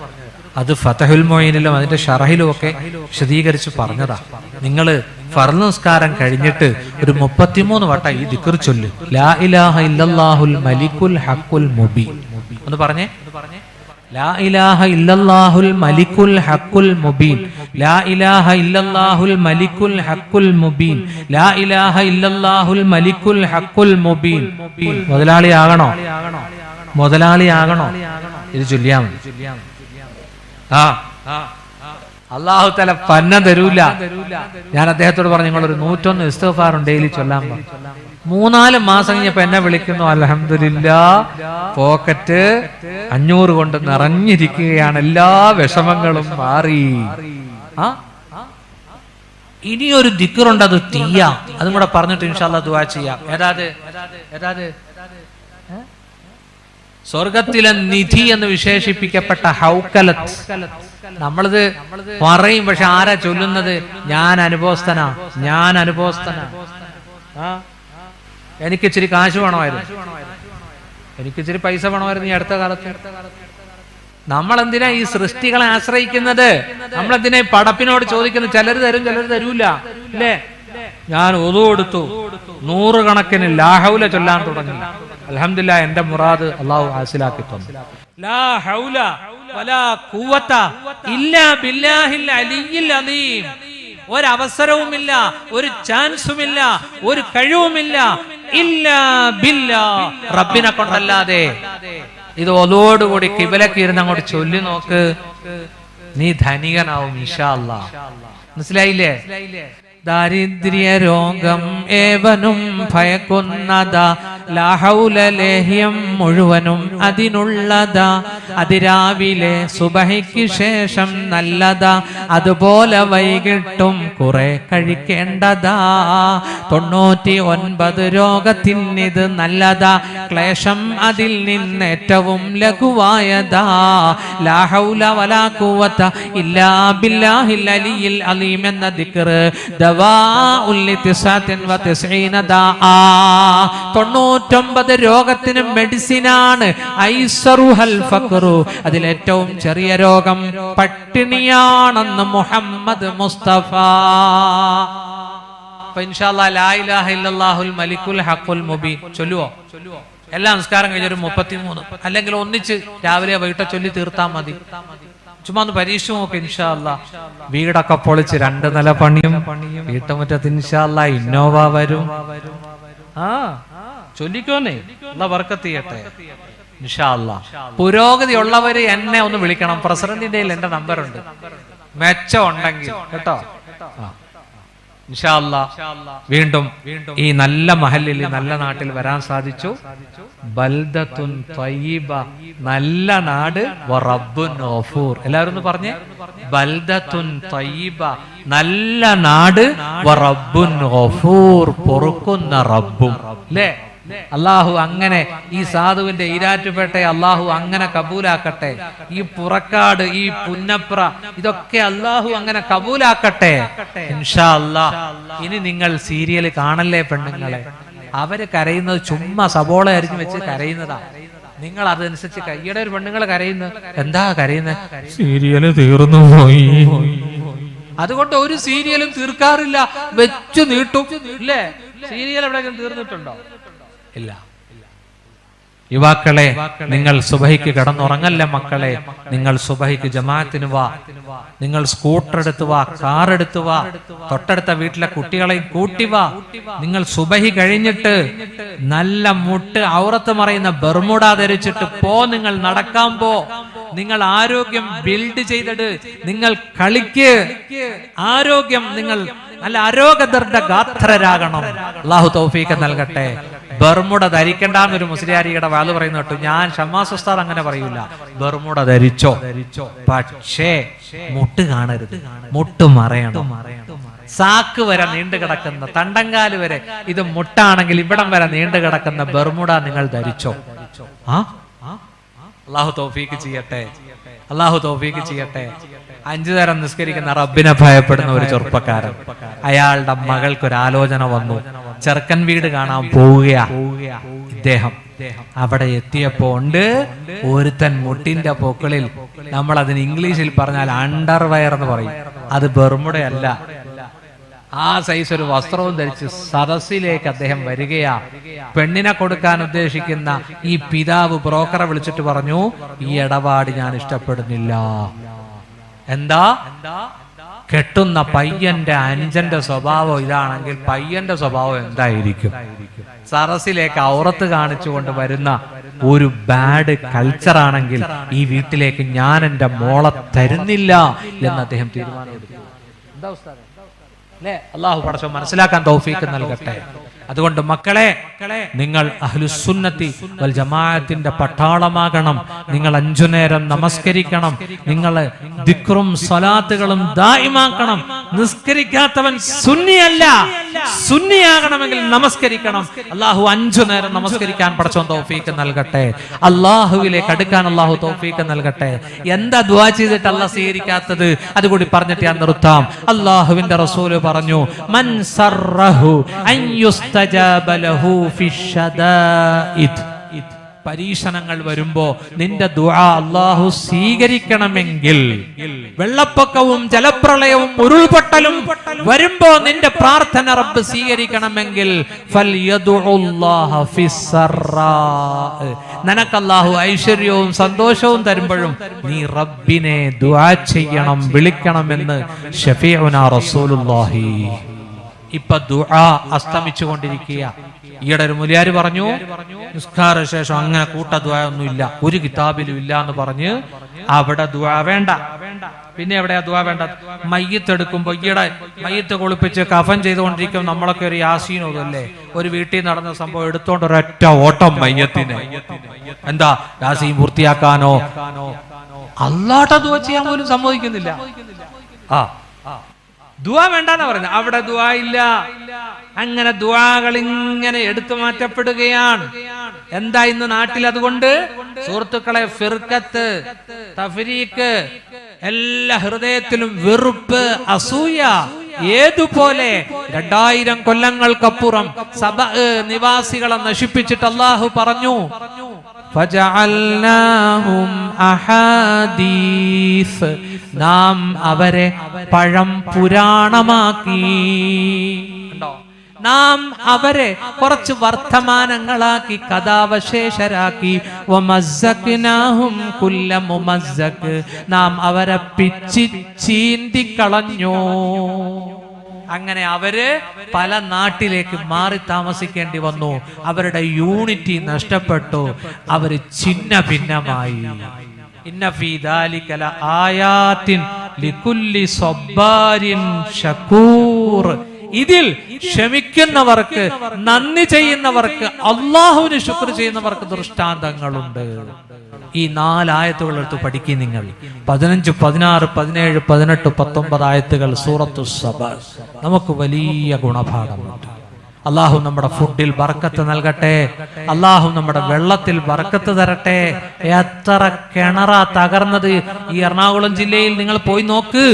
അത് ഫതഹുൽ മുഈനിലും അതിന്റെ ഷറഹിലും ഒക്കെ വിശദീകരിച്ച് പറഞ്ഞതാ. നിങ്ങൾ ഫർള് നിസ്കാരം കഴിഞ്ഞിട്ട് ഒരു 33 വട്ടം ഈ ദിക്ർ ചൊല്ലു. ലാ ഇലാഹ ഇല്ലല്ലാഹുൽ മലിക്കുൽ ഹഖുൽ മുബീൻ. ഒന്ന് പറഞ്ഞേ, ലാ ഇലാഹ ഇല്ലല്ലാഹുൽ മലിക്കുൽ ഹഖുൽ മുബീൻ, ലാ ഇലാഹ ഇല്ലല്ലാഹുൽ മലിക്കുൽ ഹഖുൽ മുബീൻ, ലാ ഇലാഹ ഇല്ലല്ലാഹുൽ മലിക്കുൽ ഹഖുൽ മുബീൻ. മുതലാളിയാകണോ? മുതലാളിയാകണോ? ഇത് ചൊല്ലിയാ മതി. അല്ലാഹു തആല പന്ന തരൂല. ഞാൻ അദ്ദേഹത്തോട് പറഞ്ഞു, നിങ്ങളൊരു 101 ഇസ്തിഗ്ഫാറും ഡെയിലി ചൊല്ലാൻ പറഞ്ഞു. 3-4 മാസം കഴിഞ്ഞപ്പോ എന്നെ വിളിക്കുന്നു, അൽഹംദുലില്ലാഹ് പോക്കറ്റ് 500 കൊണ്ട് നിറഞ്ഞിരിക്കുകയാണ്, എല്ലാ വിഷമങ്ങളും മാറി. ഇനിയൊരു ദിക്റുണ്ട്, അത് തീയ, അതും കൂടെ പറഞ്ഞിട്ട് ഇൻഷാ അല്ലാഹ് ദുആ ചെയ്യാം. ഏതാത് സ്വർഗത്തിലെ നിധി എന്ന് വിശേഷിപ്പിക്കപ്പെട്ട ഹൗക്കലത്ത്. നമ്മളിത് പറയും, പക്ഷെ ആരാ ചൊല്ലുന്നത്? ഞാൻ അനുഭവസ്ഥനാ. എനിക്കിച്ചിരി കാശ് വേണമായിരുന്നു, എനിക്കിച്ചിരി പൈസ വേണമായിരുന്നു ഈ അടുത്ത കാലത്ത്. നമ്മളെന്തിനാ ഈ സൃഷ്ടികളെ ആശ്രയിക്കുന്നത്? നമ്മളെന്തിനാ പടപ്പിനോട് ചോദിക്കുന്നത്? ചിലർ തരും, ചിലർ തരൂല, അല്ലേ? ഞാൻ ഒതു കൊടുത്തു, 100 കണക്കിന് ലാഹൗല ചൊല്ലാൻ തുടങ്ങി. അൽഹംദുലില്ലാഹ് എന്റെ മുറാദ് അല്ലാഹു ഹാസിലാക്കി തന്നു. ലാ ഹൗല വലാ ഖുവത ഇല്ലാ ബില്ലാഹിൽ അലിയ്യിൽ അദീം. ഒരവസരവുമില്ല, ഒരു ചാൻസുമില്ല, ഒരു കഴിവുമില്ല, ഇല്ലാ ബില്ലാഹ്, റബ്ബിനെ കൊണ്ടല്ലാതെ. ഇത് ഒതോടുകൂടി കിബിലക്ക് ഇരുന്ന് അങ്ങോട്ട് ചൊല്ലി നോക്ക്, നീ ധനികനാവും ഇൻഷാ അല്ലാഹ്. മനസ്സിലായില്ലേ? ദാരിദ്ര്യ രോഗം ഏവനും ഭയക്കുന്നതാ, ലാഹൗല ലേഹ്യം മുഴുവനും അതിനുള്ളതാ. അതിരാവിലെ സുബഹിക്ക് ശേഷം നല്ലതാ, അതുപോലെ വൈകിട്ടും കുറെ കഴിക്കേണ്ടതാ. 99 രോഗത്തിനിത് നല്ലതാ, ക്ലേശം അതിൽ നിന്ന് ഏറ്റവും ലഘുവായതാ. ലാഹൗല വലാ ഖുവത ഇല്ലാ ബില്ലാഹിൽ അലിയിൽ അലീം എന്ന ദിക്ർ 99 രോഗത്തിന് മെഡിസിനാണ്. അതിലേറ്റവും ചെറിയ രോഗം പട്ടിണിയാണെന്ന് മുഹമ്മദ് മുസ്തഫ. ഇൻഷാ അല്ലാഹ് ലാ ഇലാഹ ഇല്ലല്ലാഹുൽ മലിക്കുൽ ഹഖുൽ മുബീൻ ചൊല്ലുവോ? എല്ലാ നമസ്കാരം കഴിഞ്ഞൊരു 33 അല്ലെങ്കിൽ ഒന്നിച്ച് രാവിലെ വൈകിട്ട് ചൊല്ലി തീർത്താൽ മതി. ചുമ്മാ ഒന്ന് പരീക്ഷ നോക്ക് ഇൻഷാ അല്ലാഹ്. വീടൊക്കെ പൊളിച്ച് 2 നില പണിയും, വീട്ടുമുറ്റത്ത് ഇൻഷാ അല്ലാഹ് ഇന്നോവ വരും. ചൊല്ലിക്കോന്നേ, അല്ലാഹ് ബർക്കത്ത് ചെയ്യട്ടെ ഇൻഷാ അല്ലാഹ്. പുരോഗതി ഉള്ളവര് എന്നെ ഒന്ന് വിളിക്കണം. പ്രസിഡന്റിന്റെ എന്റെ നമ്പറുണ്ട്, മെച്ചം ഉണ്ടെങ്കിൽ കേട്ടോ. ഇൻഷാ അല്ലാഹ് വീണ്ടും ഈ നല്ല മഹല്ലിൽ, നല്ല നാട്ടിൽ വരാൻ സാധിച്ചു. ബൽദത്തുൻ ത്വയ്യിബ, നല്ല നാട്, വറബ്ബുൻ ഗഫൂർ. എല്ലാവരും ഒന്ന് പറഞ്ഞേ, ബൽദത്തുൻ ത്വയ്യിബ, നല്ല നാട്, വറബ്ബുൻ ഗഫൂർ, പൊറുക്കുന്ന റബ്ബും. അല്ലേ? അള്ളാഹു അങ്ങനെ ഈ സാധുവിന്റെ ഈരാറ്റുപേട്ടയെ അള്ളാഹു അങ്ങനെ കബൂലാക്കട്ടെ. ഈ പുറക്കാട്, ഈ പുന്നപ്ര, ഇതൊക്കെ അള്ളാഹു അങ്ങനെ കബൂലാക്കട്ടെ ഇൻഷാ അല്ലാഹ്. ഇനി നിങ്ങൾ സീരിയൽ കാണല്ലേ പെണ്ണുങ്ങളെ. അവര് കരയുന്നത് ചുമ്മാ സബോള അരിഞ്ഞു വെച്ച് കരയുന്നതാ. നിങ്ങൾ അതനുസരിച്ച് കയ്യുടെ ഒരു പെണ്ണുങ്ങൾ കരയുന്നത് എന്താ കരയുന്നത്? സീരിയല് തീർന്നു പോയി. അതുകൊണ്ട് ഒരു സീരിയലും തീർക്കാറില്ല, വെച്ചു നീട്ടും. ഇല്ലേ? സീരിയൽ എവിടെയെങ്കിലും തീർന്നിട്ടുണ്ടോ? ഇല്ല. യുവാക്കളെ, നിങ്ങൾ സുബഹിക്ക് കിടന്നുറങ്ങല്ല മക്കളെ. നിങ്ങൾ സുബഹിക്ക് ജമാഅത്തിന് വാ. നിങ്ങൾ സ്കൂട്ടർ എടുത്തു വാ, കാർ എടുത്തു വാ, തൊട്ടടുത്ത വീട്ടിലെ കുട്ടികളെയും കൂട്ടി വാ. നിങ്ങൾ സുബഹി കഴിഞ്ഞിട്ട് നല്ല മുട്ട് ഔറത്ത് മറയുന്ന ബർമുഡ ധരിച്ചിട്ട് പോ. നിങ്ങൾ നടക്കാൻ പോ. നിങ്ങൾ ആരോഗ്യം ബിൽഡ് ചെയ്തിട്ട് നിങ്ങൾ കളിക്ക്. ആരോഗ്യം, നിങ്ങൾ നല്ല ആരോഗ്യദർഢ ഗാത്രരാകണം. അല്ലാഹു തൗഫീഖ് നൽകട്ടെ. ബർമുട ധരിക്കണ്ടെന്നൊരു മുസ്ലിയാരിയുടെ വാല് പറയുന്ന കേട്ടു. ഞാൻ ഷമ്മാസ് ഉസ്താദ് അങ്ങനെ പറയൂല. ബർമുട ധരിച്ചോ, പക്ഷേ മുട്ട് കാണരുത്, മുട്ട് മറയണം. സാക്ക് വരെ നീണ്ടു കിടക്കുന്ന, തണ്ടങ്കാല് വരെ, ഇത് മുട്ടാണെങ്കിൽ ഇവിടം വരെ നീണ്ടു കിടക്കുന്ന ബർമുട നിങ്ങൾ ധരിച്ചോ. അല്ലാഹു തൗഫീഖ് ചെയ്യട്ടെ, അല്ലാഹു തൗഫീഖ് ചെയ്യട്ടെ. 5 നേരം നിസ്കരിക്കുന്ന റബ്ബിനെ ഭയപ്പെടുന്ന ഒരു ചെറുപ്പക്കാരൻ, അയാളുടെ മകൾക്കൊരാലോചന വന്നു. ചെറുക്കൻ വീട് കാണാൻ പോവുകയാ ഇദ്ദേഹം. അവിടെ എത്തിയപ്പോ ഉണ്ട് ഒരുത്തൻ മുട്ടിന്റെ പൊക്കളിൽ, നമ്മൾ അതിന് ഇംഗ്ലീഷിൽ പറഞ്ഞാൽ അണ്ടർവയർ എന്ന് പറയും, അത് ബർമുടയല്ല, ആ സൈസ് ഒരു വസ്ത്രവും ധരിച്ച് സദസ്സിലേക്ക് അദ്ദേഹം വരികയാ. പെണ്ണിനെ കൊടുക്കാൻ ഉദ്ദേശിക്കുന്ന ഈ പിതാവ് ബ്രോക്കറെ വിളിച്ചിട്ട് പറഞ്ഞു, ഈ ഇടപാട് ഞാൻ ഇഷ്ടപ്പെടുന്നില്ല. എന്താ? കെട്ടുന്ന പയ്യന്റെ അനുജന്റെ സ്വഭാവം ഇതാണെങ്കിൽ പയ്യന്റെ സ്വഭാവം എന്തായിരിക്കും? സറസിലേക്ക് ഔറത്ത് കാണിച്ചുകൊണ്ട് വരുന്ന ഒരു ബാഡ് കൾച്ചർ ആണെങ്കിൽ ഈ വീട്ടിലേക്ക് ഞാൻ എന്റെ മോളെ തരുന്നില്ല എന്ന് അദ്ദേഹം തീരുമാനമെടുത്തു. എന്താ ഉസ്താദേ? അല്ലാഹു പടച്ചോൻ മനസ്സിലാക്കാൻ തൗഫീഖ് നൽകട്ടെ. അതുകൊണ്ട് മക്കളെ, നിങ്ങൾ അഹ്ലുസുന്നത്തി വൽ ജമാഅത്തിന്റെ പട്ടാളമാകണം. നിങ്ങൾ 5 നേരം നമസ്കരിക്കണം. നിങ്ങൾ ദിക്റും സ്വലാത്തുകളും ദായിമാക്കണം. നിസ്കരിക്കാത്തവൻ സുന്നിയല്ല. സുന്നിയാകണമെങ്കിൽ നമസ്കരിക്കണം. അല്ലാഹു 5 നേരം നമസ്കരിക്കാൻ പടച്ചോൻ തൗഫീഖ് നൽകട്ടെ. അല്ലാഹുവിലേക്ക് അടുക്കാൻ അല്ലാഹു തൗഫീഖ് നൽകട്ടെ. എന്താ ദുആ ചെയ്തിട്ട് അല്ലാഹ് സ്വീകരിക്കാത്തത്? അതുകൂടി പറഞ്ഞിട്ട് ഞാൻ നിർത്താം. അല്ലാഹുവിന്റെ റസൂല് പറഞ്ഞു, മൻ സറഹു അൻ യുസ്തജാബ ലഹു ഫിശ്ശദാഇദ്. പരീക്ഷണങ്ങൾ വരുമ്പോ നിന്റെ ദുആ അല്ലാഹു സ്വീകരിക്കണമെങ്കിൽ, വെള്ളപ്പൊക്കവും ജലപ്രളയവും ഉരുൾപൊട്ടലും വരുമ്പോ നിന്റെ പ്രാർത്ഥന റബ്ബ് സ്വീകരിക്കണമെങ്കിൽ ഫൽയദുഉല്ലാഹ ഫിസ്സറാ. നിനക്ക് അല്ലാഹു ഐശ്വര്യവും സന്തോഷവും തരുമ്പോഴും നീ റബ്ബിനെ ദുആ ചെയ്യണം, വിളിക്കണമെന്ന് ശഫീഉനാ റസൂലുള്ളാഹി. ഇപ്പൊ ദുആ അസ്തമിച്ചുകൊണ്ടിരിക്കുക. ഈയിടെ ഒരു മുലിയാര് പറഞ്ഞു, നിസ്കാര ശേഷം അങ്ങനെ കൂട്ട ദുആ ഒന്നും ഇല്ല, ഒരു കിതാബിലും ഇല്ല എന്ന് പറഞ്ഞ് അവിടെ ദുആ വേണ്ട. പിന്നെ എവിടെയാ ദുആ വേണ്ട? മയ്യത്ത് എടുക്കുമ്പോ, ഈയിടെ മയ്യത്ത് കുളിപ്പിച്ച് കഫൻ ചെയ്തുകൊണ്ടിരിക്കും നമ്മളൊക്കെ ഒരു യാസീൻ ഓതുമല്ലേ? ഒരു വീട്ടിൽ നടന്ന സംഭവം എടുത്തോണ്ട് ഒരൊറ്റ ഓട്ടം മയ്യത്തിന്. എന്താ? യാസീൻ പൂർത്തിയാക്കാനോ അല്ലാഹുവ ദുആ ചെയ്യാൻ പോലും സമ്മതിക്കുന്നില്ല. ദുആ വേണ്ടെന്നാ പറയുന്നത്. അവിടെ ദുആ ഇല്ല. അങ്ങനെ ദുആകൾ ഇങ്ങനെ എടുത്തു മാറ്റപ്പെടുകയാണ്. എന്താ ഇന്ന് നാട്ടിൽ? അതുകൊണ്ട് സുഹൃത്തുക്കളെ, ഫിർഖത്ത്, തഫ്രീഖ്, എല്ലാ ഹൃദയത്തിലും വെറുപ്പ്, അസൂയ. ഏതുപോലെ 2000 കൊല്ലങ്ങൾക്കപ്പുറം സബ നിവാസികളെ നശിപ്പിച്ചിട്ട് അല്ലാഹു പറഞ്ഞു, ഫജഅൽനാഹും അഹാദീസ്, നാം അവരെ പഴം പുരാണമാക്കി. നാം അവരെ കുറച്ച് വർത്തമാനങ്ങളാക്കി, കഥാവശേഷരാക്കി. വമസ്സഖ്നാഹും കുല്ല മുമസ്സഖ്, നാം അവരെ പിച്ചി ചീന്തിക്കളഞ്ഞു. അങ്ങനെ അവര് പല നാട്ടിലേക്ക് മാറി താമസിക്കേണ്ടി വന്നു. അവരുടെ യൂണിറ്റി നഷ്ടപ്പെട്ടു. അവര് ഛിന്ന ഭിന്നമായി. ഇന്ന ഫീ ദാലിക ലആയാത്തിൻ ലികുല്ലി സബ്ബാരിൻ ശകൂർ. ഇതിൽ ക്ഷമിക്കുന്നവർക്ക്, നന്ദി ചെയ്യുന്നവർക്ക്, അള്ളാഹുവിന് ശുക്ർ ചെയ്യുന്നവർക്ക് ദൃഷ്ടാന്തങ്ങളുണ്ട്. ഈ 4 ആയത്തുകൾ എടുത്ത് പഠിക്കും നിങ്ങൾ. 15, 16, 17, 18, 19 ആയത്തുകൾ സൂറത്തു സബ നമുക്ക് വലിയ ഗുണപാഠമുണ്ട്. അള്ളാഹു നമ്മുടെ ഫുഡിൽ ബർക്കത്ത് നൽകട്ടെ. അള്ളാഹു നമ്മുടെ വെള്ളത്തിൽ ബർക്കത്ത് തരട്ടെ. എത്ര കിണറാ തകർന്നത്! ഈ എറണാകുളം ജില്ലയിൽ നിങ്ങൾ പോയി നോക്ക്,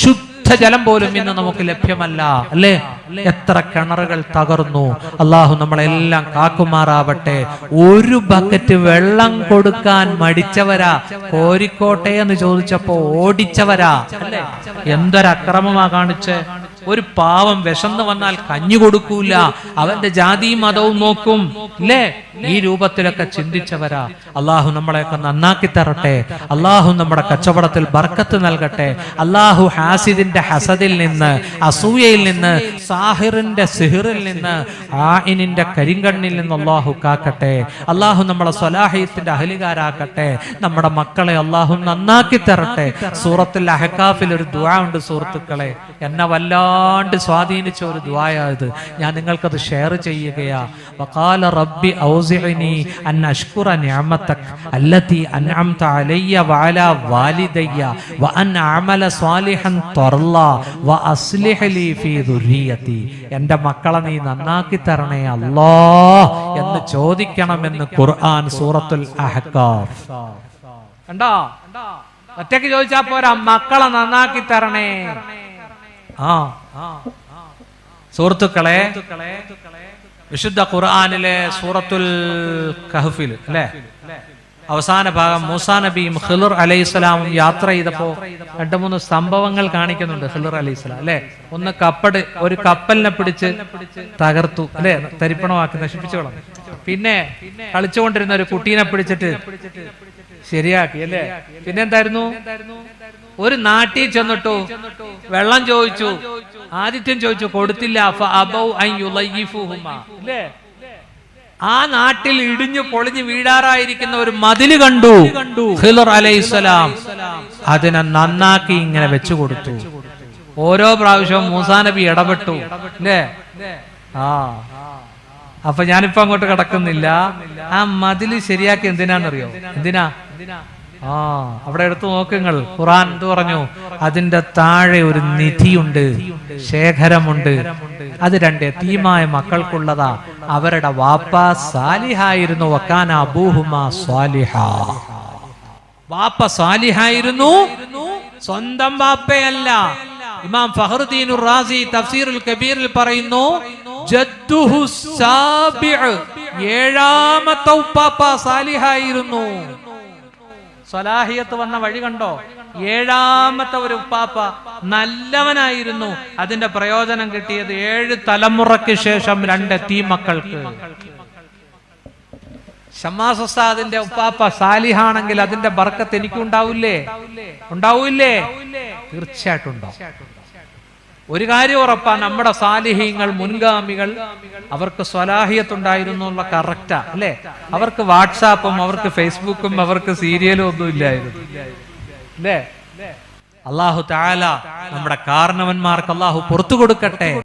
ശുദ്ധജലം പോലും ഇന്ന് നമുക്ക് ലഭ്യമല്ല, അല്ലേ? എത്ര കിണറുകൾ തകർന്നു. അള്ളാഹു നമ്മളെല്ലാം കാക്കുമാറാവട്ടെ. ഒരു ബക്കറ്റ് വെള്ളം കൊടുക്കാൻ മടിച്ചവരാ കോരിക്കോട്ടെ എന്ന് ചോദിച്ചപ്പോ ഓടിച്ചവരാ, അല്ലേ? എന്തൊരക്രമമാ കാണിച്ച്! ഒരു പാവം വിശന്ന് വന്നാൽ കഞ്ഞി കൊടുക്കൂല, അവന്റെ ജാതിയും മതവും നോക്കും, ഇല്ലേ? ഈ രൂപത്തിലൊക്കെ ചിന്തിച്ചവരാ. അള്ളാഹു നമ്മളെയൊക്കെ നന്നാക്കി തരട്ടെ. അള്ളാഹു നമ്മുടെ കച്ചവടത്തിൽ ബർക്കത്ത് നൽകട്ടെ. അള്ളാഹു ഹാസിദിന്റെ ഹസദിൽ നിന്ന്, അസൂയയിൽ നിന്ന്, സാഹിറിന്റെ സിഹിറിൽ നിന്ന്, ആഇനിന്റെ കരിങ്കണ്ണിൽ നിന്ന് അള്ളാഹു കാക്കട്ടെ. അള്ളാഹു നമ്മളെ സ്വലാഹിയത്തിന്റെ അഹ്ലികാരാക്കട്ടെ. നമ്മുടെ മക്കളെ അള്ളാഹു നന്നാക്കി തരട്ടെ. സൂറത്തുൽ അഹ്കാഫിൽ ഒരു ദുആ ഉണ്ട് സുഹൃത്തുക്കളെ, എന്നെ വല്ലാണ്ട് സ്വാധീനിച്ച ഒരു ദുആയത്. ഞാൻ നിങ്ങൾക്കത് ഷെയർ ചെയ്യുകയാ. വഖാല റബ്ബി ഔസിഇനി അൻ അഷ്കുറ നിഅമതക അല്ലതി അൻഅംത അലയ്യ വഅലാ വാലിദയ്യ വഅൻ അഅമല സ്വാലിഹൻ തർളാ വഅസ്ലിഹ് ലീ ഫീ ദുർരിയതി. എൻ്റെ മക്കളെ നീ നന്നാക്കി തരണേ അല്ലാഹ് എന്ന് ചോദിക്കണമെന്ന് ഖുർആൻ സൂറത്തുൽ അഹ്കാഫ്. കണ്ടോ? ഒറ്റയ്ക്ക് ചോദിച്ചാ പോരാ, മക്കളെ നന്നാക്കി തരണേ. സുഹൃത്തുക്കളെ, വിശുദ്ധ ഖുർആനിലെ സൂറത്തുൽ കഹ്ഫിൽ, അല്ലേ, അവസാന ഭാഗം മൂസാ നബിയും ഖിളിർ അലൈഹിസ്സലാമും യാത്ര ചെയ്തപ്പോ 2-3 സംഭവങ്ങൾ കാണിക്കുന്നുണ്ട്. ഖിളിർ അലൈഹിസ്സലാം, അല്ലെ, ഒന്ന് ഒരു കപ്പലിനെ പിടിച്ച് തകർത്തു, അല്ലെ, തരിപ്പണമാക്കി നശിപ്പിച്ചോളാം. പിന്നെ കളിച്ചുകൊണ്ടിരുന്ന ഒരു കുട്ടീനെ പിടിച്ചിട്ട് ശരിയാക്കി, അല്ലെ. പിന്നെന്തായിരുന്നു? ഒരു നാട്ടിൽ ചെന്നിട്ടു വെള്ളം ചോദിച്ചു, ആദിത്യം ചോദിച്ചു, കൊടുത്തില്ല. ആ നാട്ടിൽ ഇടിഞ്ഞു പൊളിഞ്ഞു വീഴാറായിരിക്കുന്ന ഒരു മതില് കണ്ടു ഖിളിർ അലൈഹിസ്സലാം. അതിനെ നന്നാക്കി ഇങ്ങനെ വെച്ചു കൊടുത്തു. ഓരോ പ്രാവശ്യവും മൂസാ നബി ഇടപെട്ടു, അല്ലേ? അപ്പൊ ഞാനിപ്പോ അങ്ങോട്ട് കിടക്കുന്നില്ല. ആ മതില് ശരിയാക്കി എന്തിനാന്നറിയോ? എന്തിനാ? അവിടെ എടുത്തു നോക്കുങ്ങൾ. ഖുർആൻ എന്ത് പറഞ്ഞു? അതിന്റെ താഴെ ഒരു നിധിയുണ്ട്, ശേഖരമുണ്ട്. അത് 2 യതീമായ മക്കൾക്കുള്ളതാ. അവരുടെ വാപ്പ സാലിഹായിരുന്നു. വകാന അബൂഹുമാ സ്വാലിഹാ. വാപ്പ സാലിഹായിരുന്നു, സ്വന്തം വാപ്പയല്ല. ഇമാം ഫഖറുദ്ദീനുർ റാസി തഫ്സീറുൽ കബീറിൽ പറയുന്നു, ജദ്ദുഹു സാബിഉ, 7ാമത്തെ ഉപ്പാപ്പ സാലിഹായിരുന്നു. സ്വലാഹിയത്ത് വന്ന വഴി കണ്ടോ? 7ാമത്തെ ഒരു ഉപ്പാപ്പ നല്ലവനായിരുന്നു. അതിന്റെ പ്രയോജനം കിട്ടിയത് 7 തലമുറയ്ക്ക് ശേഷം 2 യതീമക്കൾക്ക്. ഷമ്മാസ് ഉസ്താദിന്റെ ഉപ്പാപ്പ സാലിഹാണെങ്കിൽ അതിന്റെ ബർക്കത്ത് എനിക്കുണ്ടാവില്ലേ? ഉണ്ടാവൂല്ലേ? തീർച്ചയായിട്ടും ഉണ്ടാവും. ഒരു കാര്യം ഉറപ്പാ, നമ്മുടെ സാലിഹീങ്ങൾ, മുൻഗാമികൾ, അവർക്ക് സ്വലാഹിയത്തുണ്ടായിരുന്നു എന്നുള്ള കറക്റ്റാ, അല്ലെ? അവർക്ക് വാട്സാപ്പും അവർക്ക് ഫേസ്ബുക്കും അവർക്ക് സീരിയലും ഒന്നും ഇല്ലായിരുന്നു, അല്ലേ? അല്ലാഹു തആല നമ്മുടെ കാരണവന്മാർക്ക് അല്ലാഹു പുറത്തു കൊടുക്കട്ടെ.